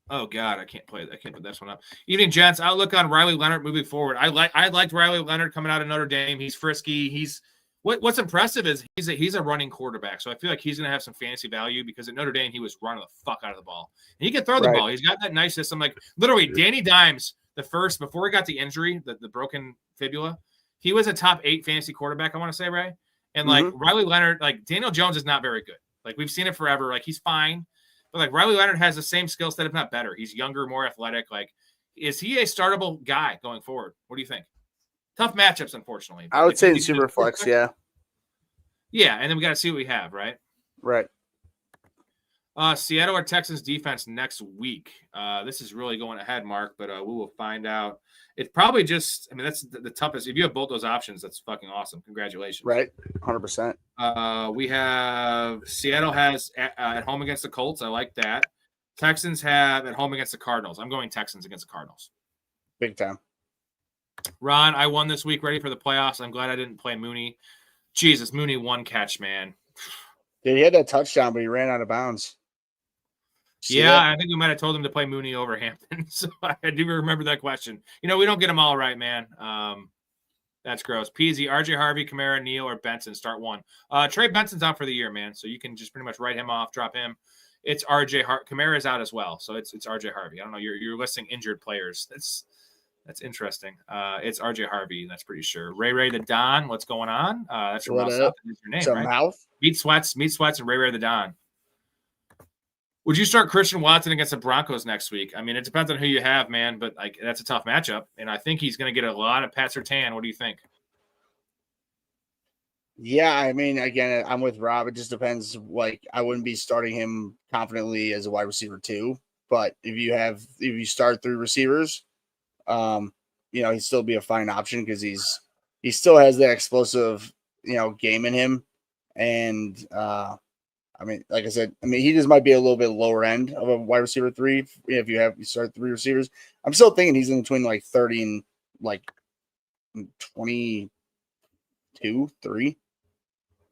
God, I can't put this one up. Evening, gents. Outlook on Riley Leonard moving forward. I liked Riley Leonard coming out of Notre Dame. He's frisky. He's what's impressive is he's a running quarterback. So I feel like he's gonna have some fantasy value because at Notre Dame he was running the fuck out of the ball. And he can throw the ball. He's got that nice system. Like literally, Danny Dimes, before he got the injury, the broken fibula, he was a top 8 fantasy quarterback. I want to say, Ray. And like Riley Leonard, like Daniel Jones is not very good. Like we've seen it forever. Like he's fine, but like Riley Leonard has the same skill set, if not better. He's younger, more athletic. Like, is he a startable guy going forward? What do you think? Tough matchups, unfortunately. I would say in super flex, yeah. Yeah, and then we got to see what we have, right? Right. Seattle or Texans defense next week. This is really going ahead, Mark, but we will find out. It's probably just, I mean, that's the toughest. If you have both those options, that's fucking awesome. Congratulations. Right. 100%. We have Seattle has at home against the Colts. I like that. Texans have at home against the Cardinals. I'm going Texans against the Cardinals. Big time. Ron, I won this week. Ready for the playoffs. I'm glad I didn't play Mooney. Jesus, Mooney one catch, man. Dude, he had that touchdown, but he ran out of bounds. I think we might have told him to play Mooney over Hampton. So I do remember that question. We don't get them all right, man. That's gross. Peasy, RJ Harvey, Kamara, Neal, or Benson. Start one. Trey Benson's out for the year, man. So you can just pretty much write him off, drop him. It's RJ Kamara's out as well. So it's RJ Harvey. I don't know. You're listing injured players. That's interesting. It's RJ Harvey. That's pretty sure. Ray the Don. What's going on? That's your mouth. That's your name, right? Mouth. Meat Sweats, and Ray the Don. Would you start Christian Watson against the Broncos next week? I mean, it depends on who you have, man, but like that's a tough matchup, and I think he's going to get a lot of Pat Surtain. What do you think? Yeah, I mean, again, I'm with Rob. It just depends. Like, I wouldn't be starting him confidently as a wide receiver too, but if you start 3 receivers, he'd still be a fine option because he still has that explosive, game in him, and I mean, like I said, he just might be a little bit lower end of a wide receiver 3. If you start 3 receivers, I'm still thinking he's in between like 30 and like 22, 3,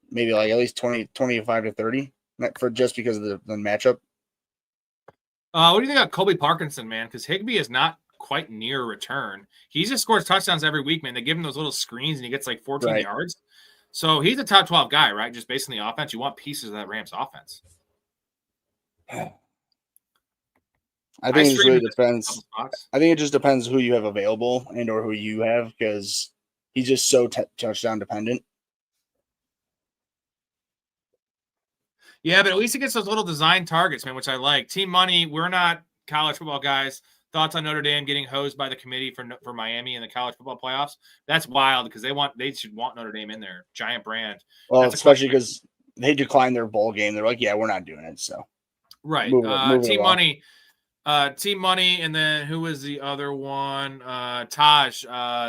maybe like at least 25 to 30 for just because of the matchup. What do you think about Colby Parkinson, man? Because Higbee is not quite near return. He just scores touchdowns every week, man. They give him those little screens and he gets like 14 yards. So he's a top 12 guy, right? Just based on the offense. You want pieces of that Rams offense. I think it really depends. I think it just depends who you have available and or who you have because he's just so touchdown dependent. Yeah, but at least he gets those little design targets, man, which I like. Team Money, we're not college football guys. Thoughts on Notre Dame getting hosed by the committee for Miami in the college football playoffs? That's wild because they should want Notre Dame in there. Giant brand. Well, especially because they declined their bowl game. They're like, yeah, we're not doing it. So right. Team Money. Team Money, and then who was the other one? Taj.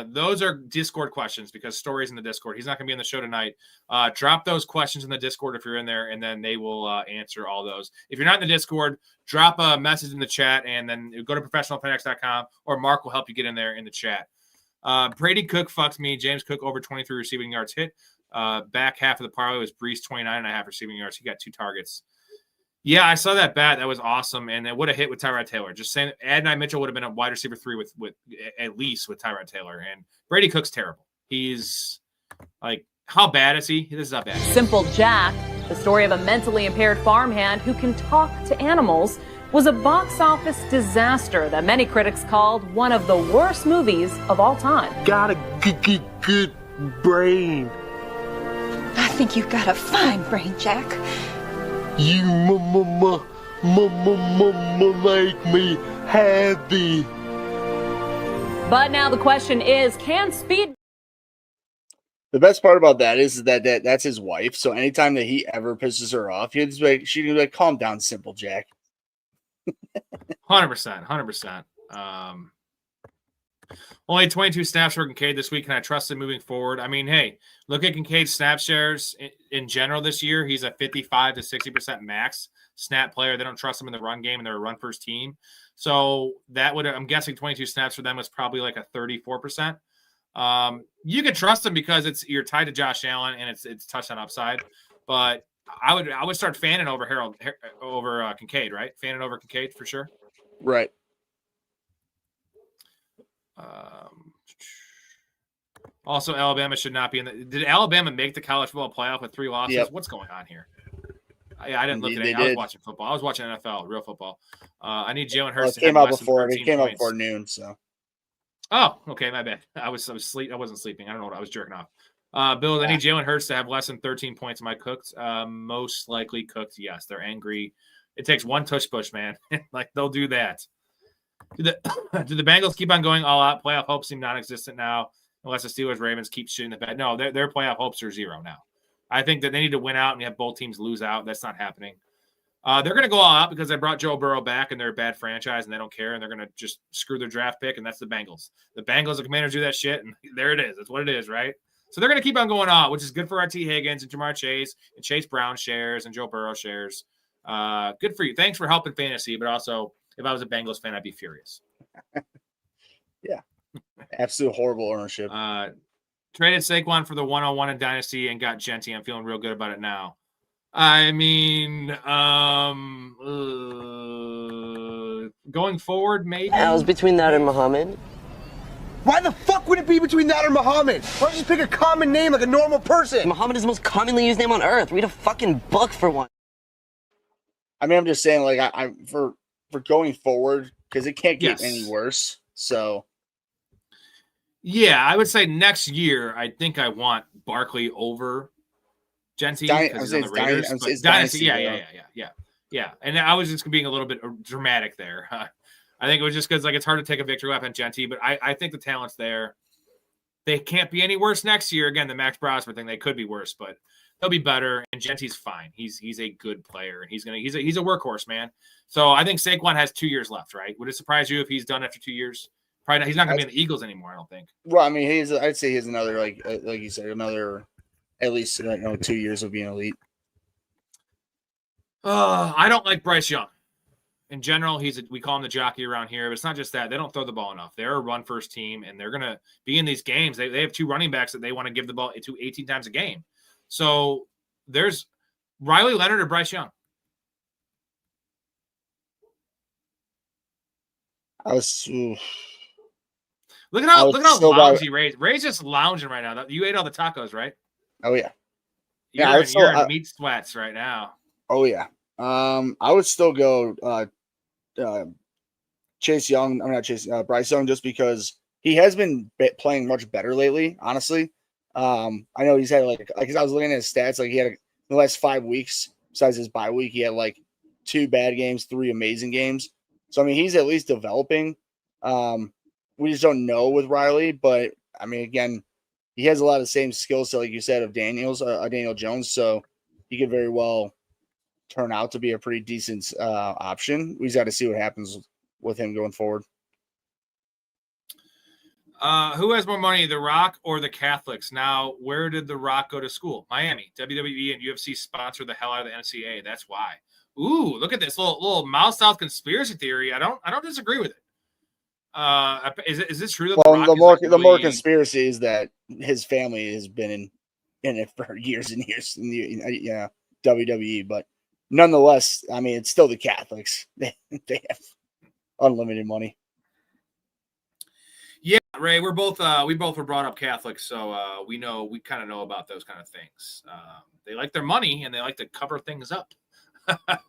Those are Discord questions because Storey's in the Discord. He's not going to be on the show tonight. Drop those questions in the Discord if you're in there, and then they will answer all those. If you're not in the Discord, drop a message in the chat, and then go to professionalfanatics.com, or Mark will help you get in there in the chat. Brady Cook fucks me. James Cook over 23 receiving yards hit. Back half of the parlay was Brees 29.5 receiving yards. He got 2 targets. Yeah, I saw that bat. That was awesome, and it would have hit with Tyrod Taylor. Just saying, Adonai Mitchell would have been a wide receiver 3 with at least with Tyrod Taylor. And Brady Cook's terrible. He's like, how bad is he? This is not bad. Simple Jack, the story of a mentally impaired farmhand who can talk to animals, was a box office disaster that many critics called one of the worst movies of all time. Got a good brain. I think you've got a fine brain, Jack. You make me happy. But now the question is, can speed... The best part about that is that that's his wife. So anytime that he ever pisses her off, she'd be like, calm down, Simple Jack. 100%. Only 22 snaps for Kincaid this week. Can I trust him moving forward? I mean, hey, look at Kincaid's snap shares in general this year. He's a 55 to 60% max snap player. They don't trust him in the run game, and they're a run first team. So that would, I'm guessing 22 snaps for them was probably like a 34%. You can trust him because you're tied to Josh Allen and it's touchdown upside. But I would start fanning over Kincaid, right? Fanning over Kincaid for sure. Right. Also, Alabama should not be in the. Did Alabama make the college football playoff with 3 losses? Yep. What's going on here? I didn't look at it. I was watching football. I was watching NFL, real football. I need Jalen Hurts. It came out before. It came out before noon. So. Oh, okay, my bad. I wasn't sleeping. I don't know what I was jerking off. Bill, I need Jalen Hurts to have less than 13 points in my cooked. Most likely cooked. Yes, they're angry. It takes one tush push, man. Like they'll do that. Do the Bengals keep on going all out? Playoff hopes seem non-existent now, unless the Steelers Ravens keep shooting the bed. No, their playoff hopes are 0 now. I think that they need to win out and have both teams lose out. That's not happening. They're going to go all out because they brought Joe Burrow back and they're a bad franchise and they don't care and they're going to just screw their draft pick, and that's the Bengals. The Bengals, the Commanders do that shit, and there it is. That's what it is, right? So they're going to keep on going out, which is good for our T. Higgins and Jamar Chase and Chase Brown shares and Joe Burrow shares. Good for you. Thanks for helping fantasy, but also if I was a Bengals fan, I'd be furious. Yeah. Absolute horrible ownership. Traded Saquon for the 101 in Dynasty and got Genty. I'm feeling real good about it now. I mean, going forward, maybe. I was between that and Muhammad. Why the fuck would it be between that or Muhammad? Why don't you just pick a common name like a normal person? Muhammad is the most commonly used name on earth. Read a fucking book for one. I mean, I'm just saying, like, I for going forward, because it can't get any worse. So, yeah, I would say next year, I think I want Barkley over Genty because he's on the Raiders. Dynasty, yeah. And I was just being a little bit dramatic there. I think it was just because it's hard to take a victory lap on Genty, but I think the talent's there. They can't be any worse next year. Again, the Max Prosper thing, they could be worse, but they'll be better. And Genty's fine. He's a good player, and he's a workhorse, man. So I think Saquon has 2 years left, right? Would it surprise you if he's done after 2 years? Probably not. He's not going to be in the Eagles anymore, I don't think. Well, I mean, I'd say he's another like you said, another at least 2 years of being elite. I don't like Bryce Young. In general, we call him the jockey around here, but it's not just that. They don't throw the ball enough. They're a run-first team, and they're going to be in these games. They have 2 running backs that they want to give the ball to 18 times a game. So there's Riley Leonard or Bryce Young. Look at how loungy Ray's just lounging right now. You ate all the tacos, right? Oh yeah. You're in meat sweats right now. Oh yeah. I would still go Bryce Young, just because he has been playing much better lately, honestly. I know he's had like I was looking at his stats, like he had the last 5 weeks, besides his bye week, he had like 2 bad games, 3 amazing games. So I mean, he's at least developing. We just don't know with Riley, but I mean, again, he has a lot of the same skill set, like you said, of Daniel Jones. So he could very well turn out to be a pretty decent option. We just got to see what happens with him going forward. Who has more money, The Rock or the Catholics? Now, where did The Rock go to school? Miami. WWE and UFC sponsor the hell out of the NCAA. That's why. Ooh, look at this little Mouse South conspiracy theory. I don't disagree with it. Is this true? That The more conspiracy is that his family has been in it for years and years in the WWE, but nonetheless, I mean, it's still the Catholics. They have unlimited money. Yeah, Ray, we both were brought up Catholic, so we kind of know about those kind of things. They like their money and they like to cover things up.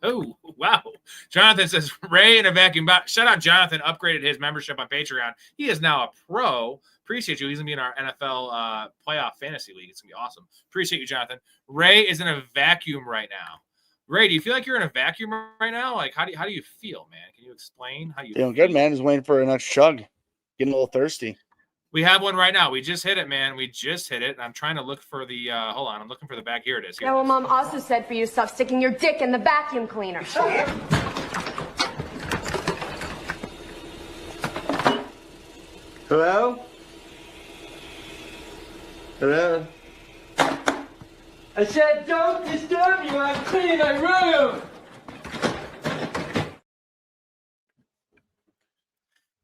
Oh, wow. Jonathan says, Ray in a vacuum box. Shout out Jonathan, upgraded his membership on Patreon. He is now a pro. Appreciate you. He's going to be in our NFL playoff fantasy league. It's going to be awesome. Appreciate you, Jonathan. Ray is in a vacuum right now. Ray, do you feel like you're in a vacuum right now? Like, how do you feel, man? Can you explain how you Feeling feel? good, man. Just waiting for a next chug. Getting a little thirsty. We have one right now. We just hit it, man. We just hit it. I'm trying to look for the hold on. I'm looking for the bag. Here it is. Here Yeah, well, Mom also said for you to stop sticking your dick in the vacuum cleaner. Hello? Hello? I said don't disturb you. I'm cleaning my room.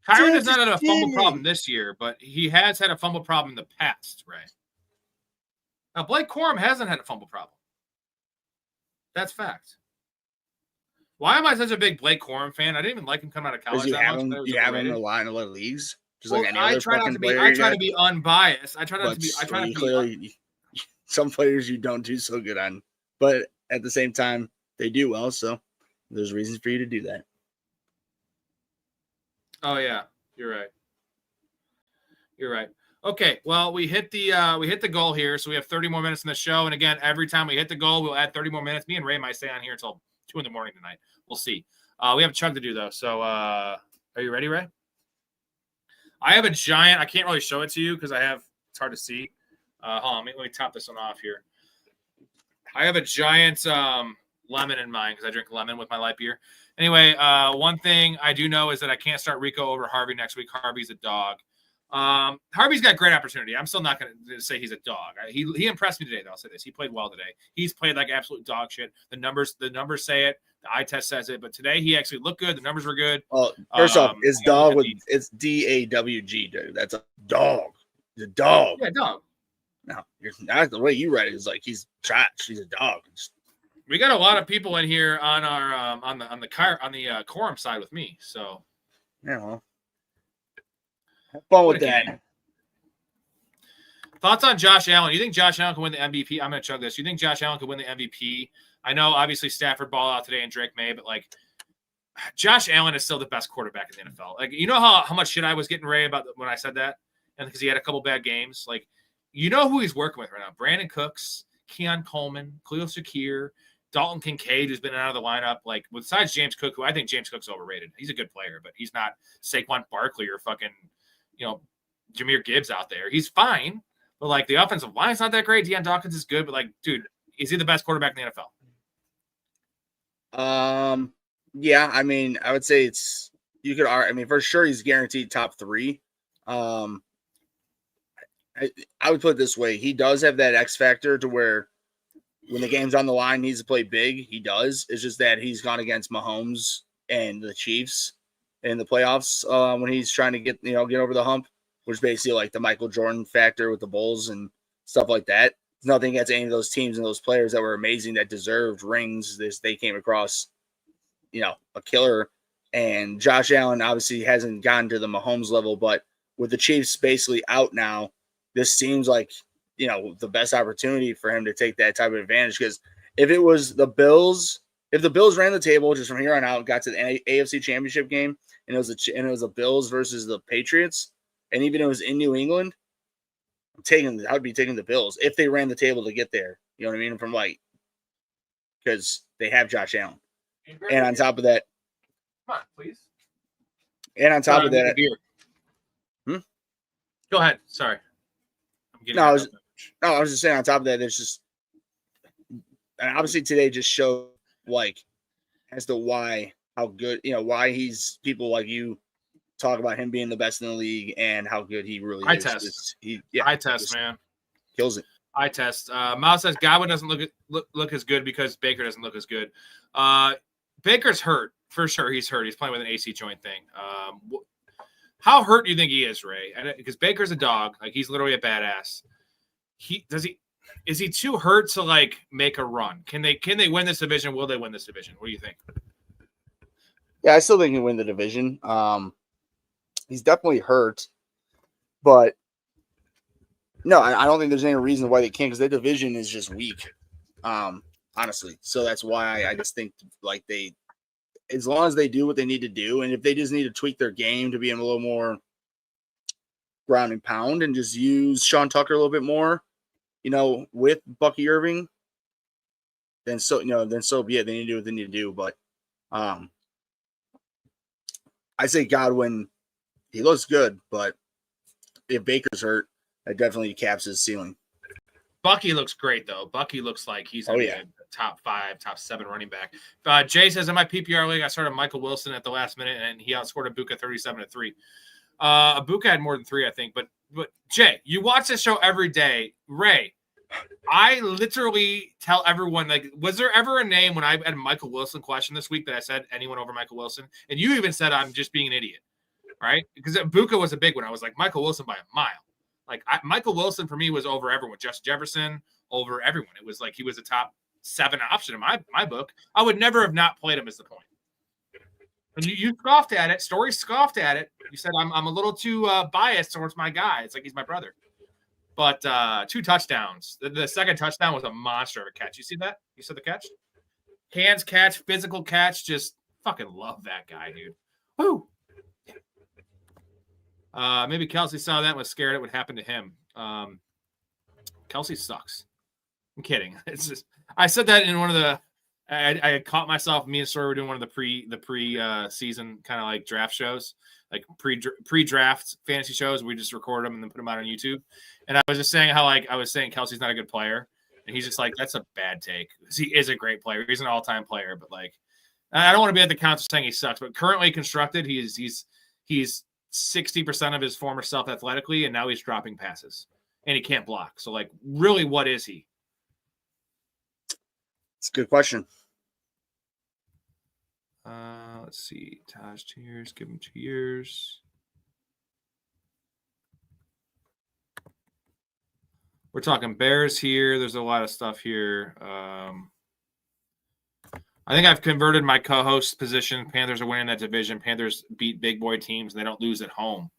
Kyron has not had a fumble problem this year, but he has had a fumble problem in the past, right? Now, Blake Corum hasn't had a fumble problem. That's fact. Why am I such a big Blake Corum fan? I didn't even like him coming out of college. You have him in a lot of leagues. Just well, like any other fucking player. I try to be unbiased. I try not to be. Some players you don't do so good on, but at the same time, they do well. So there's reasons for you to do that. Oh yeah, you're right. You're right. Okay, well, we hit the goal here, so we have 30 more minutes in the show. And again, every time we hit the goal, we'll add 30 more minutes. Me and Ray might stay on here until 2 a.m. tonight. We'll see. We have a chunk to do though. So are you ready, Ray? I have a giant. I can't really show it to you because it's hard to see. Hold on, let me top this one off here. I have a giant lemon in mine because I drink lemon with my light beer. Anyway, one thing I do know is that I can't start Rico over Harvey next week. Harvey's a dog. Harvey's got great opportunity. I'm still not going to say he's a dog. He impressed me today, though. I'll say this. He played well today. He's played like absolute dog shit. The numbers say it. The eye test says it. But today he actually looked good. The numbers were good. Well, first off, it's dog it's D-A-W-G, dude. That's a dog. He's a dog. Yeah, dog. No, not the way you read it is like he's trash. He's a dog. We got a lot of people in here on our on the quorum side with me. So yeah, well, have fun with that. Thoughts on Josh Allen? You think Josh Allen can win the MVP? I'm gonna chug this. You think Josh Allen could win the MVP? I know obviously Stafford ball out today and Drake May, but like Josh Allen is still the best quarterback in the NFL. Like you know how much shit I was getting Ray about when I said that, and because he had a couple bad games. Like you know who he's working with right now: Brandon Cooks, Keon Coleman, Khalil Shakir. Dalton Kincaid, who's been out of the lineup, like besides James Cook, who I think James Cook's overrated. He's a good player, but he's not Saquon Barkley or fucking, Jahmyr Gibbs out there. He's fine, but like the offensive line's not that great. Deion Dawkins is good, but like, dude, is he the best quarterback in the NFL? Yeah, I mean, I would say for sure he's guaranteed top 3. I would put it this way: he does have that X factor to where, when the game's on the line, he needs to play big. He does. It's just that he's gone against Mahomes and the Chiefs in the playoffs when he's trying to get over the hump, which is basically like the Michael Jordan factor with the Bulls and stuff like that. Nothing against any of those teams and those players that were amazing that deserved rings. They came across, a killer. And Josh Allen obviously hasn't gotten to the Mahomes level, but with the Chiefs basically out now, this seems like the best opportunity for him to take that type of advantage. Because if it was the Bills, if the Bills ran the table just from here on out, got to the AFC Championship game, and it was the Bills versus the Patriots, and even if it was in New England, I would be taking the Bills if they ran the table to get there. You know what I mean? Because they have Josh Allen, and on top of that, come on, please. And on top of that, Go ahead. Sorry. I was just saying on top of that, there's just, and obviously today just showed as to why how good, why people like you talk about him being the best in the league and how good he really Eye is. test. Eye test, man. Kills it. Eye test. Miles says Godwin doesn't look as good because Baker doesn't look as good. Baker's hurt for sure. He's hurt. He's playing with an AC joint thing. How hurt do you think he is, Ray? Because Baker's a dog. Like, he's literally a badass. Is he too hurt to like make a run? Can they win this division? Will they win this division? What do you think? Yeah, I still think he can win the division. He's definitely hurt, but no, I don't think there's any reason why they can't, because their division is just weak, honestly. So that's why I just think like as long as they do what they need to do, and if they just need to tweak their game to be a little more ground and pound and just use Sean Tucker a little bit more, with Bucky Irving, then so be it. They need to do what they need to do. But I say Godwin, he looks good, but if Baker's hurt, that definitely caps his ceiling. Bucky looks great, though. Bucky looks like he's a top 5, top 7 running back. Jay says, in my PPR league, I started Michael Wilson at the last minute, and he outscored Ibuka 37-3. Ibuka had more than 3, I think. But Jay, you watch this show every day. Ray, I literally tell everyone, like, was there ever a name when I had a Michael Wilson question this week that I said anyone over Michael Wilson? And you even said I'm just being an idiot, right? Because Ibuka was a big one. I was like, Michael Wilson by a mile. Like, Michael Wilson for me was over everyone. Justin Jefferson, over everyone. It was like he was a top 7 option in my book. I would never have not played him, is the point. And you scoffed at it. Storey scoffed at it. You said I'm a little too biased towards my guy. It's like he's my brother. But 2 touchdowns. The second touchdown was a monster of a catch. You see that? You saw the catch? Hands catch, physical catch. Just fucking love that guy, dude. Woo! Maybe Kelsey saw that and was scared it would happen to him. Kelsey sucks. I'm kidding. It's just I said that in one of the I caught myself. Me and Storey were doing one of the pre season kind of like draft shows, like pre-draft fantasy shows. We just record them and then put them out on YouTube. And I was just saying how I was saying Kelsey's not a good player, and he's just like, that's a bad take. He is a great player. He's an all-time player, but like I don't want to be at the counter saying he sucks. But currently constructed, he's 60% of his former self athletically, and now he's dropping passes and he can't block. So like, really, what is he? It's a good question. Let's see. Taj 2 years. Give him 2 years. We're talking Bears here. There's a lot of stuff here. I think I've converted my co-host position. Panthers are winning that division. Panthers beat big boy teams, and they don't lose at home.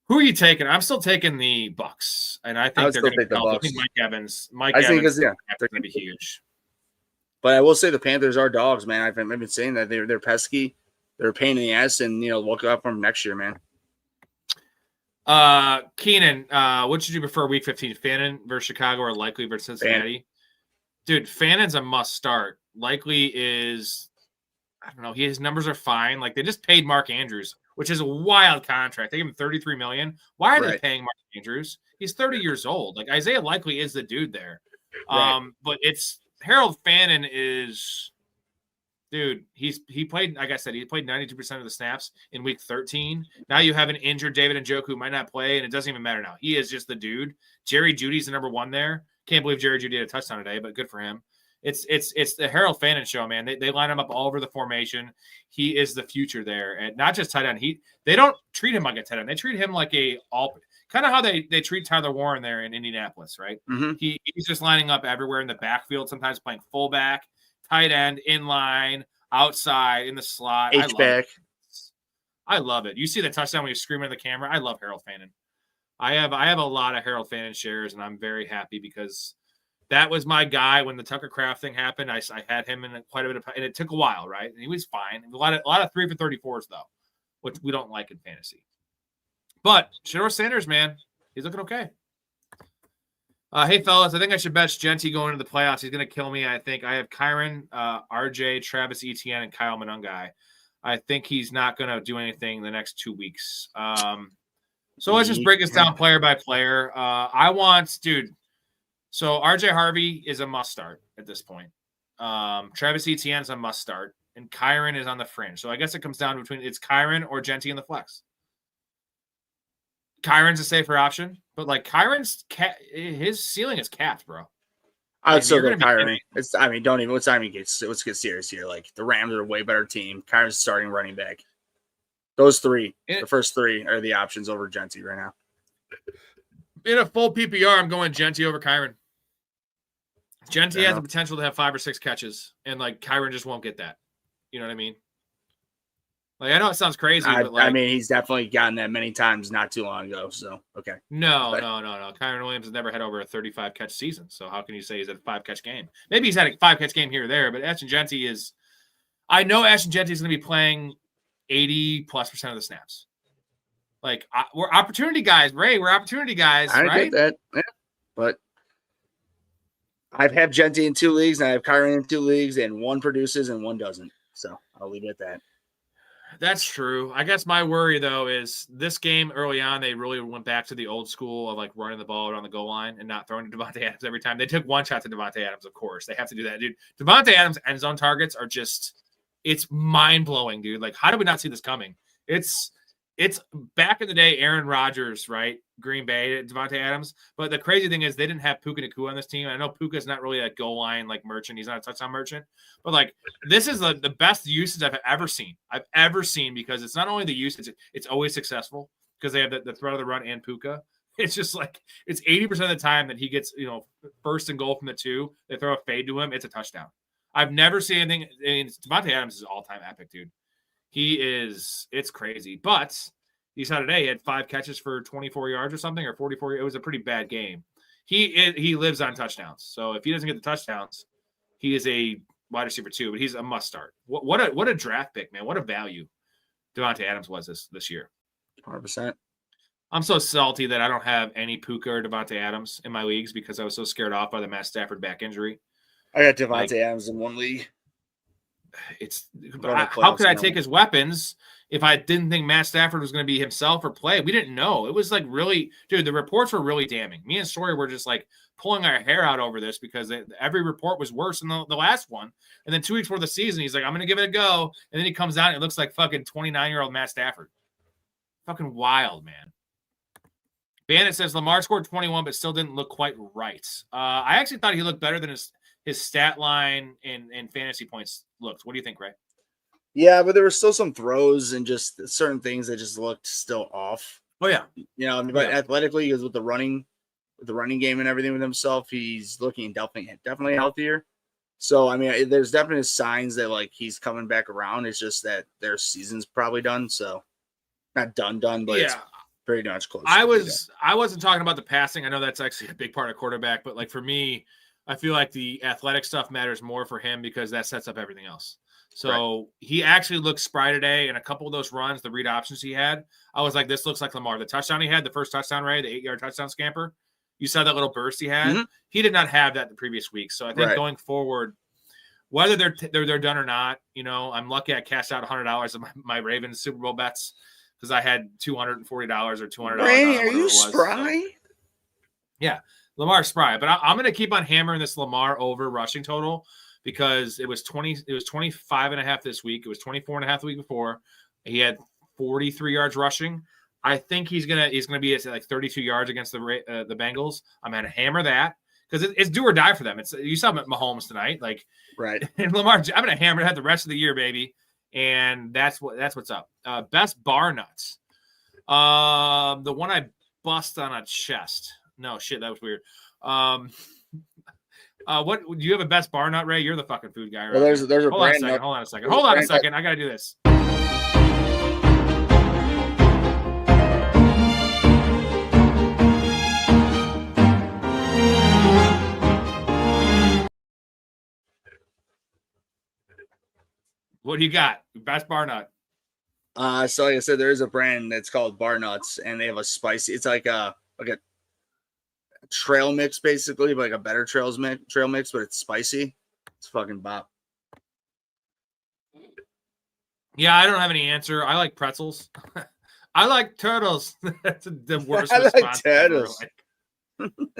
Who are you taking? I'm still taking the Bucks, and I think they're going to be helpful. I think Mike Evans is going to be huge. But I will say the Panthers are dogs, man. I've been saying that they're pesky, they're a pain in the ass, and look up for them next year, man. Keenan, what should you prefer week 15? Fannin versus Chicago or Likely versus Cincinnati? Dude, Fannon's a must start. Likely is, I don't know. His numbers are fine. Like, they just paid Mark Andrews, which is a wild contract. They gave him $33 million. Why are they paying Mark Andrews? He's 30 years old. Like, Isaiah Likely is the dude there. But it's Harold Fannin is, dude. He played, like I said, he played 92% of the snaps in week 13. Now you have an injured David Njoku who might not play, and it doesn't even matter now. He is just the dude. Jerry Jeudy's the number 1 there. Can't believe Jerry Jeudy had a touchdown today, but good for him. It's the Harold Fannin show, man. They line him up all over the formation. He is the future there, and not just tight end. They don't treat him like a tight end. They treat him like kind of how they treat Tyler Warren there in Indianapolis, right? Mm-hmm. He's just lining up everywhere in the backfield. Sometimes playing fullback, tight end, inline, outside, in the slot. H-back. I love it. You see the touchdown when he's screaming at the camera. I love Harold Fannin. I have a lot of Harold Fannin shares, and I'm very happy because that was my guy when the Tucker Kraft thing happened. I had him in quite a bit of, and it took a while, right? And he was fine. A lot of 3 for 34s though, which we don't like in fantasy. But Shedeur Sanders, man, he's looking okay. Hey fellas, I think I should bench Genty going into the playoffs. He's gonna kill me. I think I have Kyron, RJ, Travis Etienne, and Kyle Monangai. I think he's not gonna do anything the next 2 weeks. So let's just break this down player by player. So RJ Harvey is a must start at this point. Travis Etienne's a must start. and Kyron is on the fringe. So I guess it comes down between it's Kyron or Genty in the flex. Kyron's a safer option, but like his ceiling is capped, bro. I'd still go Kyron. Let's get serious here. Like the Rams are a way better team. Kyron's starting running back. Those three, the first three are the options over Genty right now. In a full PPR, I'm going Genty over Kyron. Genty has the potential to have 5 or 6 catches, and like Kyron just won't get that. You know what I mean? Like I know it sounds crazy, but like he's definitely gotten that many times not too long ago. So okay. No. Kyron Williams has never had over a 35 catch season. So how can you say he's at a 5 catch game? Maybe he's had a 5 catch game here or there, but Ashton Genty is. I know Ashton Genty is going to be playing 80+% of the snaps. Like we're opportunity guys, Ray. We're opportunity guys, I right? get that, but I've had Genty in 2 leagues, and I have Kyron in 2 leagues, and one produces and one doesn't. So I'll leave it at that. That's true. I guess my worry, though, is this game early on, they really went back to the old school of like running the ball around the goal line and not throwing to Devontae Adams every time. They took one shot to Devontae Adams, of course. They have to do that, dude. Devontae Adams' end zone targets are just – it's mind-blowing, dude. Like, how did we not see this coming? It's back in the day, Aaron Rodgers, right? Green Bay, Devontae Adams. But the crazy thing is they didn't have Puka Nacua on this team. I know Puka's not really a goal line like merchant. He's not a touchdown merchant. But like this is the best usage I've ever seen. Because it's not only the usage, it's always successful because they have the threat of the run and Puka. It's just like it's 80% of the time that he gets, first and goal from the 2. They throw a fade to him. It's a touchdown. I've never seen anything. Devontae Adams is all-time epic, dude. It's crazy. But you saw today he had 5 catches for 24 yards or something, or 44. It was a pretty bad game. He lives on touchdowns. So if he doesn't get the touchdowns, he is a wide receiver 2, but he's a must start. What a draft pick, man. What a value Devontae Adams was this year. 100%. I'm so salty that I don't have any Puka or Devontae Adams in my leagues because I was so scared off by the Matt Stafford back injury. I got Devontae Adams in 1 league. How could I take his weapons if I didn't think Matt Stafford was going to be himself or play? We didn't know. It was like really, dude, the reports were really damning. Me and Storey were just like pulling our hair out over this because every report was worse than the last one. And then 2 weeks before the season, he's like, I'm going to give it a go. And then he comes out and it looks like fucking 29-year-old Matt Stafford. Fucking wild, man. Bandit says Lamar scored 21, but still didn't look quite right. I actually thought he looked better than his stat line and fantasy points looked. What do you think, Ray? Yeah, but there were still some throws and just certain things that just looked still off. Oh yeah, but athletically, because with the running game and everything with himself, he's looking definitely healthier. So I mean, there's definitely signs that like he's coming back around. It's just that their season's probably done. So not done, but it's pretty much close. I wasn't talking about the passing. I know that's actually a big part of quarterback, but like for me, I feel like the athletic stuff matters more for him because that sets up everything else. So He actually looked spry today, and a couple of those runs, the read options he had, I was like, this looks like Lamar. The touchdown he had, the first touchdown, Ray, the 8-yard touchdown scamper, you saw that little burst he had. Mm-hmm. He did not have that the previous week. So I think going forward, whether they're done or not, I'm lucky I cashed out $100 of my Ravens Super Bowl bets because I had $240 or $200. Ray, are you spry? So, yeah. Lamar spry, but I'm going to keep on hammering this Lamar over rushing total because it was 25.5 this week. It was 24.5 the week before. He had 43 yards rushing. I think he's gonna be at like 32 yards against the Bengals. I'm going to hammer that because it's do or die for them. You saw Mahomes tonight, like And Lamar, I'm going to hammer that the rest of the year, baby. And that's what's up. Best bar nuts. The one I bust on a chest. No shit, that was weird. What do you have a best bar nut, Ray? You're the fucking food guy, right? Well, there's a Hold on a second. I gotta do this. What do you got? Best bar nut. So like I said, there is a brand that's called Bar Nuts, and they have a spicy. It's like a trail mix, basically, but like a better trail mix, but it's spicy. It's fucking bop. Yeah, I don't have any answer. I like pretzels. I like turtles. That's the worst I response. Like turtles.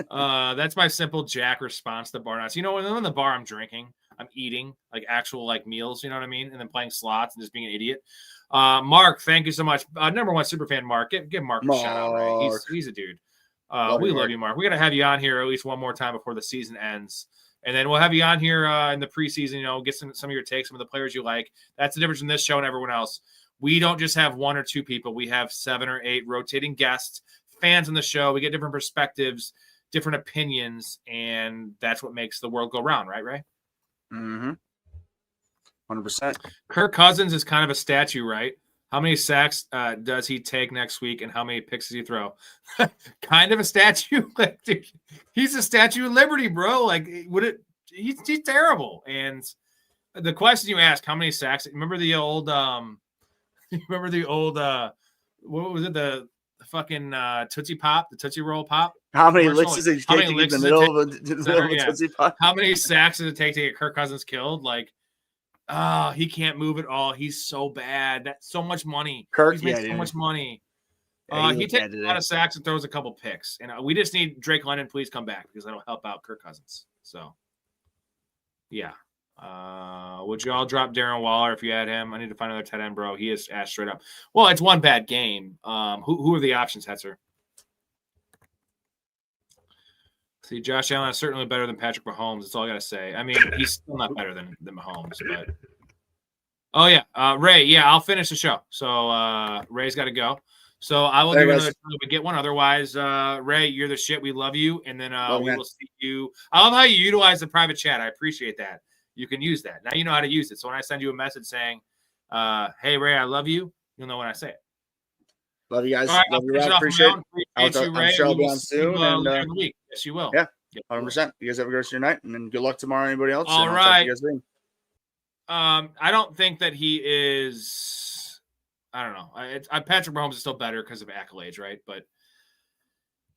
That's my simple Jack response to bar nuts. When in the bar I'm drinking, I'm eating like actual like meals, you know what I mean? And then playing slots and just being an idiot. Mark, thank you so much. Number one superfan, Mark. Give Mark a shout out, right? He's a dude. We love you, Mark. We're gonna have you on here at least one more time before the season ends. And then we'll have you on here in the preseason, get some of your takes, some of the players you like. That's the difference in this show and everyone else. We don't just have one or two people. We have 7 or 8 rotating guests, fans on the show. We get different perspectives, different opinions, and that's what makes the world go round, right, Ray? Mm-hmm. 100%. Kirk Cousins is kind of a statue, right? How many sacks does he take next week, and how many picks does he throw? Kind of a statue. Like, dude, he's a Statue of Liberty, bro. Like, he's terrible. And the question you ask, how many sacks? Remember the old what was it? The fucking Tootsie Pop, the Tootsie Roll Pop. How many licks does it take to get in the middle of a Tootsie Pop? How many sacks does it take to get Kirk Cousins killed? Like, he can't move at all. He's so bad. That's so much money. He's made so much money. He takes a lot of sacks and throws a couple picks. And we just need Drake London, please come back, because that'll help out Kirk Cousins. So, yeah. Would you all drop Darren Waller if you had him? I need to find another tight end, bro. He is asked straight up. Well, it's one bad game. Who are the options, Hetzer? See, Josh Allen is certainly better than Patrick Mahomes. That's all I got to say. I mean, he's still not better than Mahomes. But oh, yeah. Ray, yeah, I'll finish the show. So Ray's got to go. So I will do another time we get one. Otherwise, Ray, you're the shit. We love you. And then we will see you. I love how you utilize the private chat. I appreciate that. You can use that. Now you know how to use it. So when I send you a message saying, hey, Ray, I love you, you'll know when I say it. Love you guys. All right, love you, Rob. Appreciate it. I'm sure I'll be on soon. And, yes, you will. Yeah, 100%. You guys have a good rest of your night. And then good luck tomorrow, anybody else. All right. I don't think that he is – I don't know. Patrick Mahomes is still better because of accolades, right? But,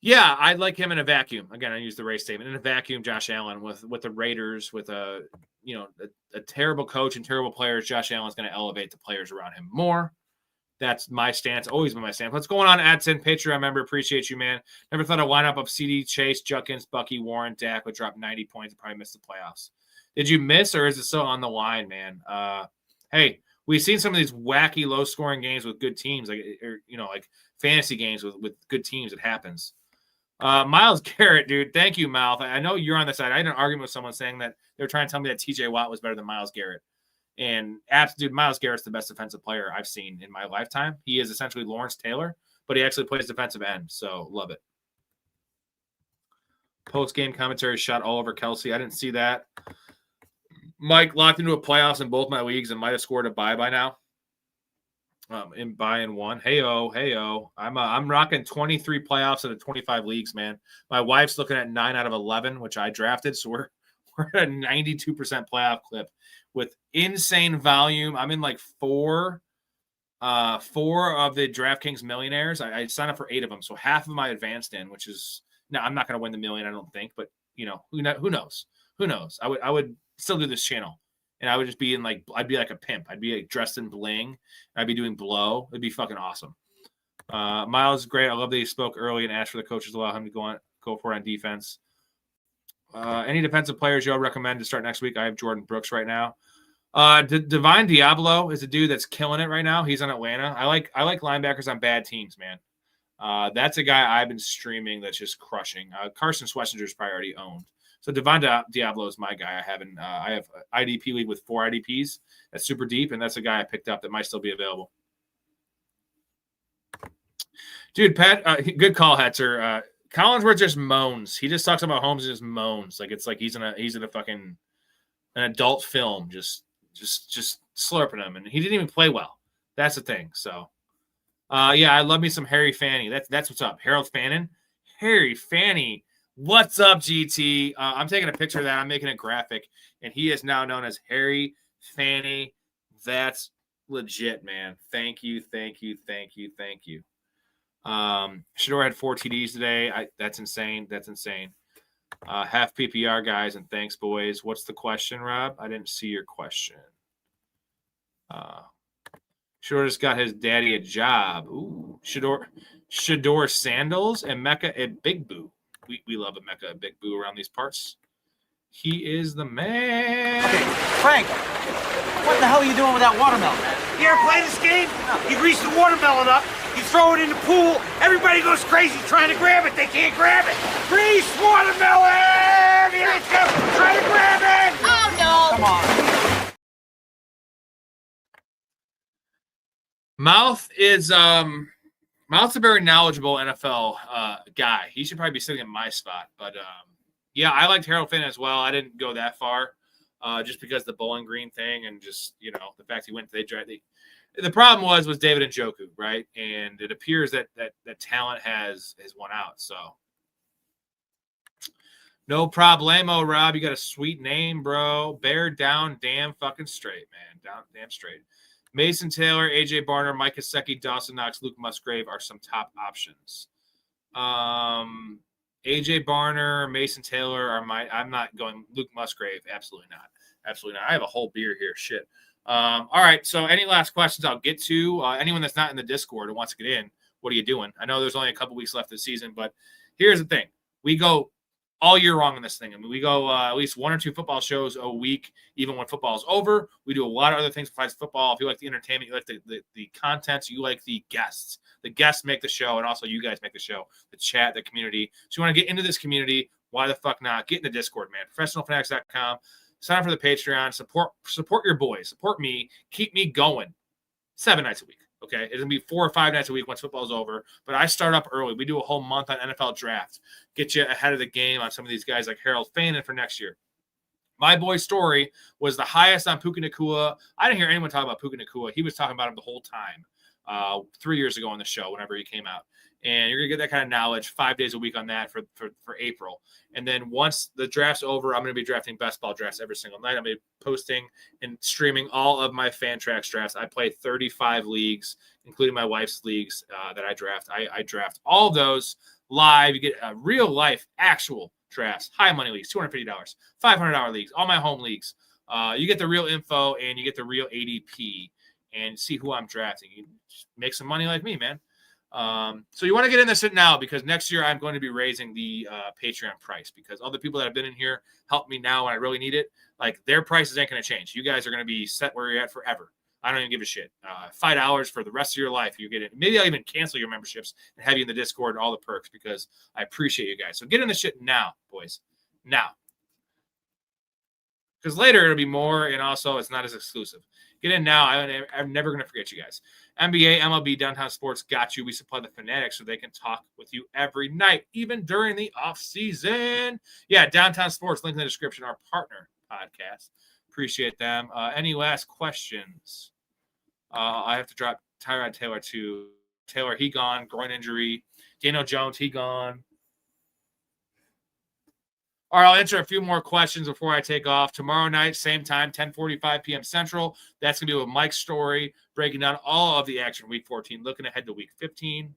yeah, I'd like him in a vacuum. Again, I use the Ray statement. In a vacuum, Josh Allen with the Raiders, with a terrible coach and terrible players. Josh Allen's going to elevate the players around him more. That's my stance. Always been my stance. What's going on, Adson? Patreon member. Appreciate you, man. Never thought a lineup of CD, Chase, Judkins, Bucky, Warren, Dak would drop 90 points and probably miss the playoffs. Did you miss, or is it still on the line, man? Hey, we've seen some of these wacky low-scoring games with good teams, like fantasy games with good teams. It happens. Myles Garrett, dude. Thank you, Mouth. I know you're on the side. I had an argument with someone saying that they were trying to tell me that T.J. Watt was better than Myles Garrett. And dude, Myles Garrett's the best defensive player I've seen in my lifetime. He is essentially Lawrence Taylor, but he actually plays defensive end, so love it. Post-game commentary shot all over Kelsey. I didn't see that. Mike locked into a playoffs in both my leagues and might have scored a bye by now. In one. Hey-oh. I'm rocking 23 playoffs out of 25 leagues, man. My wife's looking at 9 out of 11, which I drafted, so we're at a 92% playoff clip. With insane volume. I'm in like four of the DraftKings millionaires. I signed up for 8 of them, so half of my advanced in, which is now I'm not going to win the million, I don't think, but who knows? I would still do this channel, and I would just be I'd be like a pimp. I'd be like dressed in bling. I'd be doing blow. It'd be fucking awesome. Miles is great. I love that he spoke early and asked for the coaches to allow him to go for it on defense. Any defensive players you'll recommend to start next week? I have Jordan Brooks right now. Divine Diablo is a dude that's killing it right now. He's on Atlanta. I like linebackers on bad teams, man. That's a guy I've been streaming that's just crushing. Carson Schwarzenegger's probably already owned. So Divine Diablo is my guy. I have IDP league with 4 IDPs. That's super deep, and that's a guy I picked up that might still be available. Dude, Pat, good call, Hetzer. Collinsworth just moans. He just talks about Holmes and just moans. Like it's like he's in a fucking an adult film, just slurping him, and he didn't even play well. That's the thing. So, yeah, I love me some Harry Fanny. That's what's up. Harold Fannin, Harry Fanny. What's up, GT? I'm taking a picture of that. I'm making a graphic, and he is now known as Harry Fanny. That's legit, man. Thank you. Shador had 4 TDs today. That's insane. Half PPR guys, and thanks, boys. What's the question, Rob? I didn't see your question. Shador just got his daddy a job. Ooh, Shador sandals and Mecca at Big Boo. We love a Mecca at Big Boo around these parts. He is the man. Okay, Frank, what the hell are you doing with that watermelon? You ever play this game? You grease the watermelon up, you throw it in the pool, everybody goes crazy trying to grab it. They can't grab it. Grease watermelon! Here it comes. Try to grab it! Oh, no. Come on. Mouth's a very knowledgeable NFL guy. He should probably be sitting in my spot. But, yeah, I liked Harold Finn as well. I didn't go that far just because the Bowling Green thing and just, the fact he went to the problem was David Njoku, right? And it appears that talent has won out. So, no problemo, Rob. You got a sweet name, bro. Bear down damn fucking straight, man. Down damn straight. Mason Taylor, AJ Barner, Mike Gesicki, Dawson Knox, Luke Musgrave are some top options. AJ Barner, Mason Taylor are I'm not going Luke Musgrave. Absolutely not. Absolutely not. I have a whole beer here. Shit. All right. So any last questions I'll get to? Anyone that's not in the Discord and wants to get in, what are you doing? I know there's only a couple weeks left this season, but here's the thing. We go all year long in this thing. I mean, we go at least 1 or 2 football shows a week, even when football is over. We do a lot of other things besides football. If you like the entertainment, you like the content, you like the guests. The guests make the show, and also you guys make the show, the chat, the community. So you want to get into this community, why the fuck not? Get in the Discord, man. ProfessionalFanatics.com. Sign up for the Patreon. Support your boys. Support me. Keep me going 7 nights a week. Okay, it's going to be 4 or 5 nights a week once football's over. But I start up early. We do a whole month on NFL draft. Get you ahead of the game on some of these guys like Harold Fanon for next year. My boy Storey was the highest on Puka Nacua. I didn't hear anyone talk about Puka Nacua. He was talking about him the whole time 3 years ago on the show whenever he came out. And you're going to get that kind of knowledge 5 days a week on that for April. And then once the draft's over, I'm going to be drafting best ball drafts every single night. I'm going to be posting and streaming all of my Fantrax drafts. I play 35 leagues, including my wife's leagues that I draft. I draft all of those live. You get real life, actual drafts, high money leagues, $250, $500 leagues, all my home leagues. You get the real info and you get the real ADP and see who I'm drafting. You make some money like me, man. So you want to get in this now because next year I'm going to be raising the Patreon price because all the people that have been in here help me now when I really need it. Like their prices ain't going to change. You guys are going to be set where you're at forever. I don't even give a shit. $5 for the rest of your life. You get it. Maybe I'll even cancel your memberships and have you in the Discord and all the perks because I appreciate you guys. So get in the shit now, boys. Now. Because later it'll be more and also it's not as exclusive. Get in now. I'm never going to forget you guys. NBA, MLB, Downtown Sports got you. We supply the fanatics so they can talk with you every night, even during the off season. Yeah, Downtown Sports, link in the description, our partner podcast. Appreciate them. Any last questions? I have to drop Tyrod Taylor too. Taylor, he gone. Groin injury. Daniel Jones, he gone. All right, I'll answer a few more questions before I take off. Tomorrow night, same time, 10:45 p.m. Central. That's going to be with Mike Storey, breaking down all of the action Week 14, looking ahead to Week 15.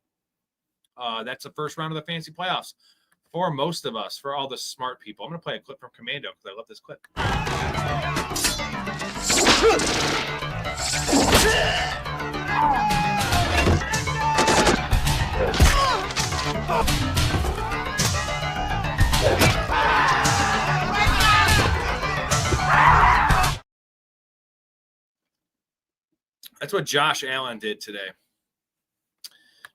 That's the first round of the fantasy playoffs for most of us, for all the smart people. I'm going to play a clip from Commando because I love this clip. That's what Josh Allen did today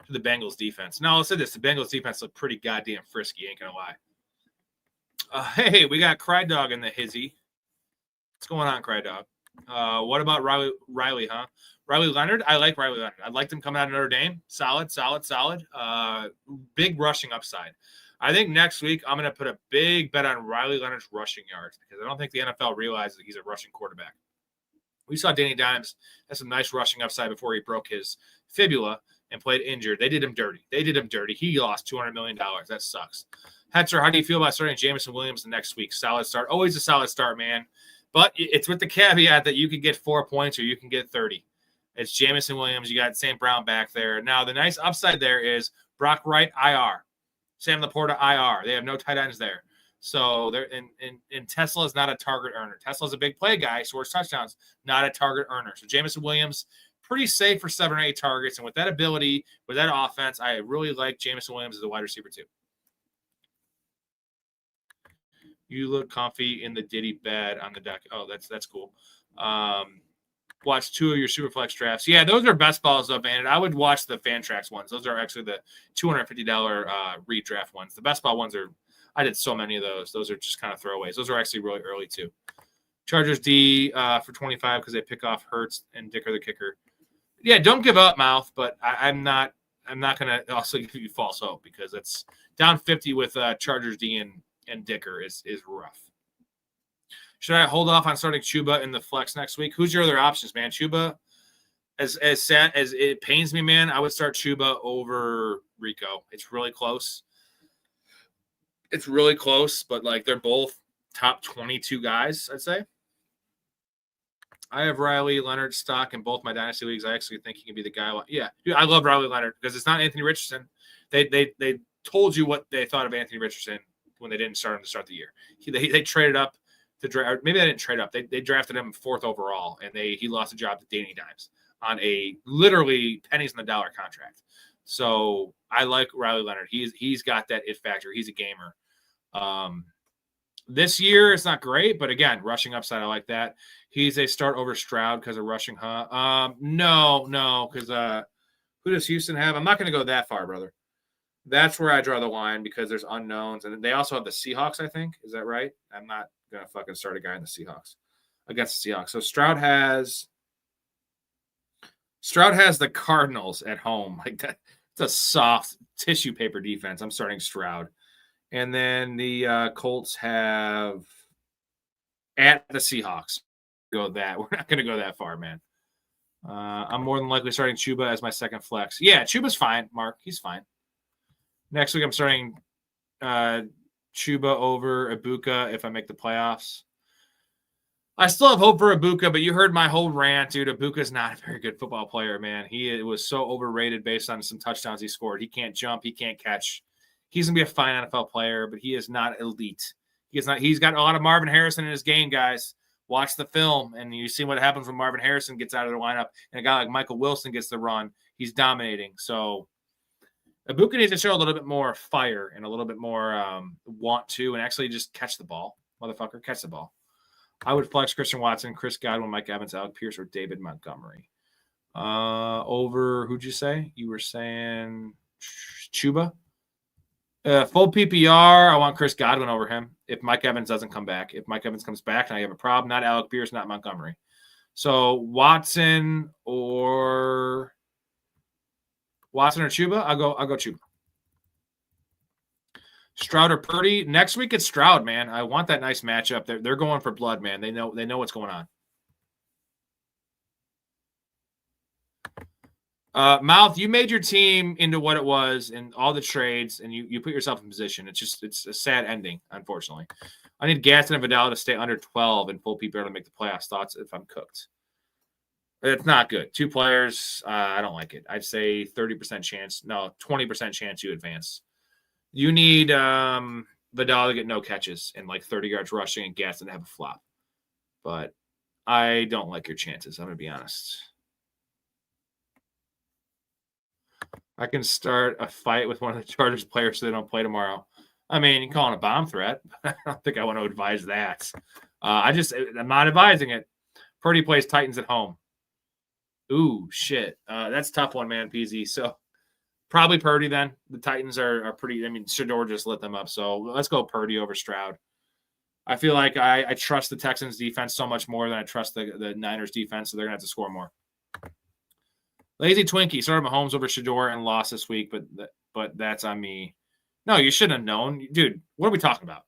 to the Bengals defense. Now, I'll say this. The Bengals defense looked pretty goddamn frisky, ain't going to lie. Hey, we got Cry Dog in the hizzy. What's going on, Cry Dog? What about Riley, huh? Riley Leonard? I like Riley Leonard. I liked him coming out of Notre Dame. Solid. Big rushing upside. I think next week I'm going to put a big bet on Riley Leonard's rushing yards because I don't think the NFL realizes that he's a rushing quarterback. We saw Danny Dimes had some nice rushing upside before he broke his fibula and played injured. They did him dirty. He lost $200 million. That sucks. Hetzer, how do you feel about starting Jameson Williams the next week? Solid start. Always a solid start, man. But it's with the caveat that you could get 4 points or you can get 30. It's Jameson Williams. You got St. Brown back there. Now, the nice upside there is Brock Wright, IR. Sam Laporta, IR. They have no tight ends there. So they're in Tesla is not a target earner. Tesla's a big play guy, scores touchdowns, not a target earner. So Jameson Williams, pretty safe for 7 or 8 targets. And with that ability, with that offense, I really like Jameson Williams as a wide receiver too. You look comfy in the Diddy bed on the deck. Oh, that's cool. Watch 2 of your Superflex drafts. Yeah, those are best balls up, and I would watch the Fantrax ones. Those are actually the $250 redraft ones. The best ball ones are. I did so many of those. Those are just kind of throwaways. Those are actually really early too. Chargers D for 25 because they pick off Hurts and Dicker the kicker. Yeah, don't give up, Mouth. But I'm not going to also give you false hope because it's down 50 with Chargers D and Dicker is rough. Should I hold off on starting Chuba in the flex next week? Who's your other options, man? Chuba, as sad as it pains me, man, I would start Chuba over Rico. It's really close. But like they're both top 22 guys, I'd say. I have Riley Leonard stock in both my dynasty leagues. I actually think he can be the guy. Yeah, dude, I love Riley Leonard because it's not Anthony Richardson. They told you what they thought of Anthony Richardson when they didn't start him to start the year. They traded up to draft. Maybe they didn't trade up. They drafted him 4th overall, and he lost a job to Danny Dimes on a literally pennies on the dollar contract. So I like Riley Leonard. He's got that it factor. He's a gamer. This year it's not great, but again, rushing upside, I like that. He's a start over Stroud because of rushing, huh? No, because who does Houston have? I'm not going to go that far, brother. That's where I draw the line because there's unknowns, and they also have the Seahawks. I think is that right? I'm not gonna fucking start a guy in the Seahawks against the Seahawks. So Stroud has the Cardinals at home. Like that, it's a soft tissue paper defense. I'm starting Stroud. And then the Colts have at the Seahawks. We're not going to go that far, man. I'm more than likely starting Chuba as my second flex. Yeah, Chuba's fine, Mark. He's fine. Next week, I'm starting Chuba over Ibuka if I make the playoffs. I still have hope for Ibuka, but you heard my whole rant, dude. Ibuka's not a very good football player, man. He was so overrated based on some touchdowns he scored. He can't jump. He can't catch. He's going to be a fine NFL player, but he is not elite. He's got a lot of Marvin Harrison in his game, guys. Watch the film, and you see what happens when Marvin Harrison gets out of the lineup, and a guy like Michael Wilson gets the run. He's dominating. So Ibuka needs to show a little bit more fire and a little bit more want to and actually just catch the ball. Motherfucker, catch the ball. I would flex Christian Watson, Chris Godwin, Mike Evans, Alec Pierce, or David Montgomery. Over, who'd you say? You were saying Chuba? Full PPR, I want Chris Godwin over him if Mike Evans doesn't come back. If Mike Evans comes back, now you have a problem. Not Alec Pierce, not Montgomery. So Watson or Chuba? I'll go Chuba. Stroud or Purdy. Next week it's Stroud, man. I want that nice matchup. They're going for blood, man. They know what's going on. Mouth, you made your team into what it was in all the trades, and you put yourself in position. It's a sad ending, unfortunately. I need Gaston and Vidal to stay under 12 in full PPR to make the playoffs. Thoughts if I'm cooked? It's not good. 2 players, I don't like it. I'd say 30% chance. No, 20% chance you advance. You need Vidal to get no catches and like 30 yards rushing and Gaston to have a flop. But I don't like your chances. I'm going to be honest. I can start a fight with one of the Chargers players so they don't play tomorrow. I mean, you can call it a bomb threat. I don't think I want to advise that. I'm not advising it. Purdy plays Titans at home. Ooh, shit. That's a tough one, man, PZ. So probably Purdy then. The Titans are pretty, I mean, Shador just lit them up. So let's go Purdy over Stroud. I feel like I trust the Texans defense so much more than I trust the Niners defense, so they're going to have to score more. Lazy Twinkie started Mahomes over Shador and lost this week, but that's on me. No, you shouldn't have known. Dude, what are we talking about?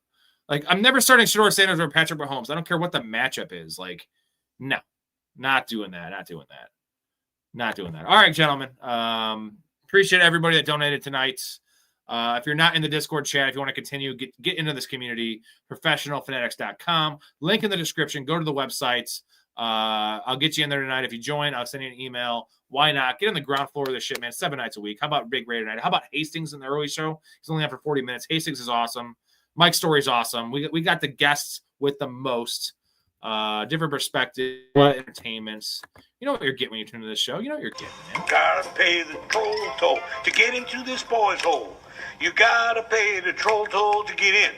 Like, I'm never starting Shador Sanders over Patrick Mahomes. I don't care what the matchup is. Like, no, not doing that. All right, gentlemen. Appreciate everybody that donated tonight. If you're not in the Discord chat, if you want to continue, get into this community, professionalfanatics.com. Link in the description. Go to the websites. I'll get you in there tonight. If you join, I'll send you an email. Why not? Get on the ground floor of this shit, man. 7 nights a week. How about Big Ray tonight? How about Hastings in the early show? He's only on for 40 minutes. Hastings is awesome. Mike's story's awesome. We got the guests with the most different perspective, entertainments. You know what you're getting when you tune to this show. You know what you're getting, man. Gotta pay the troll toll to get into this boy's hole. You gotta pay the troll toll to get in.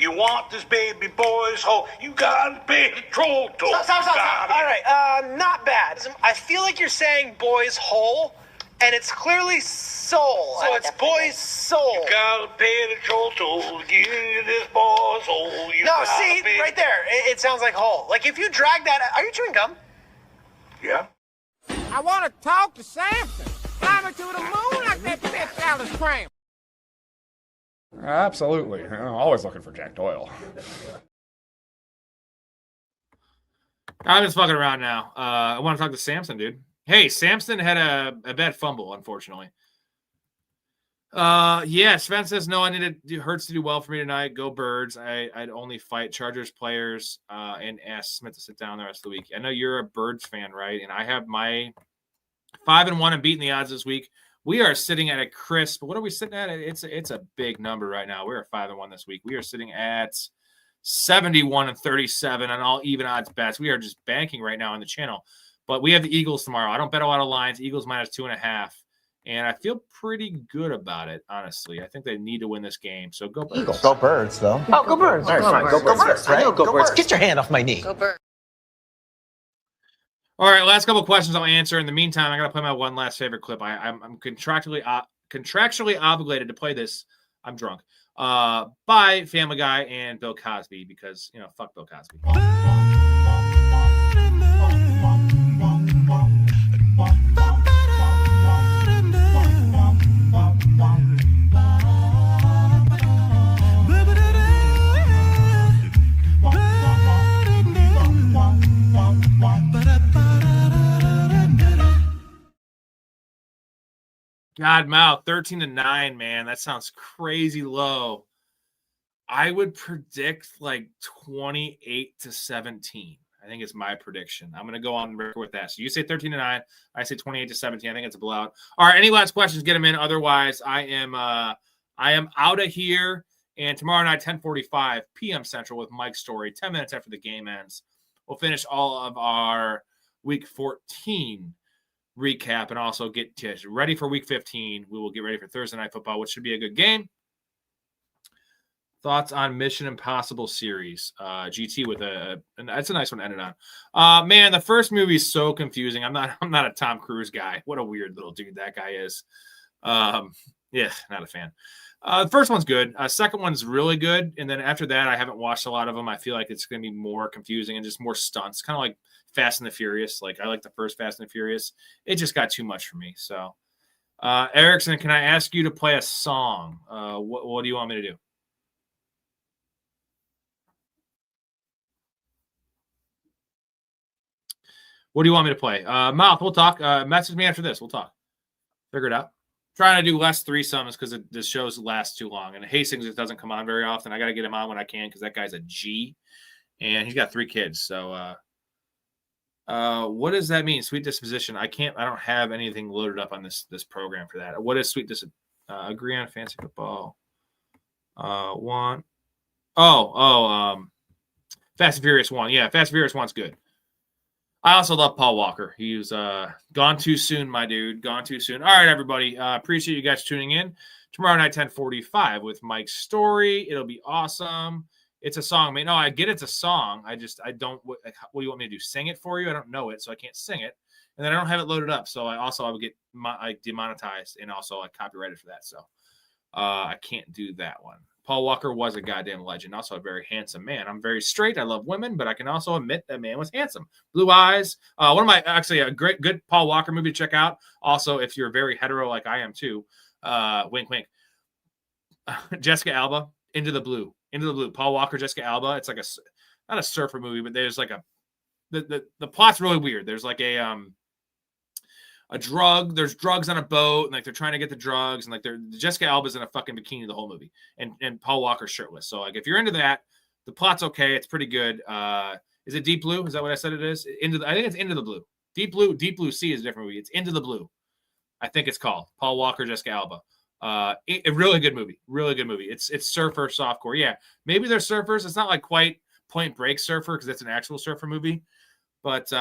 You want this baby boy's hole, you gotta pay the troll toll. Stop. All right, not bad. I feel like you're saying boy's hole, and it's clearly soul. So it's boy's soul. You gotta pay the troll toll to get into this boy's hole. No, see, right there, it sounds like hole. Like if you drag that, are you chewing gum? Yeah. I want to talk to Samson. Climb to the moon like that bitch Alice Cram. Absolutely. Always looking for Jack Doyle. I'm just fucking around now. I want to talk to Samson, dude. Hey, Samson had a bad fumble, unfortunately. Yeah, Sven says, no, I need to Hurts to do well for me tonight. Go Birds. I'd only fight Chargers players and ask Smith to sit down the rest of the week. I know you're a Birds fan, right? And I have my 5-1 and beating the odds this week. We are sitting at a crisp. What are we sitting at? It's a big number right now. We're 5-1 this week. We are sitting at 71 and 37 on all even odds bets. We are just banking right now on the channel. But we have the Eagles tomorrow. I don't bet a lot of lines. Eagles -2.5. And I feel pretty good about it, honestly. I think they need to win this game. So go Birds. Eagles. Go Birds, though. Oh, go Birds. All right, fine. Go Birds. Right? Go Birds. Get your hand off my knee. Go Birds. All right, last couple of questions I'll answer. In the meantime, I got to play my one last favorite clip. I'm contractually obligated to play this. I'm drunk. By Family Guy and Bill Cosby because, fuck Bill Cosby. God, Mal, 13-9, man. That sounds crazy low. I would predict like 28-17. I think it's my prediction. I'm going to go on record with that. So you say 13-9. I say 28-17. I think it's a blowout. All right. Any last questions? Get them in. Otherwise, I am out of here. And tomorrow night, 10:45 p.m. Central with Mike Storey. 10 minutes after the game ends, we'll finish all of our Week 14 recap and also get ready for Week 15. We will get ready for Thursday Night Football, which should be a good game. Thoughts on Mission Impossible series? GT with that's a nice one to end it on. Man, the first movie is so confusing. I'm not a Tom Cruise guy. What a weird little dude that guy is. Yeah, not a fan. The first one's good. Second one's really good. And then after that, I haven't watched a lot of them. I feel like it's going to be more confusing and just more stunts. Kind of like Fast and the Furious. Like I like the first Fast and the Furious. It just got too much for me. So, Erickson, can I ask you to play a song? What do you want me to do? What do you want me to play? Mouth, we'll talk. Message me after this. We'll talk. Figure it out. Trying to do less threesomes because the shows last too long. And Hastings just doesn't come on very often. I got to get him on when I can because that guy's a G. And he's got 3 kids. So what does that mean? Sweet disposition. I don't have anything loaded up on this program for that. What is sweet disposition? Agree on fantasy football. Fast and Furious 1. Yeah, Fast and Furious 1's good. I also love Paul Walker. He's gone too soon, my dude. Gone too soon. All right, everybody. Appreciate you guys tuning in. Tomorrow night, 10:45 with Mike Storey. It'll be awesome. It's a song. No, I get it's a song. I don't. What do you want me to do? Sing it for you? I don't know it, so I can't sing it. And then I don't have it loaded up, so I would get demonetized and also copyrighted for that. So I can't do that one. Paul Walker was a goddamn legend. Also a very handsome man. I'm very straight. I love women, but I can also admit that man was handsome. Blue eyes. One of my a good Paul Walker movie to check out. Also, if you're very hetero like I am too, wink, wink. Jessica Alba, Into the Blue. Into the Blue. Paul Walker, Jessica Alba. It's like not a surfer movie, but there's like the plot's really weird. There's like a drug. There's drugs on a boat, and like they're trying to get the drugs, and like Jessica Alba's in a fucking bikini the whole movie, and Paul Walker's shirtless. So like if you're into that, the plot's okay. It's pretty good. Is it Deep Blue? Is that what I said it is? I think it's Into the Blue. Deep Blue Sea is a different movie. It's Into the Blue. I think it's called Paul Walker, Jessica Alba. A really good movie. Really good movie. It's surfer softcore. Yeah, maybe they're surfers. It's not like quite Point Break surfer because that's an actual surfer movie, but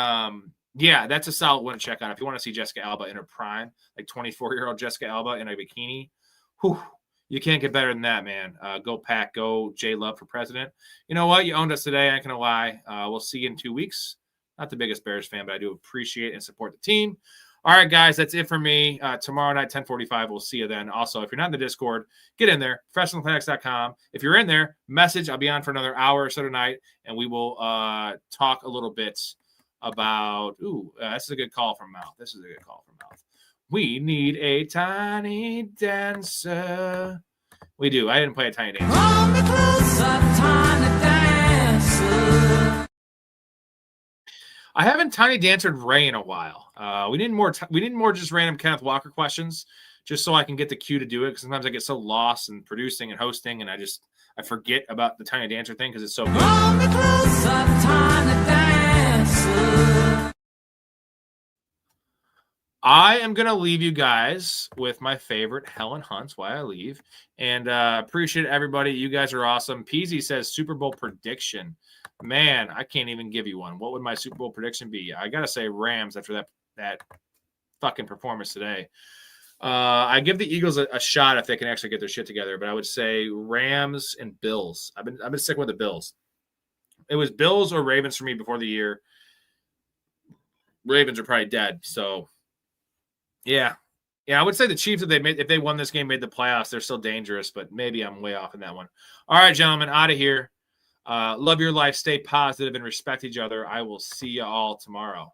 yeah, that's a solid one to check out. If you want to see Jessica Alba in her prime, like 24-year-old Jessica Alba in a bikini, you You can't get better than that, man. Go Pack. Go J Love for president. You know what? You owned us today. I ain't going to lie. We'll see you in 2 weeks. Not the biggest Bears fan, but I do appreciate and support the team. All right, guys, that's it for me. Tomorrow night, 10:45. We'll see you then. Also, if you're not in the Discord, get in there, professionalfanatics.com. If you're in there, message. I'll be on for another hour or so tonight, and we will talk a little bit about this is a good call from Mouth. This is a good call from Mouth. We need a tiny dancer. We do. I didn't play a tiny dancer. Hold me closer, tiny dancer. I haven't tiny dancered Ray in a while. We need more just random Kenneth Walker questions, just so I can get the cue to do it. Because sometimes I get so lost in producing and hosting, and I forget about the tiny dancer thing because it's so good. Hold me closer, tiny dancer. I am going to leave you guys with my favorite Helen Hunt's Why I Leave. And appreciate everybody. You guys are awesome. Peasy says Super Bowl prediction. Man, I can't even give you one. What would my Super Bowl prediction be? I got to say Rams after that fucking performance today. I give the Eagles a shot if they can actually get their shit together, but I would say Rams and Bills. I've been sticking with the Bills. It was Bills or Ravens for me before the year. Ravens are probably dead, so yeah, I would say the Chiefs, if they won this game, made the playoffs, they're still dangerous, but maybe I'm way off in that one. All right, gentlemen, out of here. Love your life. Stay positive and respect each other. I will see you all tomorrow.